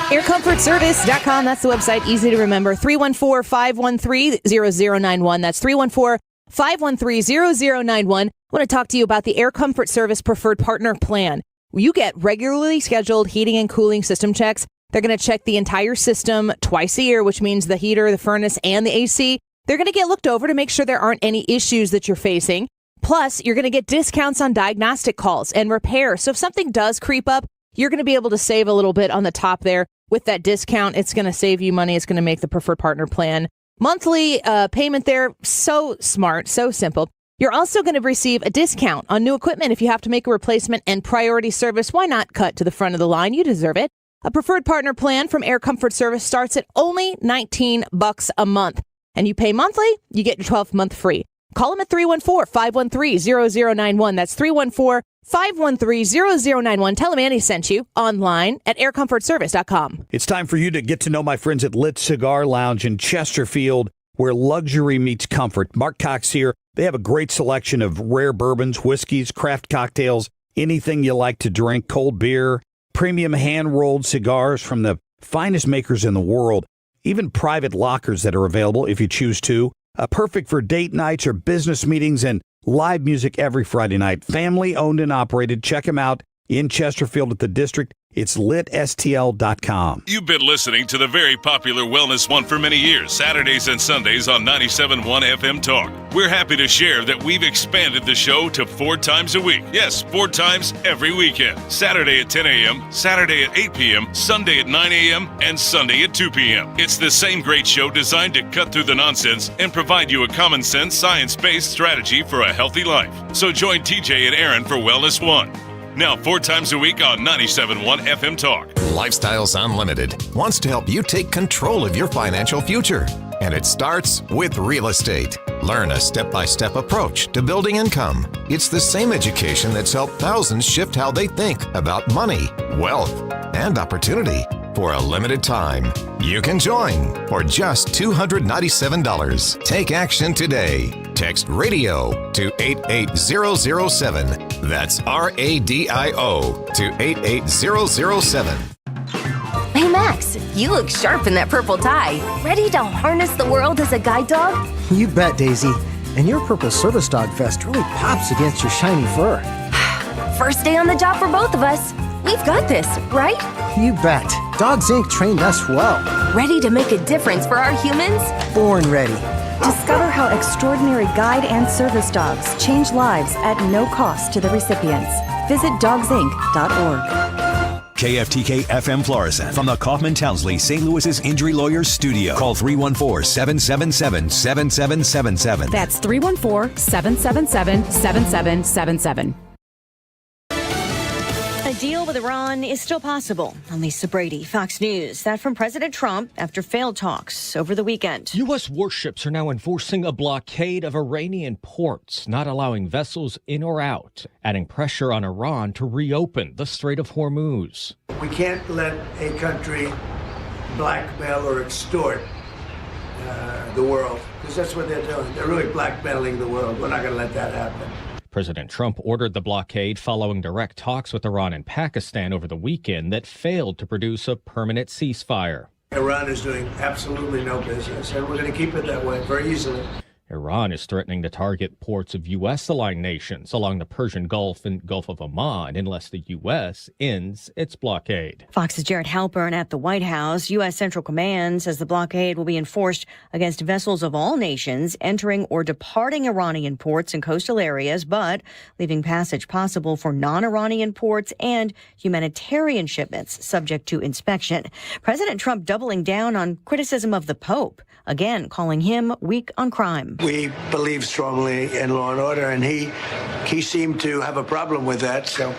AirComfortService.com, that's the website, easy to remember. 314-513-0091. That's 314-513-0091. I want to talk to you about the Air Comfort Service Preferred Partner Plan. You get regularly scheduled heating and cooling system checks. They're going to check the entire system twice a year, which means the heater, the furnace, and the AC. They're going to get looked over to make sure there aren't any issues that you're facing. Plus, you're going to get discounts on diagnostic calls and repair. So if something does creep up, you're going to be able to save a little bit on the top there. With that discount, it's going to save you money. It's going to make the preferred partner plan monthly payment there so smart, so simple. You're also going to receive a discount on new equipment if you have to make a replacement and priority service. Why not cut to the front of the line? You deserve it. A preferred partner plan from Air Comfort Service starts at only $19 a month. And you pay monthly, you get your 12th month free. Call them at 314-513-0091. That's 314-513-0091. Tell them Annie sent you online at aircomfortservice.com. It's time for you to get to know my friends at Lit Cigar Lounge in Chesterfield, where luxury meets comfort. Mark Cox here. They have a great selection of rare bourbons, whiskeys, craft cocktails, anything you like to drink, cold beer, premium hand-rolled cigars from the finest makers in the world. Even private lockers that are available if you choose to. Perfect for date nights or business meetings, and live music every Friday night. Family owned and operated. Check them out In Chesterfield at the District, it's litstl.com. You've been listening to the very popular Wellness One for many years, Saturdays and Sundays on 97.1 FM Talk. We're happy to share that we've expanded the show to 4 times a week. Yes, 4 times every weekend. Saturday at 10 a.m., Saturday at 8 p.m., Sunday at 9 a.m., and Sunday at 2 p.m. It's the same great show designed to cut through the nonsense and provide you a common sense, science-based strategy for a healthy life. So join TJ and Aaron for Wellness One. Now 4 times a week on 97.1 FM Talk. Lifestyles Unlimited wants to help you take control of your financial future. And it starts with real estate. Learn a step-by-step approach to building income. It's the same education that's helped thousands shift how they think about money, wealth, and opportunity. For a limited time, you can join for just $297. Take action today. Text RADIO to 88007. That's RADIO to 88007. Hey Max, you look sharp in that purple tie. Ready to harness the world as a guide dog? You bet, Daisy. And your purple service dog vest really pops against your shiny fur. First day on the job for both of us. We've got this, right? You bet. Dogs Inc. trained us well. Ready to make a difference for our humans? Born ready. Discover how extraordinary guide and service dogs change lives at no cost to the recipients. Visit dogsinc.org. KFTK FM Florissant from the Kaufman Townsley St. Louis's Injury Lawyers Studio. Call 314-777-7777. That's 314-777-7777. A deal with Iran is still possible. I'm Lisa Brady, Fox News. That from President Trump after failed talks over the weekend. U.S. warships are now enforcing a blockade of Iranian ports, not allowing vessels in or out, adding pressure on Iran to reopen the Strait of Hormuz. We can't let a country blackmail or extort the world, because that's what they're doing. They're really blackmailing the world. We're not going to let that happen. President Trump ordered the blockade following direct talks with Iran and Pakistan over the weekend that failed to produce a permanent ceasefire. Iran is doing absolutely no business, and we're going to keep it that way very easily. Iran is threatening to target ports of U.S.-aligned nations along the Persian Gulf and Gulf of Oman unless the U.S. ends its blockade. Fox's Jared Halpern at the White House. U.S. Central Command says the blockade will be enforced against vessels of all nations entering or departing Iranian ports and coastal areas, but leaving passage possible for non-Iranian ports and humanitarian shipments subject to inspection. President Trump doubling down on criticism of the Pope, again calling him weak on crime. We believe strongly in law and order, and he seemed to have a problem with that, so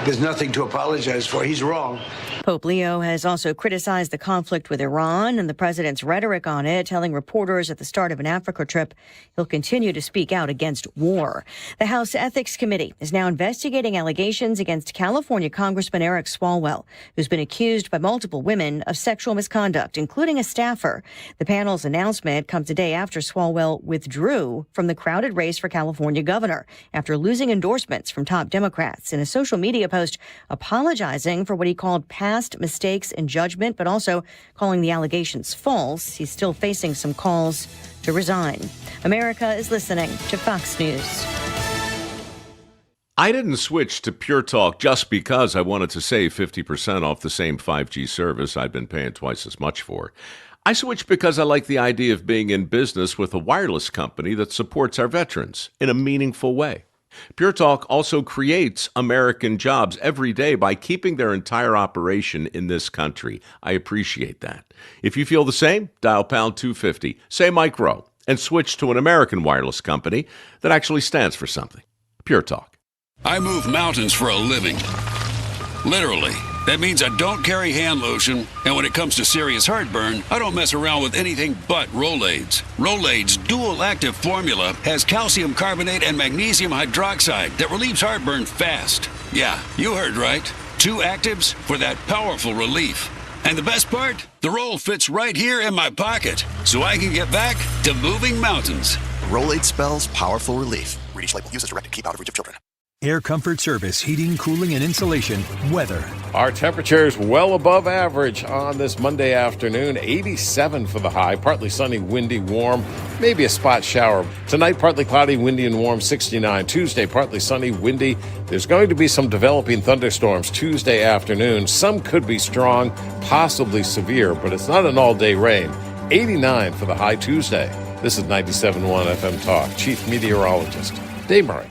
there's nothing to apologize for. He's wrong. Pope Leo has also criticized the conflict with Iran and the president's rhetoric on it, telling reporters at the start of an Africa trip he'll continue to speak out against war. The House Ethics Committee is now investigating allegations against California Congressman Eric Swallwell, who's been accused by multiple women of sexual misconduct, including a staffer. The panel's announcement comes a day after Swallwell withdrew from the crowded race for California governor after losing endorsements from top Democrats. In a social media post apologizing for what he called past mistakes in judgment, but also calling the allegations false. He's still facing some calls to resign. America is listening to Fox News. I didn't switch to Pure Talk just because I wanted to save 50% off the same 5G service I'd been paying twice as much for. I switched because I like the idea of being in business with a wireless company that supports our veterans in a meaningful way. Pure Talk also creates American jobs every day by keeping their entire operation in this country. I appreciate that. If you feel the same, dial pound 250, say Mike Rowe, and switch to an American wireless company that actually stands for something. Pure Talk. I move mountains for a living. Literally. That means I don't carry hand lotion, and when it comes to serious heartburn, I don't mess around with anything but Rolaids. Rolaids' dual-active formula has calcium carbonate and magnesium hydroxide that relieves heartburn fast. Yeah, you heard right. 2 actives for that powerful relief. And the best part? The roll fits right here in my pocket, so I can get back to moving mountains. Rolade spells powerful relief. Read each label. Use as directed. Keep out of reach of children. Air Comfort Service, heating, cooling, and insulation, weather. Our temperatures well above average on this Monday afternoon. 87 for the high, partly sunny, windy, warm, maybe a spot shower. Tonight, partly cloudy, windy, and warm, 69. Tuesday, partly sunny, windy. There's going to be some developing thunderstorms Tuesday afternoon. Some could be strong, possibly severe, but it's not an all-day rain. 89 for the high Tuesday. This is 97.1 FM Talk. Chief Meteorologist Dave Murray.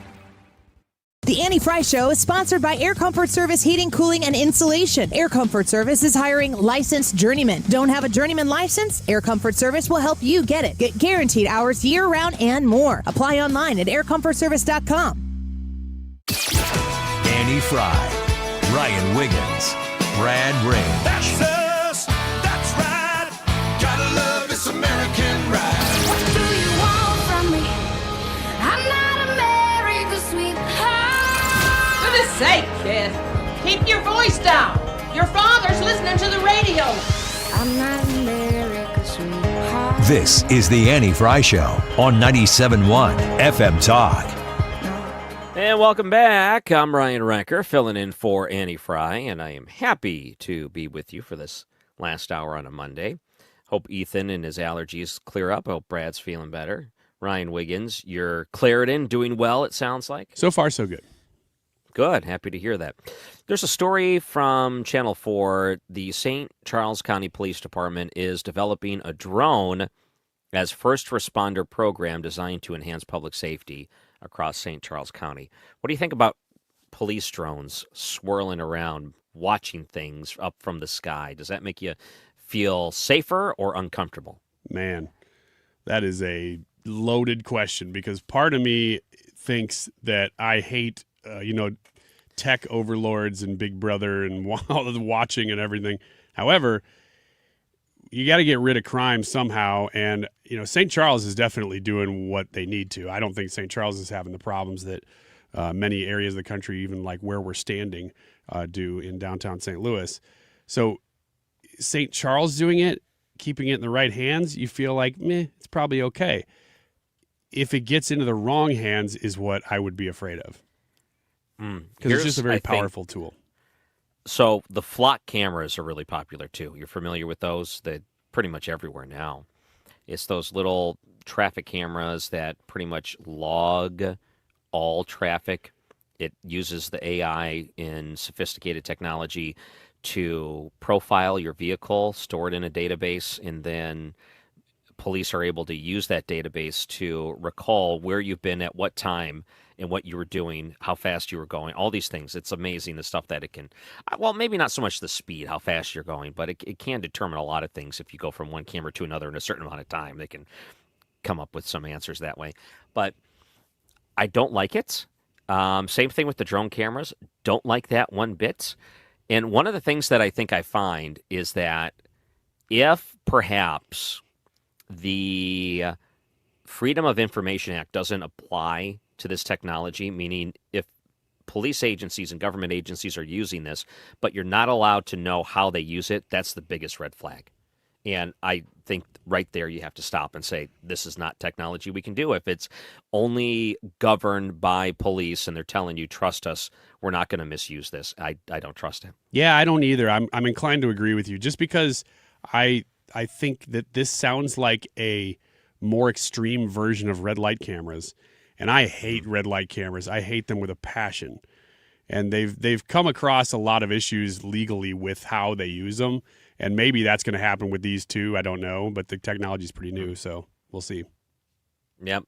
The Annie Fry Show is sponsored by Air Comfort Service Heating, Cooling, and Insulation. Air Comfort Service is hiring licensed journeymen. Don't have a journeyman license? Air Comfort Service will help you get it. Get guaranteed hours year-round and more. Apply online at aircomfortservice.com. Annie Fry, Ryan Wiggins, Brad Range. That's us. That's right. Gotta love this American ride. What do you want from me? I'm not America's sweetheart. For goodness sake, kid. Keep your voice down. Your father's listening to the radio. I'm not America's sweetheart. This is the Annie Fry Show on 97.1 FM Talk. And welcome back. I'm Ryan Ranker, filling in for Annie Fry, and I am happy to be with you for this last hour on a Monday. Hope Ethan and his allergies clear up. Hope Brad's feeling better. Ryan Wiggins, you're Claritin, doing well, it sounds like. So far, so good. Good. Happy to hear that. There's a story from Channel 4. The St. Charles County Police Department is developing a drone as first responder program designed to enhance public safety across St. Charles County. What do you think about police drones swirling around, watching things up from the sky? Does that make you feel safer or uncomfortable? Man, that is a loaded question because part of me thinks that I hate, tech overlords and Big Brother and all the watching and everything. However, you got to get rid of crime somehow. And, St. Charles is definitely doing what they need to. I don't think St. Charles is having the problems that many areas of the country, even like where we're standing, do in downtown St. Louis. So St. Charles doing it, keeping it in the right hands, you feel like, it's probably okay. If it gets into the wrong hands is what I would be afraid of. Because it's just a very powerful tool. So the flock cameras are really popular too. You're familiar with those? They're pretty much everywhere now. It's those little traffic cameras that pretty much log all traffic. It uses the AI in sophisticated technology to profile your vehicle, store it in a database, and then police are able to use that database to recall where you've been at what time and what you were doing, how fast you were going, all these things. It's amazing the stuff that it can, well, maybe not so much the speed, how fast you're going, but it can determine a lot of things. If you go from one camera to another in a certain amount of time, they can come up with some answers that way. But I don't like it. Same thing with the drone cameras. Don't like that one bit. And one of the things that I think I find is that if perhaps the Freedom of Information Act doesn't apply to this technology, meaning if police agencies and government agencies are using this, but you're not allowed to know how they use it, that's the biggest red flag. And I think right there you have to stop and say, this is not technology we can do. If it's only governed by police and they're telling you, trust us, we're not going to misuse this. I don't trust it. Yeah, I don't either. I'm inclined to agree with you just because I think that this sounds like a more extreme version of red light cameras. And I hate red light cameras. I hate them with a passion. And they've come across a lot of issues legally with how they use them. And maybe that's going to happen with these too. I don't know. But the technology is pretty new, so we'll see. Yep.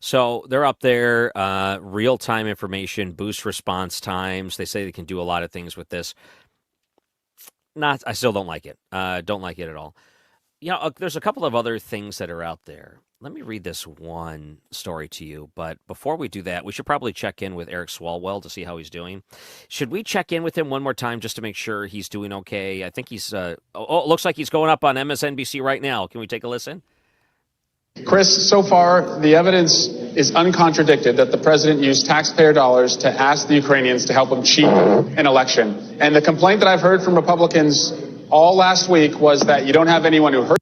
So they're up there, real-time information, boost response times. They say they can do a lot of things with this. I still don't like it. Don't like it at all. There's a couple of other things that are out there. Let me read this one story to you. But before we do that, we should probably check in with Eric Swallwell to see how he's doing. Should we check in with him one more time just to make sure he's doing okay? I think he's, it looks like he's going up on MSNBC right now. Can we take a listen? Chris, so far, the evidence is uncontradicted that the president used taxpayer dollars to ask the Ukrainians to help him cheat an election. And the complaint that I've heard from Republicans all last week was that you don't have anyone who heard.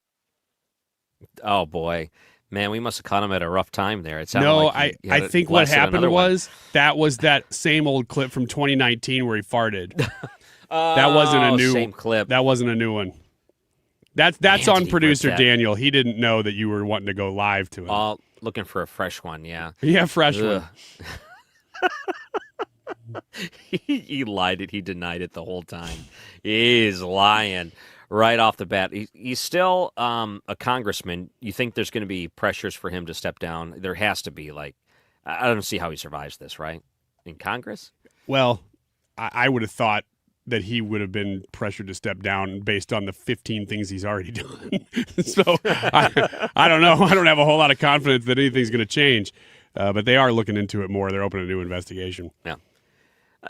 Oh, boy. Man, we must have caught him at a rough time there. It sounded No, like I think what happened was that same old clip from 2019 where he farted. That wasn't a new same clip. That wasn't a new one. That's Man, on did he producer rip that. Daniel. He didn't know that you were wanting to go live to him. Looking for a fresh one, yeah. Yeah, fresh Ugh. one. He lied it. He denied it the whole time. He's lying right off the bat. He's still a congressman. You think there's going to be pressures for him to step down? There has to be. Like, I don't see how he survives this, right? In Congress? Well, I would have thought that he would have been pressured to step down based on the 15 things he's already done. So I don't know. I don't have a whole lot of confidence that anything's going to change. But they are looking into it more. They're opening a new investigation. Yeah.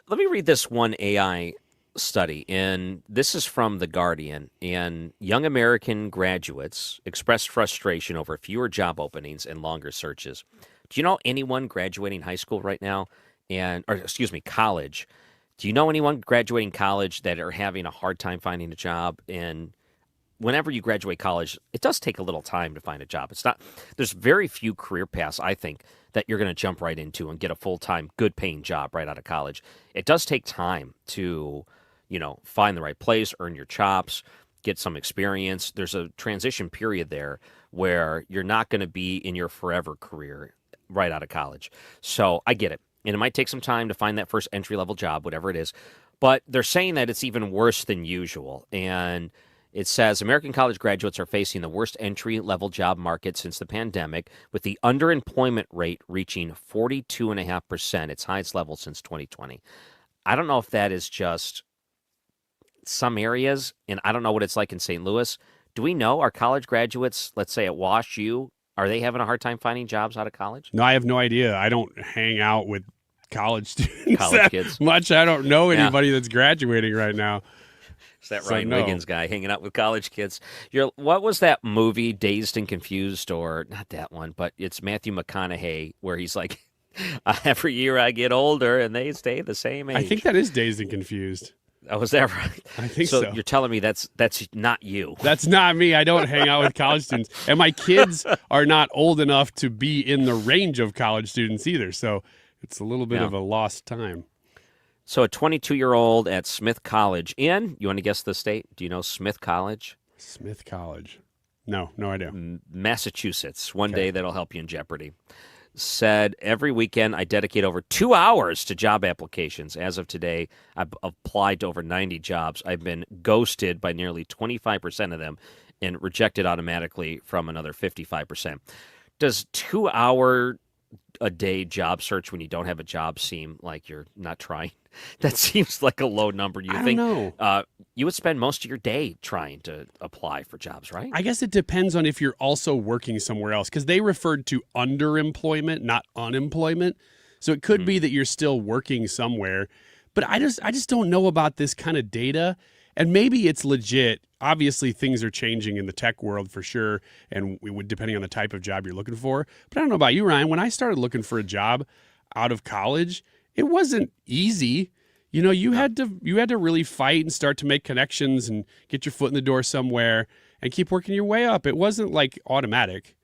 Let me read this one AI study, and this is from The Guardian. And young American graduates expressed frustration over fewer job openings and longer searches. Do you know anyone graduating high school right now, college? Do you know anyone graduating college that are having a hard time finding a job? And whenever you graduate college, it does take a little time to find a job. There's very few career paths, I think, that you're going to jump right into and get a full-time, good-paying job right out of college. It does take time to, find the right place, earn your chops, get some experience. There's a transition period there where you're not going to be in your forever career right out of college. So I get it. And it might take some time to find that first entry-level job, whatever it is. But they're saying that it's even worse than usual. And it says American college graduates are facing the worst entry-level job market since the pandemic, with the underemployment rate reaching 42.5%, its highest level since 2020. I don't know if that is just some areas, and I don't know what it's like in St. Louis. Do we know our college graduates, let's say at Wash U, are they having a hard time finding jobs out of college? No, I have no idea. I don't hang out with college students College kids. much. I don't know anybody that's graduating right now. It's that Ryan Wiggins guy hanging out with college kids. What was that movie, Dazed and Confused, or not that one, but it's Matthew McConaughey, where he's like, every year I get older and they stay the same age. I think that is Dazed and Confused. Oh, was that right? I think so. You're telling me that's not you. That's not me. I don't hang out with college students. And my kids are not old enough to be in the range of college students either. So it's a little bit of a lost time. So a 22-year-old at Smith College you want to guess the state? Do you know Smith College? Smith College. No idea. Massachusetts. One day that'll help you in Jeopardy. Said, every weekend I dedicate over 2 hours to job applications. As of today, I've applied to over 90 jobs. I've been ghosted by nearly 25% of them and rejected automatically from another 55%. Does 2 hour a day job search when you don't have a job seem like you're not trying? That seems like a low number. You think you would spend most of your day trying to apply for jobs, right? I guess it depends on if you're also working somewhere else, because they referred to underemployment, not unemployment. So it could be that you're still working somewhere. But I just don't know about this kind of data. And maybe it's legit. Obviously, things are changing in the tech world for sure, and depending on the type of job you're looking for. But I don't know about you, Ryan. When I started looking for a job out of college, it wasn't easy. You had to really fight and start to make connections and get your foot in the door somewhere and keep working your way up. It wasn't like automatic.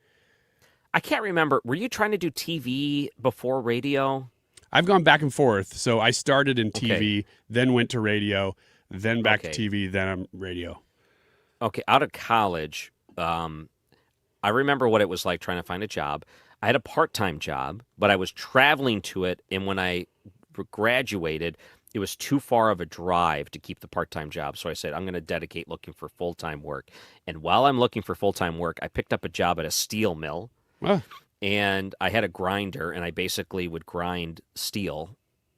I can't remember. Were you trying to do TV before radio? I've gone back and forth. So I started in TV, then went to radio, then back to TV, then I'm radio. Okay, out of college, I remember what it was like trying to find a job. I had a part-time job, but I was traveling to it, and when I graduated, it was too far of a drive to keep the part-time job. So I said, I'm going to dedicate looking for full-time work. And while I'm looking for full-time work, I picked up a job at a steel mill, and I had a grinder, and I basically would grind steel.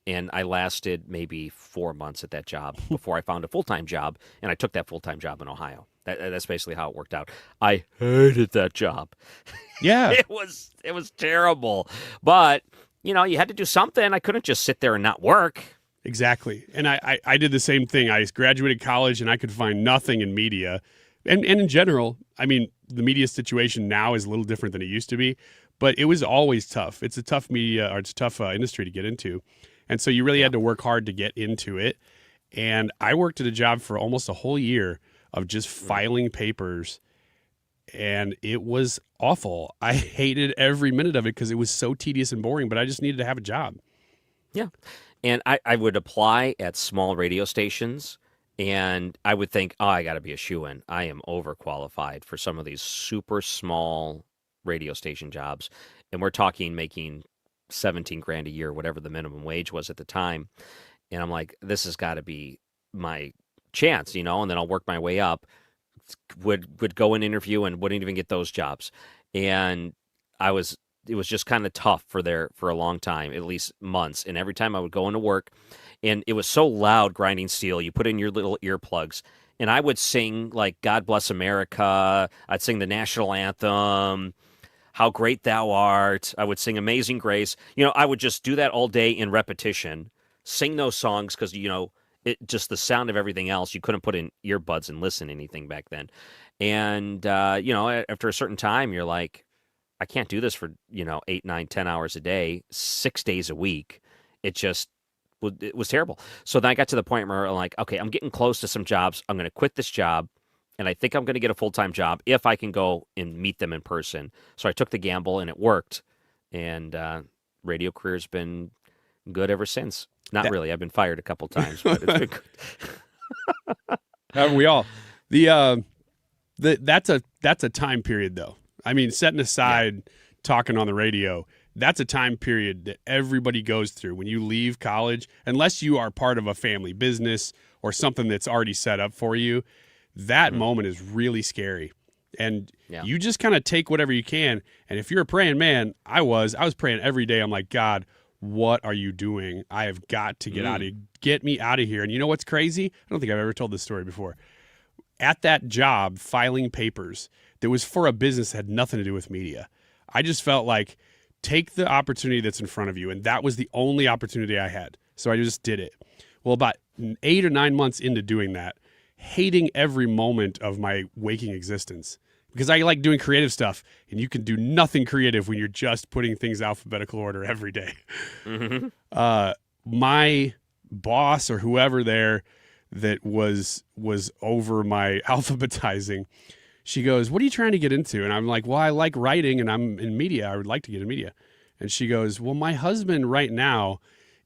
And I lasted maybe 4 months at that job before I found a full-time job, and I took that full-time job in Ohio. That's basically how it worked out. I hated that job. Yeah. It was terrible. But, you had to do something. I couldn't just sit there and not work. Exactly. And I did the same thing. I graduated college, and I could find nothing in media. And in general, I mean, the media situation now is a little different than it used to be, but it was always tough. It's a tough industry to get into. And so you really had to work hard to get into it. And I worked at a job for almost a whole year of just filing papers and it was awful. I hated every minute of it because it was so tedious and boring, but I just needed to have a job. Yeah. And I would apply at small radio stations, and I would think, oh, I got to be a shoo-in. I am overqualified for some of these super small radio station jobs. And we're talking making 17 grand a year, whatever the minimum wage was at the time. And I'm like, this has got to be my chance, and then I'll work my way up. Would go and interview and wouldn't even get those jobs. And it was just kind of tough for a long time, at least months. And every time I would go into work, and it was so loud, grinding steel, you put in your little earplugs, and I would sing like God Bless America. I'd sing the national anthem, How Great Thou Art. I would sing Amazing Grace. I would just do that all day in repetition, sing those songs because, it just the sound of everything else. You couldn't put in earbuds and listen to anything back then. And, after a certain time, you're like, I can't do this for, 8, 9, 10 hours a day, 6 days a week. It was terrible. So then I got to the point where I'm like, okay, I'm getting close to some jobs. I'm going to quit this job, and I think I'm going to get a full-time job if I can go and meet them in person. So I took the gamble, and it worked. And radio career's been good ever since. Not really. I've been fired a couple times, but it's been good. Haven't we all? That's a time period, though. I mean, setting aside talking on the radio, that's a time period that everybody goes through when you leave college, unless you are part of a family business or something that's already set up for you. That moment is really scary. And you just kind of take whatever you can. And if you're a praying man, I was praying every day. I'm like, God, what are you doing? I have got to get me out of here. And you know what's crazy? I don't think I've ever told this story before. At that job, filing papers, that was for a business that had nothing to do with media. I just felt like, take the opportunity that's in front of you. And that was the only opportunity I had. So I just did it. Well, about 8 or 9 months into doing that, hating every moment of my waking existence, because I like doing creative stuff, and you can do nothing creative when you're just putting things alphabetical order every day. Mm-hmm. My boss or whoever there that was over my alphabetizing, she goes, what are you trying to get into? And I'm like, well, I like writing, and I'm in media. I would like to get in media. And she goes, well, my husband right now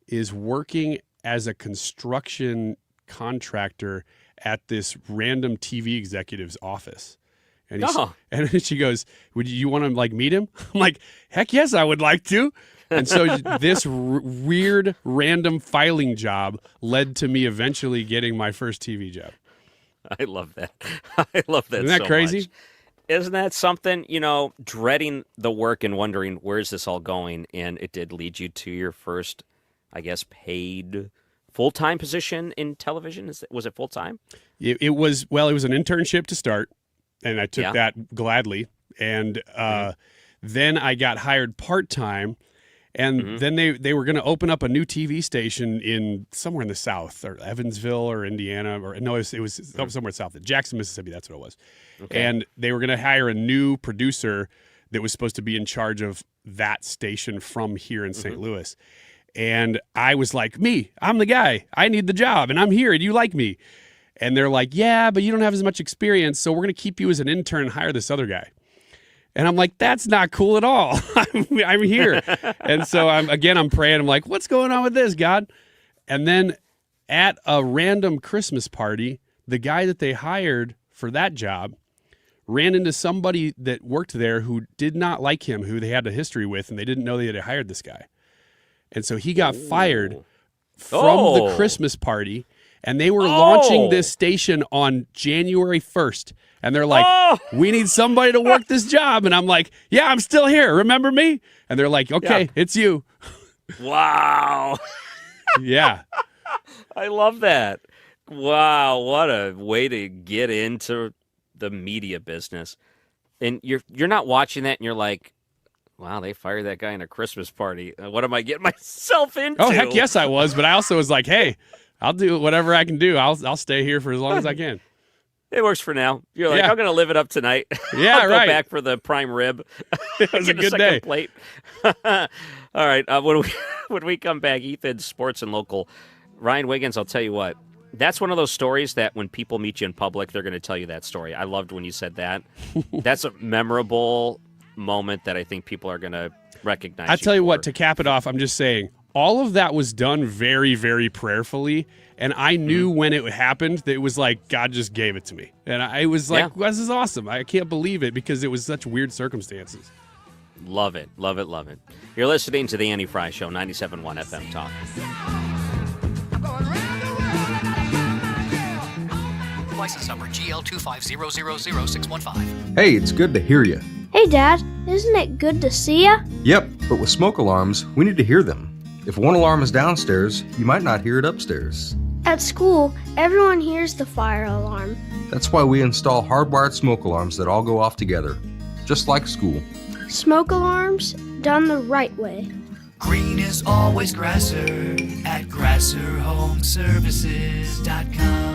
is working as a construction contractor at this random TV executive's office. And, and she goes, would you want to meet him? I'm like, heck yes, I would like to. And so this weird random filing job led to me eventually getting my first TV job. I love that. I love that. Isn't that so crazy? Much. Isn't that something, dreading the work and wondering where's this all going? And it did lead you to your first, I guess, paid full-time position in television. Was it full-time? It was an internship to start. And I took that gladly. And then I got hired part-time. And then they were going to open up a new TV station in somewhere in the South, or Evansville or Indiana, or no, it was somewhere south, Jackson, Mississippi. That's what it was. Okay. And they were going to hire a new producer that was supposed to be in charge of that station from here in St. Louis. And I was like, I'm the guy. I need the job, and I'm here, and you like me. And they're like, yeah, but you don't have as much experience, so we're going to keep you as an intern and hire this other guy. And I'm like, that's not cool at all. I'm here. And so I'm praying. I'm like, what's going on with this, God? And then at a random Christmas party, the guy that they hired for that job ran into somebody that worked there who did not like him, who they had a history with, and they didn't know they had hired this guy. And so he got fired from the Christmas party. And they were launching this station on January 1st. And they're like, we need somebody to work this job. And I'm like, yeah, I'm still here. Remember me? And they're like, okay, it's you. Wow. Yeah. I love that. Wow. What a way to get into the media business. And you're not watching that and you're like, wow, they fired that guy in a Christmas party. What am I getting myself into? Oh, heck yes, I was. But I also was like, hey, I'll do whatever I can do. I'll stay here for as long as I can. It works for now. You're like, I'm going to live it up tonight. Yeah, I'll right. go back for the prime rib. It was a good day. Plate. All right. When we come back, Ethan, sports and local. Ryan Wiggins, I'll tell you what. That's one of those stories that when people meet you in public, they're going to tell you that story. I loved when you said that. That's a memorable moment that I think people are going to recognize. I tell you what, to cap it off, I'm just saying, all of that was done very, very prayerfully, and I knew when it happened that it was like God just gave it to me. And I was like, this is awesome. I can't believe it because it was such weird circumstances. Love it, love it, love it. You're listening to the Annie Fry Show, 97.1 FM Talk. License number GL250000615. Hey, it's good to hear you. Hey, Dad, isn't it good to see ya? Yep, but with smoke alarms, we need to hear them. If one alarm is downstairs, you might not hear it upstairs. At school, everyone hears the fire alarm. That's why we install hardwired smoke alarms that all go off together, just like school. Smoke alarms done the right way. Green is always grasser at grasserhomeservices.com.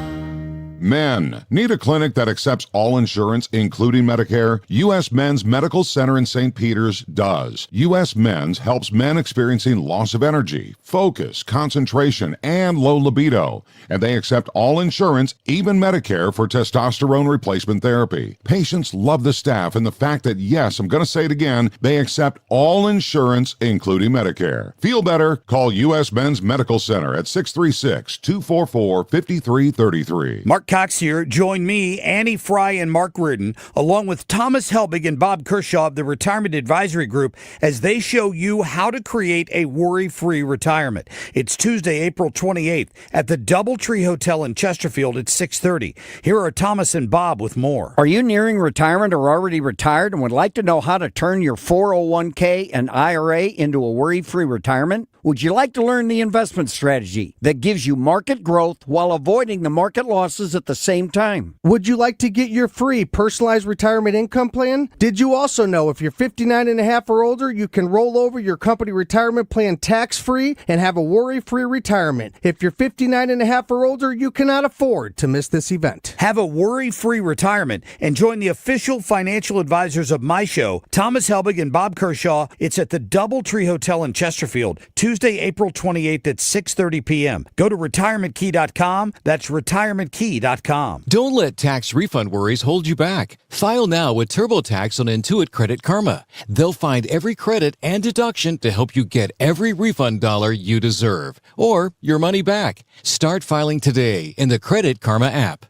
Men. Need a clinic that accepts all insurance, including Medicare? U.S. Men's Medical Center in St. Peters does. U.S. Men's helps men experiencing loss of energy, focus, concentration, and low libido. And they accept all insurance, even Medicare, for testosterone replacement therapy. Patients love the staff and the fact that, yes, I'm going to say it again, they accept all insurance, including Medicare. Feel better? Call U.S. Men's Medical Center at 636-244-5333. Mark Cox here. Join me, Annie Fry, and Mark Reardon, along with Thomas Helbig and Bob Kershaw of the Retirement Advisory Group, as they show you how to create a worry-free retirement. It's Tuesday, April 28th at the Doubletree Hotel in Chesterfield at 6:30. Here are Thomas and Bob with more. Are you nearing retirement or already retired and would like to know how to turn your 401k and IRA into a worry-free retirement? Would you like to learn the investment strategy that gives you market growth while avoiding the market losses at the same time? Would you like to get your free personalized retirement income plan? Did you also know if you're 59 and a half or older, you can roll over your company retirement plan tax-free and have a worry-free retirement? If you're 59 and a half or older, you cannot afford to miss this event. Have a worry-free retirement and join the official financial advisors of my show, Thomas Helbig and Bob Kershaw. It's at the Doubletree Hotel in Chesterfield, Tuesday, April 28th at 6:30 p.m. Go to retirementkey.com. That's retirementkey.com. Don't let tax refund worries hold you back. File now with TurboTax on Intuit Credit Karma. They'll find every credit and deduction to help you get every refund dollar you deserve, or your money back. Start filing today in the Credit Karma app.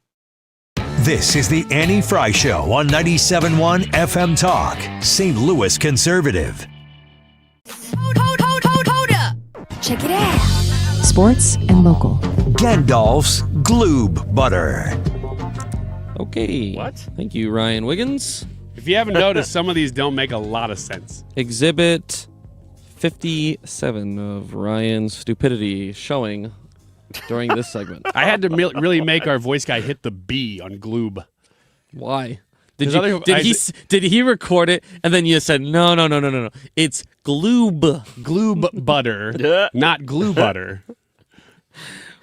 This is the Annie Fry Show on 97.1 FM Talk, St. Louis Conservative. Hold up. Check it out. Sports and local. Gandalf's Gloob Butter. Okay. What? Thank you, Ryan Wiggins. If you haven't noticed, some of these don't make a lot of sense. Exhibit 57 of Ryan's stupidity showing during this segment. I had to really make our voice guy hit the B on Gloob. Why? Did he record it and then you said no? It's gloob butter, not glue butter.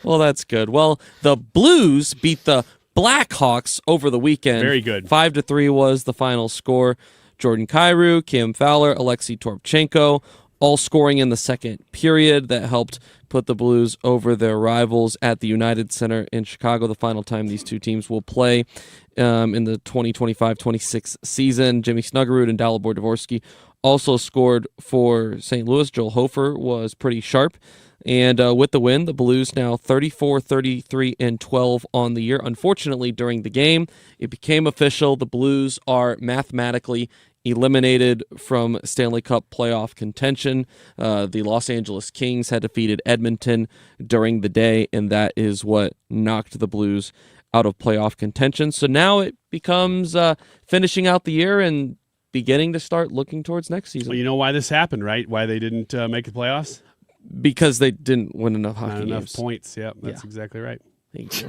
Well, that's good. Well, the Blues beat the Blackhawks over the weekend. Very good. 5-3 was the final score. Jordan Kyrou, Kim Fowler, Alexei Toropchenko, all scoring in the second period. That helped put the Blues over their rivals at the United Center in Chicago, the final time these two teams will play in the 2025-26 season. Jimmy Snuggerud and Dalibor Dvorsky also scored for St. Louis. Joel Hofer was pretty sharp. And with the win, the Blues now 34-33-12 on the year. Unfortunately, during the game, it became official. The Blues are mathematically eliminated from Stanley Cup playoff contention. The Los Angeles Kings had defeated Edmonton during the day, and that is what knocked the Blues out of playoff contention. So now it becomes finishing out the year and beginning to start looking towards next season. Well, you know why this happened, right? Why they didn't make the playoffs? Because they didn't win enough hockey Not games. enough points. Yep, that's exactly right. Thank you.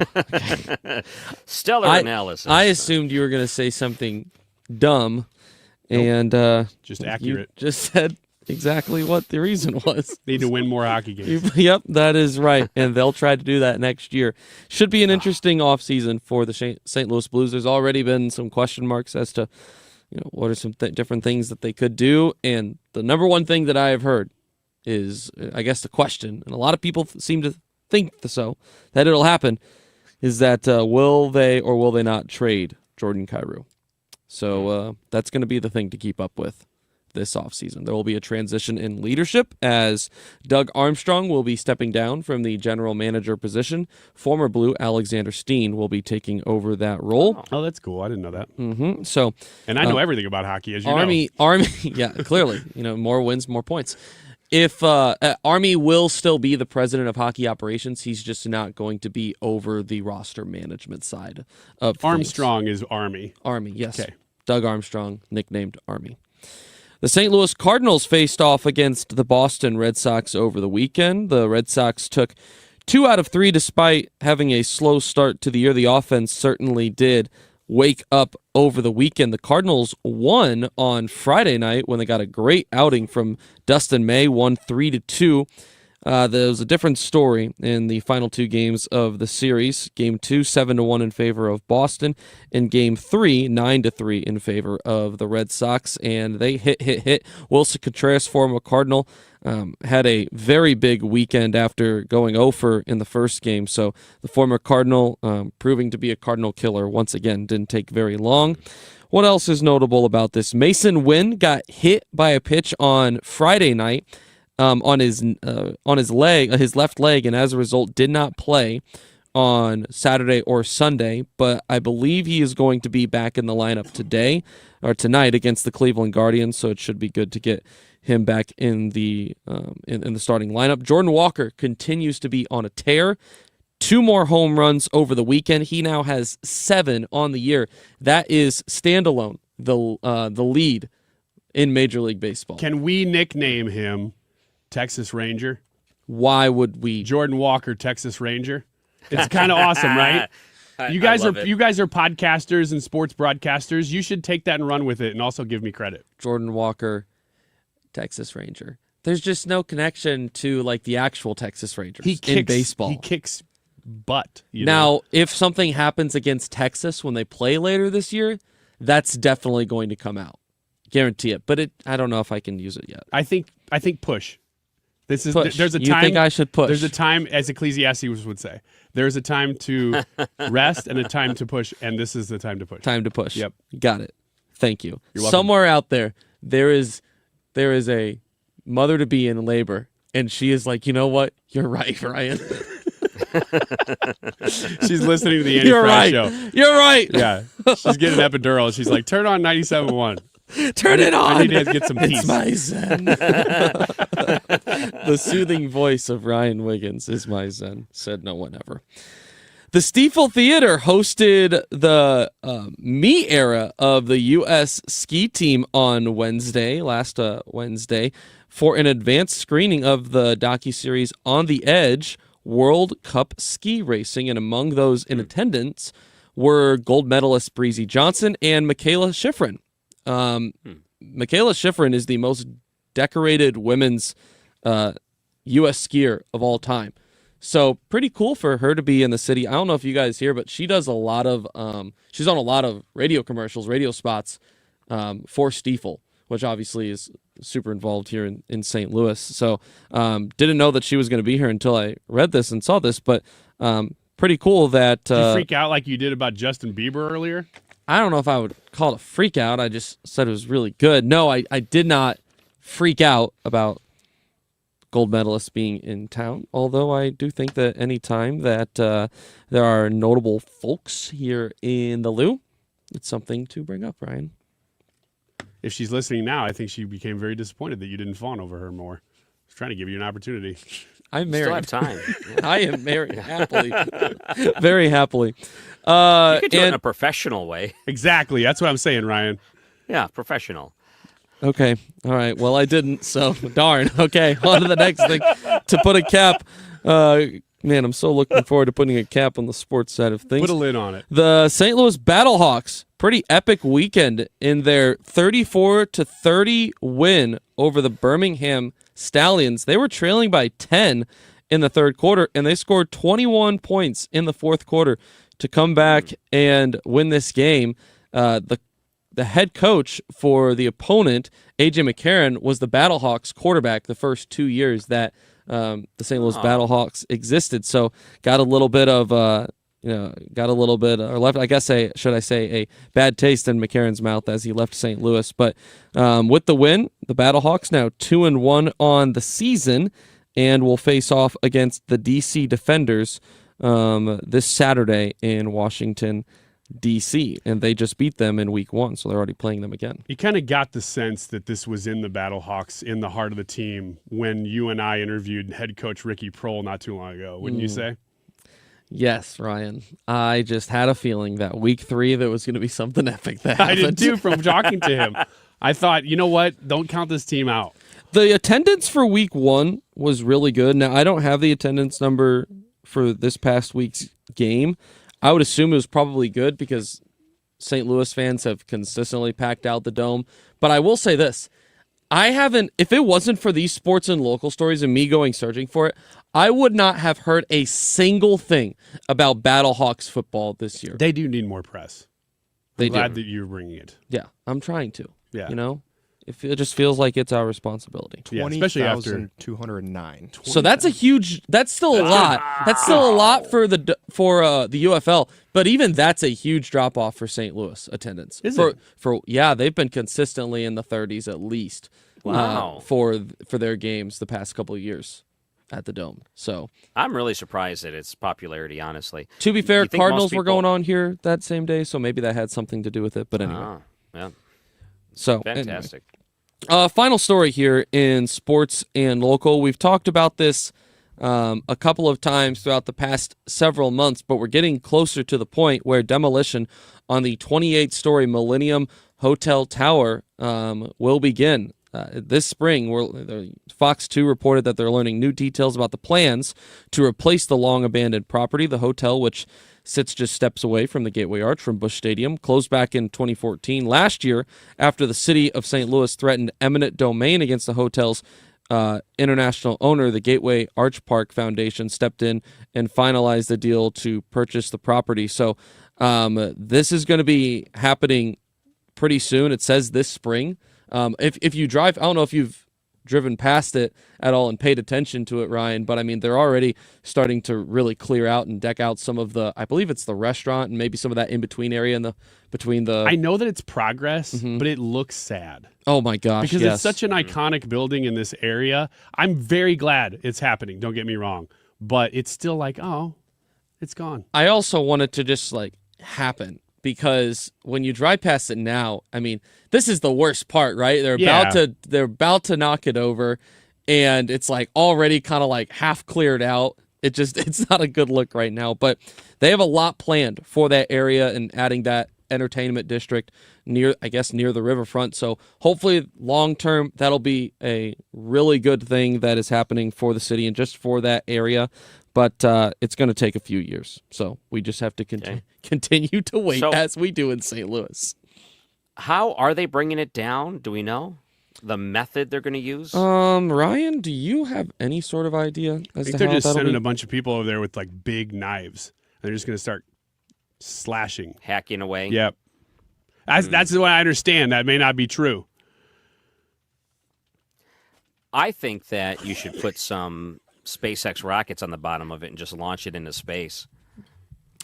Stellar analysis. I assumed you were going to say something dumb, and just accurate. You just said exactly what the reason was. Need to win more hockey games. Yep, that is right, and they'll try to do that next year. Should be an interesting offseason for the St. Louis Blues. There's already been some question marks as to what are some different things that they could do, and the number one thing that I have heard is, I guess, the question, and a lot of people seem to think so, that it'll happen. is that will they or will they not trade Jordan Kyrou? So that's going to be the thing to keep up with this offseason. There will be a transition in leadership as Doug Armstrong will be stepping down from the general manager position. Former Blue Alexander Steen will be taking over that role. Oh, that's cool. I didn't know that. Mm-hmm. So, and I know everything about hockey, as you know. Army, yeah, clearly. More wins, more points. If Army will still be the president of hockey operations, he's just not going to be over the roster management side of things. Armstrong is Army. Army, yes. Okay. Doug Armstrong, nicknamed Army. The St. Louis Cardinals faced off against the Boston Red Sox over the weekend. The Red Sox took 2 out of 3 despite having a slow start to the year. The offense certainly did wake up over the weekend. The Cardinals won on Friday night when they got a great outing from Dustin May, won 3-2. There was a different story in the final 2 games of the series. Game 2, 7-1 in favor of Boston, and Game 3, 9-3 in favor of the Red Sox. And they hit. Wilson Contreras, former Cardinal, had a very big weekend after going 0 in the first game. So the former Cardinal, proving to be a Cardinal killer once again, didn't take very long. What else is notable about this? Mason Wynn got hit by a pitch on Friday night. On his leg, his left leg, and as a result did not play on Saturday or Sunday. But I believe he is going to be back in the lineup today or tonight against the Cleveland Guardians. So it should be good to get him back in the in the starting lineup. Jordan Walker continues to be on a tear. 2 more home runs over the weekend. He now has 7 on the year. That is standalone the lead in Major League Baseball. Can we nickname him Texas Ranger? Why would we? Jordan Walker, Texas Ranger. It's kind of awesome, right? You guys are podcasters and sports broadcasters. You should take that and run with it, and also give me credit. Jordan Walker, Texas Ranger. There's just no connection to like the actual Texas Rangers in baseball. He kicks butt. Now, if something happens against Texas when they play later this year, that's definitely going to come out. Guarantee it. But I don't know if I can use it yet. I think push. This is push. There's a time. You think I should push? There's a time, as Ecclesiastes would say. There's a time to rest and a time to push, and this is the time to push. Time to push. Yep. Got it. Thank you. You're welcome. Somewhere out there is a mother to be in labor, and she is like, you know what? You're right, Ryan. She's listening to the Andy You're Fry right. show. You're right. Yeah. She's getting an epidural. She's like, turn on 97.1. Turn it on. I need to get some peace. It's my zen. The soothing voice of Ryan Wiggins is my zen, said no one ever. The Stiefel Theater hosted the me era of the U.S. ski team on last Wednesday, for an advanced screening of the docuseries On the Edge World Cup ski racing. And among those in attendance were gold medalist Breezy Johnson and Michaela Schifrin. Michaela Schifrin is the most decorated women's U.S. skier of all time. So pretty cool for her to be in the city. I don't know if you guys hear, but she does a lot of she's on a lot of radio commercials, radio spots for Stiefel, which obviously is super involved here in St. Louis. So didn't know that she was going to be here until I read this and saw this, but pretty cool that... Did you freak out like you did about Justin Bieber earlier? I don't know if I would call it a freak out. I just said it was really good. No, I did not freak out about gold medalists being in town, although I do think that any time that there are notable folks here in the Lou, it's something to bring up, Ryan. If she's listening now, I think she became very disappointed that you didn't fawn over her more. I was trying to give you an opportunity. I'm married. Still have time. I am married happily. Very happily. You could do it in a professional way. Exactly. That's what I'm saying, Ryan. Yeah, professional. Okay. All right. Well, I didn't, so darn. Okay. On to the next thing. To put a cap. Man, I'm so looking forward to putting a cap on the sports side of things. Put a lid on it. The St. Louis Battlehawks, pretty epic weekend in their 34-30 win over the Birmingham Stallions. They were trailing by 10 in the third quarter, and they scored 21 points in the fourth quarter to come back and win this game. The head coach for the opponent, A.J. McCarron, was the Battlehawks quarterback the first 2 years that the St. Louis Battlehawks existed. So got a little bit of got a little bit, or left, should I say, a bad taste in McCarron's mouth as he left St. Louis. But with the win, the Battlehawks now 2-1 on the season, and will face off against the DC Defenders this Saturday in Washington, D.C., and they just beat them in week 1, so they're already playing them again. You kind of got the sense that this was in the Battlehawks, in the heart of the team, when you and I interviewed head coach Ricky Prohl not too long ago, wouldn't you say? Yes, Ryan. I just had a feeling that week 3 there was going to be something epic that happened. I did too from talking to him. I thought, you know what? Don't count this team out. The attendance for week 1 was really good. Now, I don't have the attendance number for this past week's game. I would assume it was probably good because St. Louis fans have consistently packed out the Dome. But I will say this. If it wasn't for these sports and local stories and me going searching for it, I would not have heard a single thing about Battlehawks football this year. They do need more press. I'm glad that you're bringing it. Yeah, I'm trying to. Yeah. It just feels like it's our resposibility. Yeah, especially after 20,209. So that's still a lot. That's still a lot for the UFL. But even that's a huge drop off for St. Louis attendance. Is it? They've been consistently in the 30s at least. Wow. For their games the past couple of years at the Dome. So I'm really surprised at its popularity, honestly. To be fair, You think Cardinals most people- were going on here that same day, so maybe that had something to do with it. But anyway. Yeah. So Fantastic. Anyway. Final story here in sports and local. We've talked about this a couple of times throughout the past several months, but we're getting closer to the point where demolition on the 28-story Millennium Hotel Tower will begin. This spring, Fox 2 reported that they're learning new details about the plans to replace the long-abandoned property. The hotel, which sits just steps away from the Gateway Arch from Busch Stadium, closed back in 2014. Last year, after the city of St. Louis threatened eminent domain against the hotel's international owner, the Gateway Arch Park Foundation stepped in and finalized the deal to purchase the property. So this is going to be happening pretty soon. It says this spring. If you drive, I don't know if you've driven past it at all and paid attention to it, Ryan, but I mean, they're already starting to really clear out and deck out some of I believe it's the restaurant and maybe some of that in-between area between the... I know that it's progress, but it looks sad. Oh my gosh, because yes. it's such an iconic building in this area. I'm very glad it's happening, don't get me wrong, but it's still like, oh, it's gone. I also want it to just happen. Because when you drive past it now, I mean, this is the worst part, right? They're about to knock it over, and it's already kind of half cleared out. It's not a good look right now, but they have a lot planned for that area and adding that entertainment district near the riverfront. So hopefully long term, that'll be a really good thing that is happening for the city and just for that area. But it's going to take a few years. So we just have to continue to wait as we do in St. Louis. How are they bringing it down? Do we know the method they're going to use? Ryan, do you have any sort of idea I think they're just sending a bunch of people over there with big knives. They're just going to start slashing. Hacking away? Yep. That's what I understand. That may not be true. I think that you should put some SpaceX rockets on the bottom of it and just launch it into space.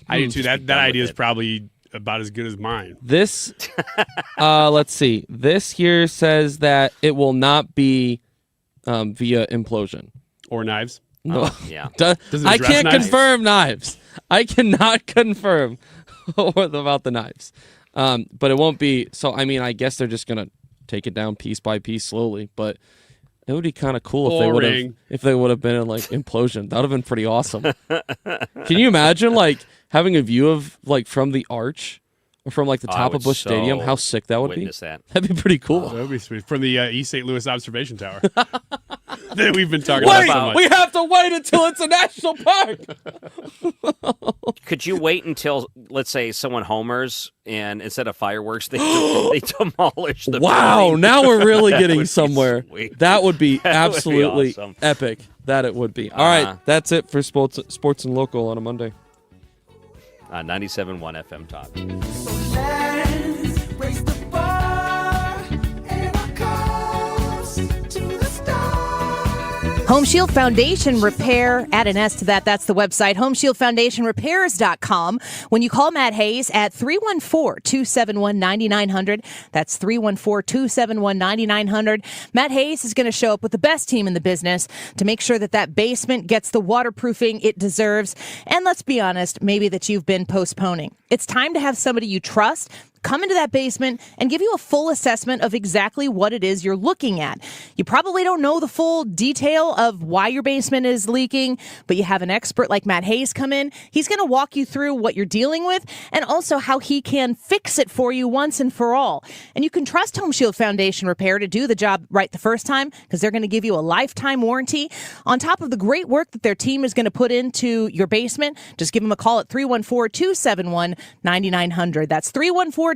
I do too. That idea is probably about as good as mine. This, let's see. This here says that it will not be via implosion or knives. No, yeah. I can't confirm knives. I cannot confirm about the knives. But it won't be. So I mean, I guess they're just gonna take it down piece by piece slowly, but. It would be kind of cool if they would have been in implosion. That would have been pretty awesome. Can you imagine having a view of from the arch or from the top of Busch Stadium? How sick that would be. That'd be pretty cool. That would be sweet. From the East St. Louis Observation Tower that we've been talking about so much. We have to wait until it's a national park. Could you wait until, let's say, someone homers and instead of fireworks, they demolish the building? Now we're really getting somewhere. That would be absolutely awesome. Epic. That it would be. All right, that's it for sports and local on a Monday. 97.1 FM Talk. Let's raise the bar and our cups to the stars. Home Shield Foundation Repair, add an S to that. That's the website, homeshieldfoundationrepairs.com. When you call Matt Hayes at 314-271-9900, that's 314-271-9900, Matt Hayes is going to show up with the best team in the business to make sure that that basement gets the waterproofing it deserves. And let's be honest, maybe that you've been postponing. It's time to have somebody you trust come into that basement and give you a full assessment of exactly what it is you're looking at. You probably don't know the full detail of why your basement is leaking, but you have an expert like Matt Hayes come in. He's going to walk you through what you're dealing with and also how he can fix it for you once and for all. And you can trust Home Shield Foundation Repair to do the job right the first time because they're going to give you a lifetime warranty. On top of the great work that their team is going to put into your basement, just give them a call at 314-271-9900. That's 314-271-9900.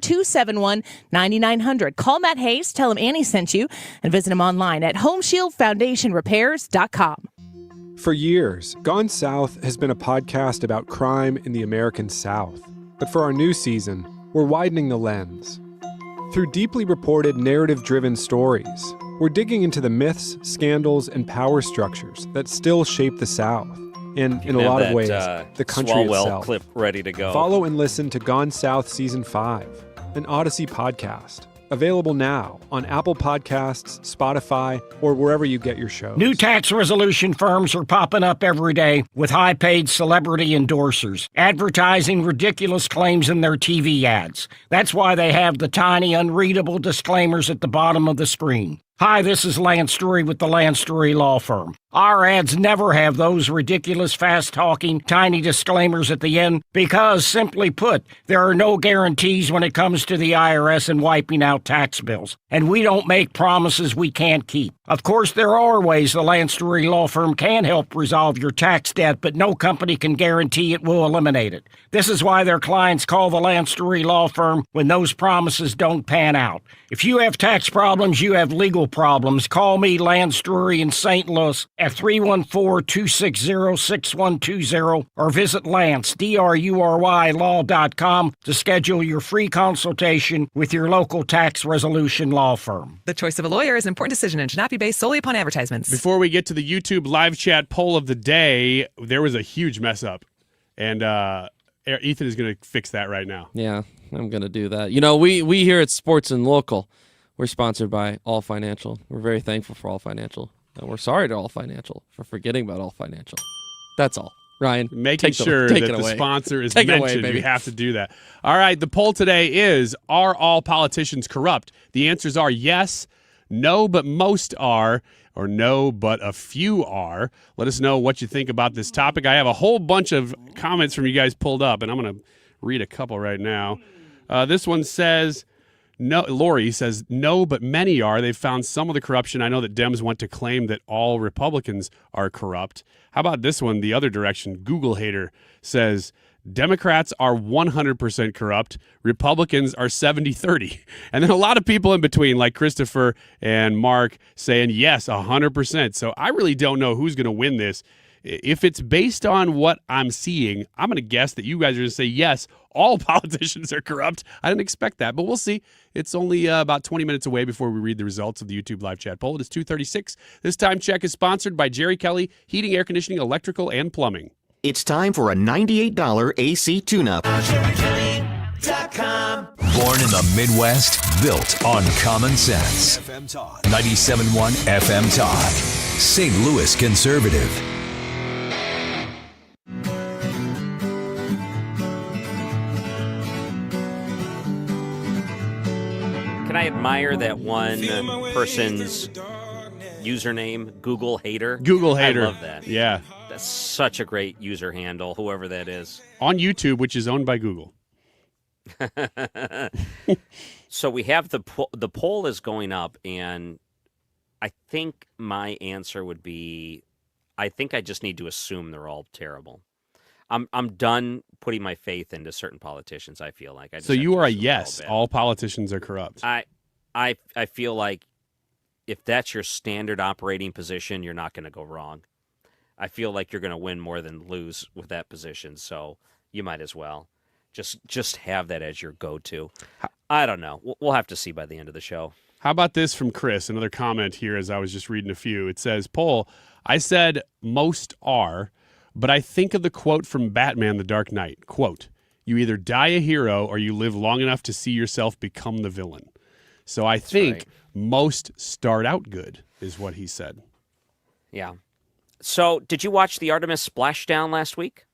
Call Matt Hayes, tell him Annie sent you, and visit him online at homeshieldfoundationrepairs.com. For years, Gone South has been a podcast about crime in the American South. But for our new season, we're widening the lens. Through deeply reported, narrative-driven stories, we're digging into the myths, scandals, and power structures that still shape the South. And in a lot of ways, the country Swallwell itself. clip ready to go. Follow and listen to Gone South Season 5, an AUDACY podcast. Available now on Apple Podcasts, Spotify, or wherever you get your shows. New tax resolution firms are popping up every day with high-paid celebrity endorsers, advertising ridiculous claims in their TV ads. That's why they have the tiny, unreadable disclaimers at the bottom of the screen. Hi, this is Lance Story with the Lance Story Law Firm. Our ads never have those ridiculous, fast-talking, tiny disclaimers at the end because, simply put, there are no guarantees when it comes to the IRS and wiping out tax bills. And we don't make promises we can't keep. Of course, there are ways the Lance Story Law Firm can help resolve your tax debt, but no company can guarantee it will eliminate it. This is why their clients call the Lance Story Law Firm when those promises don't pan out. If you have tax problems, you have legal problems, call me, Lance Drury in St. Louis, at 314-260-6120 or visit Lance, D-R-U-R-Y, law.com to schedule your free consultation with your local tax resolution law firm. The choice of a lawyer is an important decision and should not be based solely upon advertisements. Before we get to the YouTube live chat poll of the day, there was a huge mess up. And Ethan is going to fix that right now. Yeah, I'm going to do that. You know, we here at Sports and Local, we're sponsored by All Financial. We're very thankful for All Financial. And we're sorry to All Financial for forgetting about All Financial. That's all. Ryan, making sure that the sponsor is mentioned. You have to do that. All right, the poll today is, are all politicians corrupt? The answers are yes, no, but most are, or no, but a few are. Let us know what you think about this topic. I have a whole bunch of comments from you guys pulled up, and I'm going to read a couple right now. This one says, no. Lori says, no, but many are. They've found some of the corruption. I know that Dems want to claim that all Republicans are corrupt. How about this one, the other direction? Google Hater says, Democrats are 100% corrupt. Republicans are 70-30. And then a lot of people in between, like Christopher and Mark, saying, yes, 100%. So I really don't know who's going to win this. If it's based on what I'm seeing, I'm going to guess that you guys are going to say, yes, all politicians are corrupt. I didn't expect that, but we'll see. It's only about 20 minutes away before we read the results of the YouTube live chat poll. It is 2:36. This time check is sponsored by Jerry Kelly, Heating, Air Conditioning, Electrical, and Plumbing. It's time for a $98 AC tune-up. Born in the Midwest, built on common sense. 97.1 FM Talk. St. Louis Conservative. Can I admire that one person's username, Google Hater? Google Hater. I love that. Yeah. That's such a great user handle, whoever that is. On YouTube, which is owned by Google. So we have the poll is going up, and I think my answer would be, I think I just need to assume they're all terrible. I'm done putting my faith into certain politicians, I feel like. So you are a yes, all politicians are corrupt. I feel like if that's your standard operating position, you're not going to go wrong. I feel like you're going to win more than lose with that position, so you might as well just have that as your go-to. I don't know. We'll have to see by the end of the show. How about this from Chris? Another comment here as I was just reading a few. It says, Poll, I said most are, but I think of the quote from Batman The Dark Knight. Quote, you either die a hero or you live long enough to see yourself become the villain. So I think most start out good is what he said. Yeah. So did you watch the Artemis splashdown last week?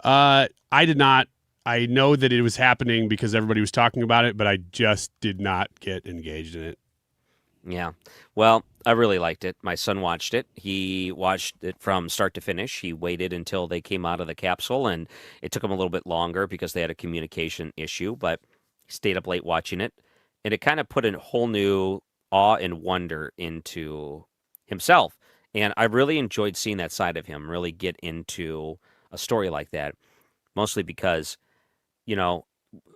I did not. I know that it was happening because everybody was talking about it, but I just did not get engaged in it. Yeah. Well, I really liked it. My son watched it. He watched it from start to finish. He waited until they came out of the capsule, and it took him a little bit longer because they had a communication issue, but he stayed up late watching it. And it kind of put a whole new awe and wonder into himself. And I really enjoyed seeing that side of him really get into a story like that, mostly because, you know,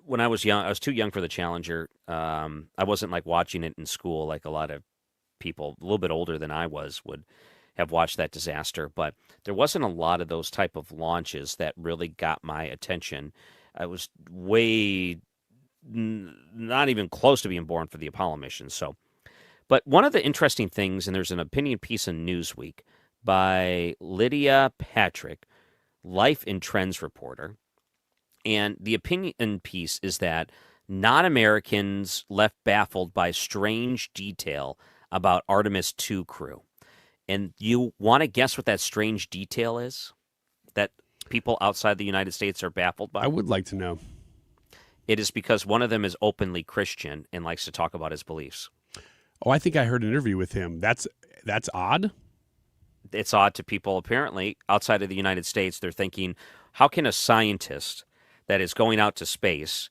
when I was young, I was too young for the Challenger. I wasn't like watching it in school like a lot of people a little bit older than I was would have watched that disaster. But there wasn't a lot of those type of launches that really got my attention. I was way not even close to being born for the Apollo mission. So, but one of the interesting things, and there's an opinion piece in Newsweek by Lydia Patrick, Life and Trends reporter. And the opinion piece is that non-Americans left baffled by strange detail about Artemis II crew. And you want to guess what that strange detail is that people outside the United States are baffled by? I would like to know. It is because one of them is openly Christian and likes to talk about his beliefs. Oh, I think I heard an interview with him. That's odd. It's odd to people, apparently, outside of the United States. They're thinking, how can a scientist that is going out to space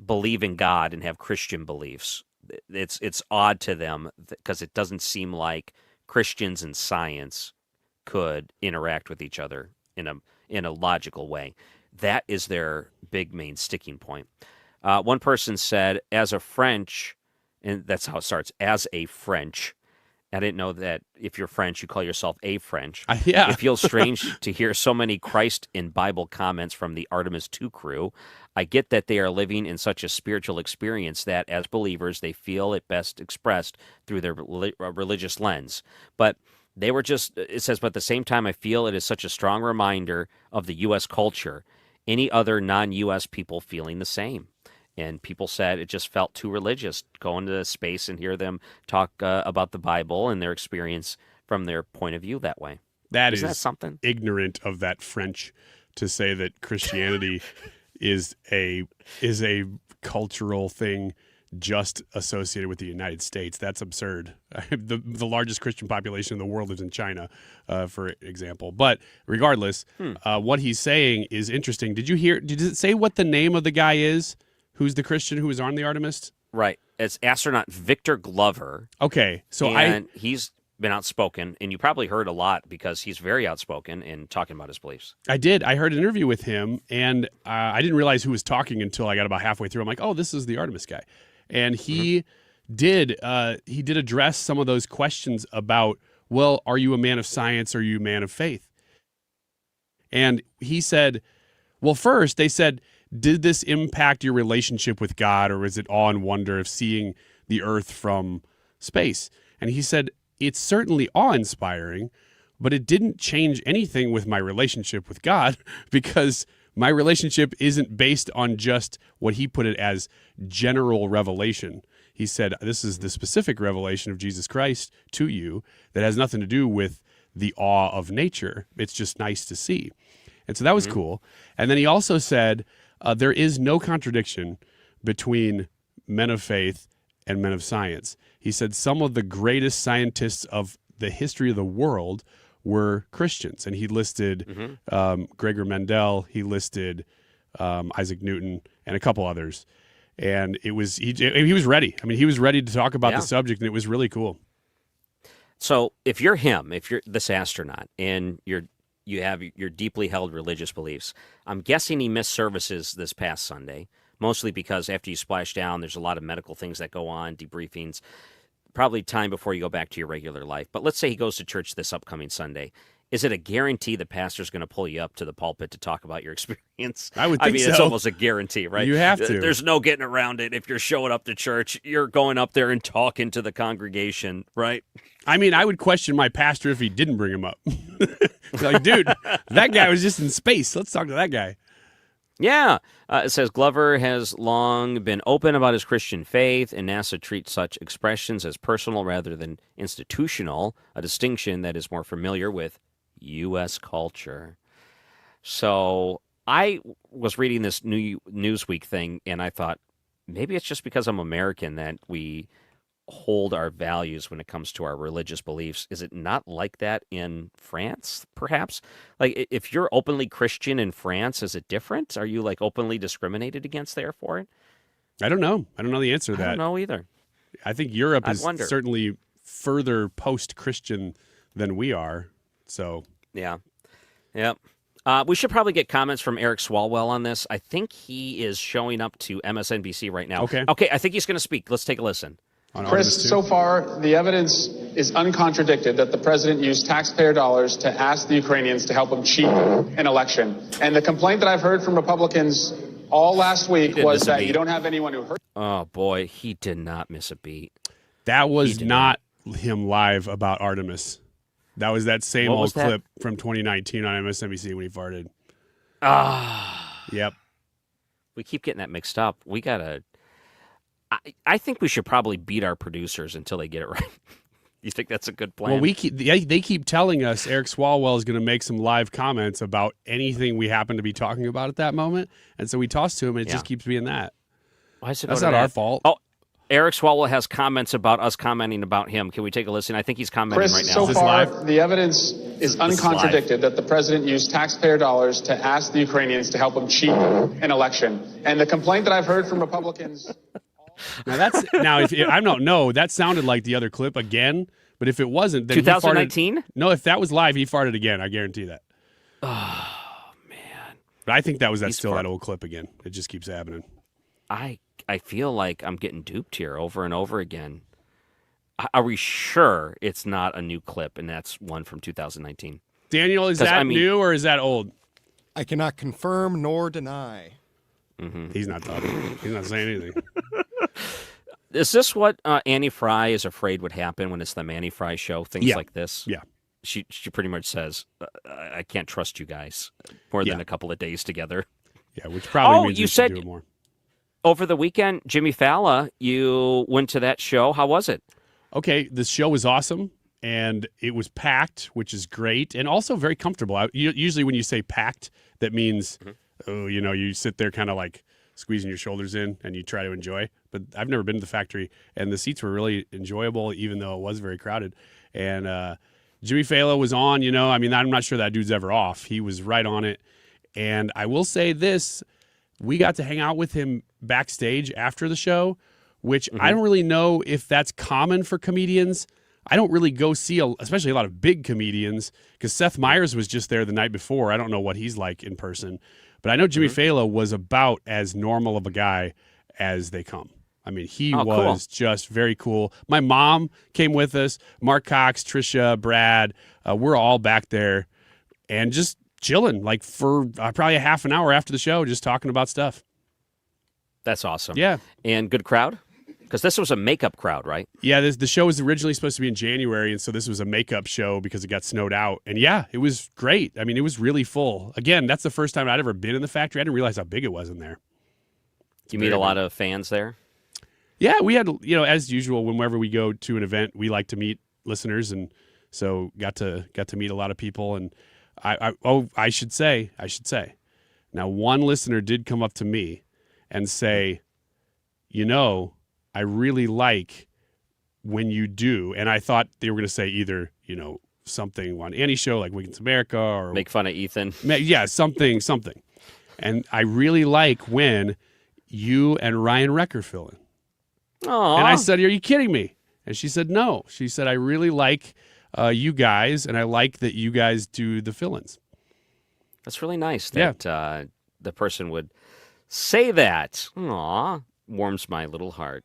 believe in God and have Christian beliefs? It's odd to them because it doesn't seem like Christians and science could interact with each other in a logical way. That is their big main sticking point. One person said, as a French, and that's how it starts, as a French. I didn't know that if you're French, you call yourself a French. Yeah. It feels strange to hear so many Christ in Bible comments from the Artemis II crew. I get that they are living in such a spiritual experience that, as believers, they feel it best expressed through their religious lens. But they were just, it says, but at the same time, I feel it is such a strong reminder of the U.S. culture. Any other non-U.S. people feeling the same. And people said it just felt too religious, going to space and hear them talk about the Bible and their experience from their point of view that way. Isn't that something? Ignorant of that French to say that Christianity is a cultural thing just associated with the United States. That's absurd. The largest Christian population in the world is in China, for example. But regardless, what he's saying is interesting. Did it say what the name of the guy is? Who's the Christian who was on the Artemis? Right. It's astronaut Victor Glover. Okay. He's been outspoken, and you probably heard a lot because he's very outspoken in talking about his beliefs. I did. I heard an interview with him, and I didn't realize who was talking until I got about halfway through. I'm like, oh, this is the Artemis guy. And he did address some of those questions about, well, are you a man of science or are you a man of faith? And he said, well, first they said, did this impact your relationship with God, or is it awe and wonder of seeing the earth from space? And he said, it's certainly awe-inspiring, but it didn't change anything with my relationship with God because my relationship isn't based on just what he put it as general revelation. He said, this is the specific revelation of Jesus Christ to you that has nothing to do with the awe of nature. It's just nice to see. And so that was cool. And then he also said, there is no contradiction between men of faith and men of science. He said some of the greatest scientists of the history of the world were Christians. And he listed Gregor Mendel, he listed Isaac Newton, and a couple others. And he was ready. I mean, he was ready to talk about the subject, and it was really cool. So if you're him, if you're this astronaut, and you have your deeply held religious beliefs, I'm guessing he missed services this past Sunday, mostly because after you splash down, there's a lot of medical things that go on, debriefings, probably time before you go back to your regular life. But let's say he goes to church this upcoming Sunday, is it a guarantee the pastor's going to pull you up to the pulpit to talk about your experience? I would think mean, so. it's almost a guarantee, right? You have to. There's no getting around it. If you're showing up to church, you're going up there and talking to the congregation, right? I mean, I would question my pastor if he didn't bring him up. Like, dude, that guy was just in space. Let's talk to that guy. Yeah. It says Glover has long been open about his Christian faith, and NASA treats such expressions as personal rather than institutional, a distinction that is more familiar with U.S. culture. So I was reading this Newsweek thing, and I thought, maybe it's just because I'm American that we hold our values when it comes to our religious beliefs. Is it not like that in France, perhaps? Like, if you're openly Christian in France, is it different? Are you, like, openly discriminated against there for it? I don't know. I don't know the answer to that. I don't know either. I think Europe is wonder. certainly further post-Christian than we are. So Yeah. Yep. We should probably get comments from Eric Swallwell on this. I think he is showing up to MSNBC right now. Okay. Okay, I think he's going to speak. Let's take a listen. Chris, so far, the evidence is uncontradicted that the president used taxpayer dollars to ask the Ukrainians to help him cheat an election. And the complaint that I've heard from Republicans all last week was that you don't have anyone who heard. Oh, boy, he did not miss a beat. that was not him live about Artemis. That was that same old clip from 2019 on MSNBC when he farted. Yep. We keep getting that mixed up. We got to... I think we should probably beat our producers until they get it right. You think that's a good plan? Well, they keep telling us Eric Swallwell is going to make some live comments about anything we happen to be talking about at that moment, and so we toss to him, and it just keeps being that. Why is it That's not our fault. Oh, Eric Swallwell has comments about us commenting about him. Can we take a listen? I think he's commenting Chris, right now. so far, the evidence is uncontradicted that the president used taxpayer dollars to ask the Ukrainians to help him cheat an election. And the complaint that I've heard from Republicans... If I don't know, that sounded like the other clip again. But if it wasn't, then 2019? No, if that was live, he farted again. I guarantee that. Oh man! But I think that was that old clip again. It just keeps happening. I feel like I'm getting duped here over and over again. Are we sure it's not a new clip and that's one from 2019? Daniel, is that new or is that old? I cannot confirm nor deny. Mm-hmm. He's not talking. He's not saying anything. Is this what Annie Fry is afraid would happen when it's the Manny Fry show? Things like this? Yeah. She pretty much says, I can't trust you guys more than a couple of days together. Yeah, which probably means you should said do it more. Over the weekend, Jimmy Fallon, you went to that show. How was it? Okay, the show was awesome, and it was packed, which is great, and also very comfortable. Usually when you say packed, that means, you sit there kind of like squeezing your shoulders in and you try to enjoy. But I've never been to the factory, and the seats were really enjoyable, even though it was very crowded. And Jimmy Fallon was on, I'm not sure that dude's ever off. He was right on it. And I will say this, we got to hang out with him backstage after the show, which I don't really know if that's common for comedians. I don't really go see, especially a lot of big comedians, because Seth Meyers was just there the night before. I don't know what he's like in person. But I know Jimmy Fallon was about as normal of a guy as they come. I mean, he was just very cool. My mom came with us, Mark Cox, Trisha, Brad. We're all back there and just chilling, like for probably a half an hour after the show, just talking about stuff. That's awesome. Yeah. And good crowd? Because this was a makeup crowd, right? Yeah, the show was originally supposed to be in January, and so this was a makeup show because it got snowed out. And yeah, it was great. I mean, it was really full. Again, that's the first time I'd ever been in the factory. I didn't realize how big it was in there. You meet a lot of fans there? Yeah, we had, as usual, whenever we go to an event, we like to meet listeners, and so got to meet a lot of people. And I should say, now one listener did come up to me and say, I really like when you do, and I thought they were going to say either, something on Annie's show like Wiggins America or make fun of Ethan. Yeah, something. And I really like when you and Ryan Recker fill in. Aww. And I said, are you kidding me? And she said, no. She said, I really like you guys, and I like that you guys do the fill-ins. That's really nice that the person would say that. Aw, warms my little heart.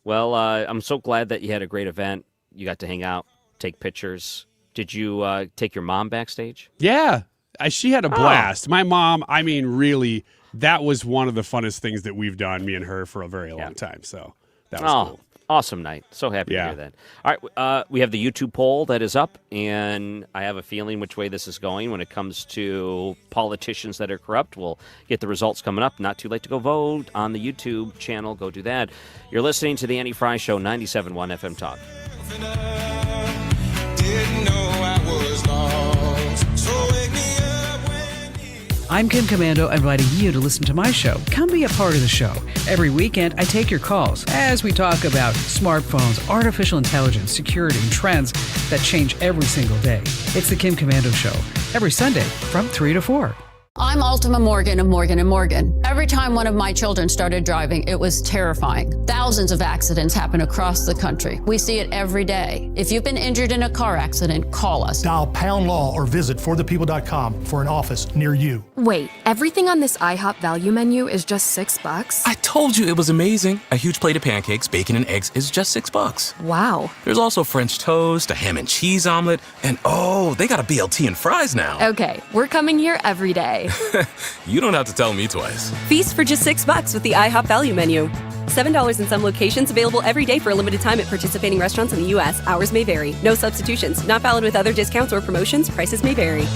Well, I'm so glad that you had a great event. You got to hang out, take pictures. Did you take your mom backstage? Yeah, she had a blast. My mom, I mean, really, that was one of the funnest things that we've done, me and her, for a very long time. So that was cool. Awesome night. So happy to hear that. All right, we have the YouTube poll that is up, and I have a feeling which way this is going when it comes to politicians that are corrupt. We'll get the results coming up. Not too late to go vote on the YouTube channel. Go do that. You're listening to the Andy Fry Show, 97.1 FM Talk. Didn't know I was lost. So wake me up when you... I'm Kim Commando, inviting you to listen to my show. Come be a part of the show. Every weekend, I take your calls as we talk about smartphones, artificial intelligence, security, and trends that change every single day. It's the Kim Commando Show, every Sunday from 3 to 4. I'm Ultima Morgan of Morgan & Morgan. Every time one of my children started driving, it was terrifying. Thousands of accidents happen across the country. We see it every day. If you've been injured in a car accident, call us. Dial pound law or visit forthepeople.com for an office near you. Wait, everything on this IHOP value menu is just $6? I told you it was amazing. A huge plate of pancakes, bacon, and eggs is just $6. Wow. There's also French toast, a ham and cheese omelet, and oh, they got a BLT and fries now. Okay, we're coming here every day. You don't have to tell me twice. Feast for just $6 with the IHOP value menu. $7 in some locations, available every day for a limited time at participating restaurants in the U.S. Hours may vary. No substitutions. Not valid with other discounts or promotions. Prices may vary.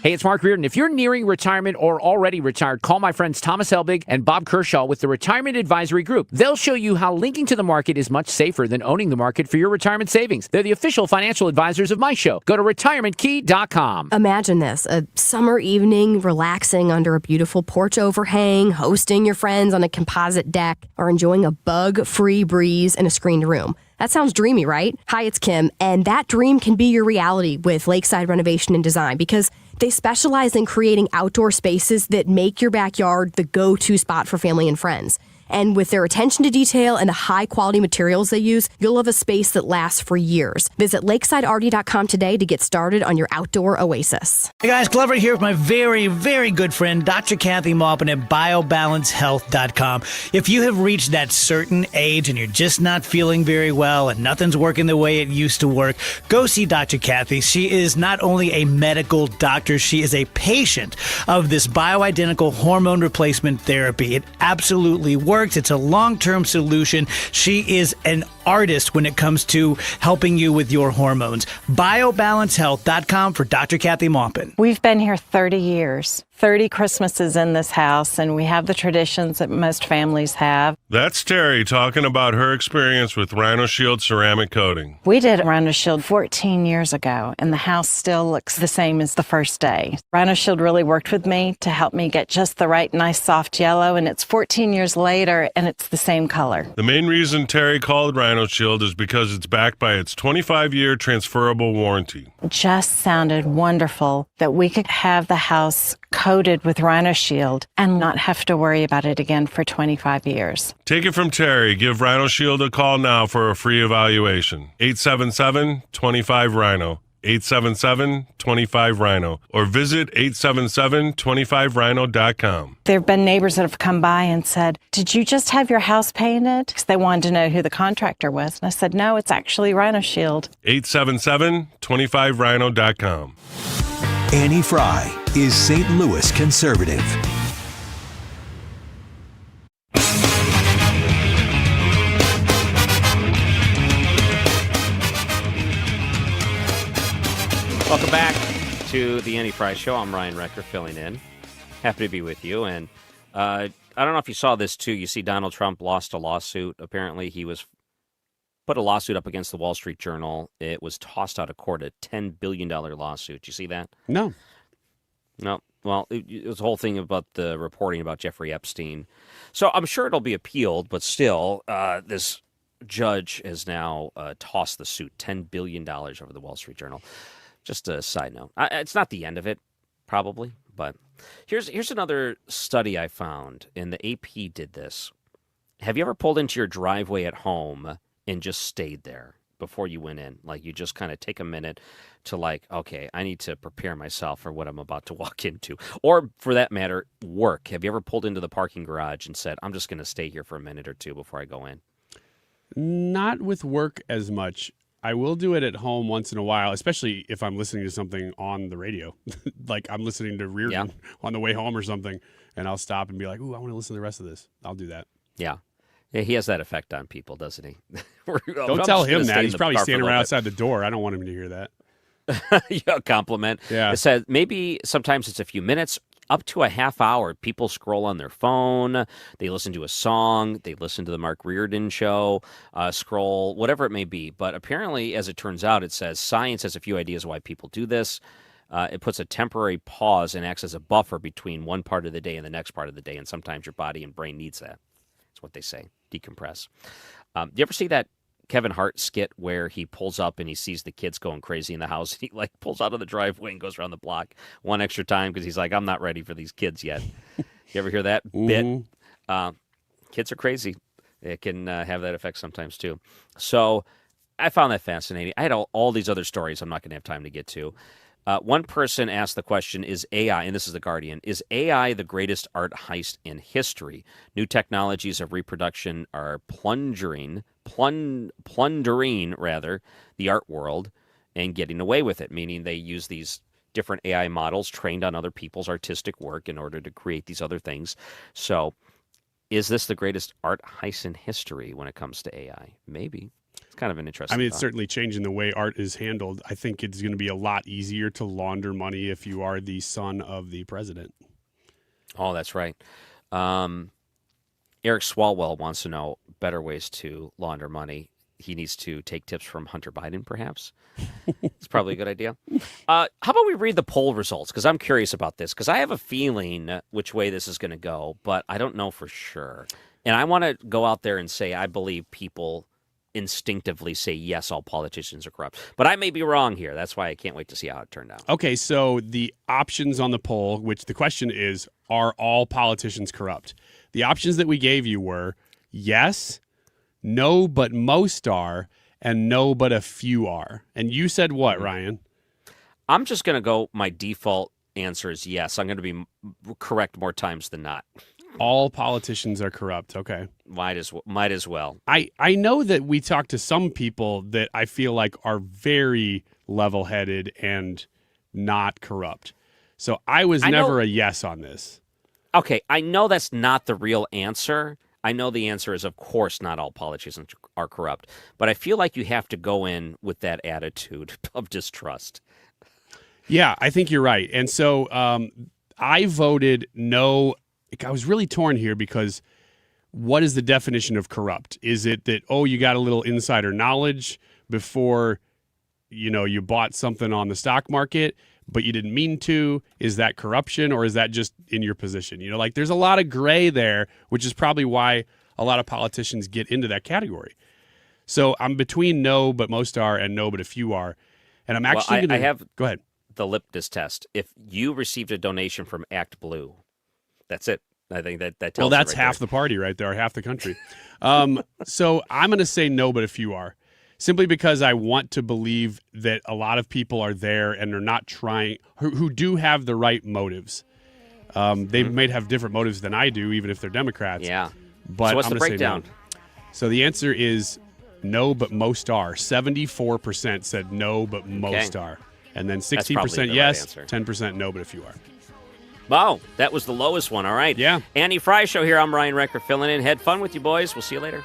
Hey, it's Mark Reardon. If you're nearing retirement or already retired, call my friends Thomas Helbig and Bob Kershaw with the Retirement Advisory Group. They'll show you how linking to the market is much safer than owning the market for your retirement savings. They're the official financial advisors of my show. Go to retirementkey.com. Imagine this, a summer evening, relaxing under a beautiful porch overhang, hosting your friends on a composite deck, or enjoying a bug-free breeze in a screened room. That sounds dreamy, right? Hi, it's Kim, and that dream can be your reality with Lakeside Renovation and Design because they specialize in creating outdoor spaces that make your backyard the go-to spot for family and friends. And with their attention to detail and the high-quality materials they use, you'll have a space that lasts for years. Visit lakesideRD.com today to get started on your outdoor oasis. Hey guys, Glover here with my very, very good friend, Dr. Kathy Maupin at BioBalanceHealth.com. If you have reached that certain age and you're just not feeling very well and nothing's working the way it used to work, go see Dr. Kathy. She is not only a medical doctor, she is a patient of this bioidentical hormone replacement therapy. It absolutely works. It's a long-term solution. She is an artist when it comes to helping you with your hormones. BioBalanceHealth.com for Dr. Kathy Maupin. We've been here 30 years. 30 Christmases in this house, and we have the traditions that most families have. That's Terry talking about her experience with Rhino Shield ceramic coating. We did Rhino Shield 14 years ago, and the house still looks the same as the first day. Rhino Shield really worked with me to help me get just the right nice soft yellow, and it's 14 years later, and it's the same color. The main reason Terry called Rhino Shield is because it's backed by its 25-year transferable warranty. It just sounded wonderful that we could have the house coated with Rhino Shield and not have to worry about it again for 25 years. Take it from Terry. Give Rhino Shield a call now for a free evaluation. 877-25-RHINO. 877-25-RHINO. Or visit 877-25rhino.com. There have been neighbors that have come by and said, "Did you just have your house painted?" Because they wanted to know who the contractor was. And I said, "No, it's actually Rhino Shield." 877-25rhino.com. Annie Fry is St. Louis conservative. Welcome back to the Andy Fry Show. I'm Ryan Recker filling in. Happy to be with you. And I don't know if you saw this too. You see Donald Trump lost a lawsuit. Apparently he was put a lawsuit up against the Wall Street Journal. It was tossed out of court, a $10 billion lawsuit. You see that? No. No. Well, it was a whole thing about the reporting about Jeffrey Epstein. So I'm sure it'll be appealed, but still, this judge has now tossed the suit, $10 billion over the Wall Street Journal. Just a side note. It's not the end of it, probably, but here's another study I found, and the AP did this. Have you ever pulled into your driveway at home and just stayed there before you went in? Like, you just kind of take a minute to okay, I need to prepare myself for what I'm about to walk into. Or, for that matter, work. Have you ever pulled into the parking garage and said, I'm just going to stay here for a minute or two before I go in? Not with work as much. I will do it at home once in a while, especially if I'm listening to something on the radio. Like I'm listening to Reardon on the way home or something, and I'll stop and be like, ooh, I want to listen to the rest of this. I'll do that. Yeah. Yeah, he has that effect on people, doesn't he? Don't tell him that. He's probably standing right outside the door. I don't want him to hear that. Yeah, compliment. Yeah. It says maybe sometimes it's a few minutes, up to a half hour. People scroll on their phone. They listen to a song. They listen to the Mark Reardon show, scroll, whatever it may be. But apparently, as it turns out, it says science has a few ideas why people do this. It puts a temporary pause and acts as a buffer between one part of the day and the next part of the day. And sometimes your body and brain needs that. That's what they say. Decompress. Do you ever see that Kevin Hart skit where he pulls up and he sees the kids going crazy in the house? He like pulls out of the driveway and goes around the block one extra time because he's like, I'm not ready for these kids yet. You ever hear that bit? Kids are crazy. It can have that effect sometimes too. So I found that fascinating. I had all these other stories I'm not going to have time to get to. One person asked the question, is AI, and this is The Guardian, is AI the greatest art heist in history? New technologies of reproduction are plundering the art world and getting away with it, meaning they use these different AI models trained on other people's artistic work in order to create these other things. So is this the greatest art heist in history when it comes to AI? Maybe. It's kind of an interesting I mean, it's thought. certainly changing the way art is handled. I think it's going to be a lot easier to launder money if you are the son of the president. Oh, that's right. Eric Swallwell wants to know better ways to launder money. He needs to take tips from Hunter Biden, perhaps. It's probably a good idea. How about we read the poll results? Because I'm curious about this, because I have a feeling which way this is going to go, but I don't know for sure. And I want to go out there and say I believe people instinctively say, yes, all politicians are corrupt. But I may be wrong here. That's why I can't wait to see how it turned out. Okay, so the options on the poll, which the question is, are all politicians corrupt? The options that we gave you were yes, no, but most are, and no, but a few are. And you said what, Ryan? I'm just going to go, my default answer is yes. I'm going to be correct more times than not. All politicians are corrupt. Okay. Might as well. I know that we talked to some people that I feel like are very level-headed and not corrupt. So I was never a yes on this. Okay, I know that's not the real answer. I know the answer is, of course, not all politicians are corrupt. But I feel like you have to go in with that attitude of distrust. Yeah, I think you're right. And so I voted no. I was really torn here because what is the definition of corrupt? Is it that, you got a little insider knowledge before, you bought something on the stock market, but you didn't mean to? Is that corruption, or is that just in your position? There's a lot of gray there, which is probably why a lot of politicians get into that category. So I'm between no, but most are, and no, but a few are. And I'm actually going to... I have go ahead. The litmus test. If you received a donation from Act Blue, that's it. I think that tells. Well, that's right half there. the party right there, half the country. So I'm going to say no, but a few are. Simply because I want to believe that a lot of people are there and are not trying, who do have the right motives. They might have different motives than I do, even if they're Democrats. Yeah. But so what's I'm the going to say breakdown? no. So the answer is no, but most are. 74% said no, but most are. And then 16% yes, 10% no, but a few are. Wow, that was the lowest one. All right. Yeah. Andy Fry Show here. I'm Ryan Recker filling in. Had fun with you, boys. We'll see you later.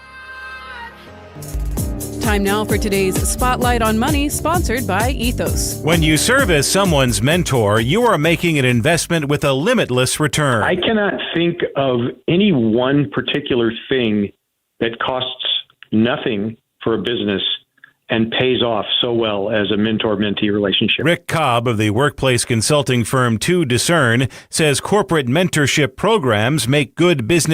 Time now for today's Spotlight on Money, sponsored by Ethos. When you serve as someone's mentor, you are making an investment with a limitless return. I cannot think of any one particular thing that costs nothing for a business and pays off so well as a mentor-mentee relationship. Rick Cobb of the workplace consulting firm To Discern says corporate mentorship programs make good business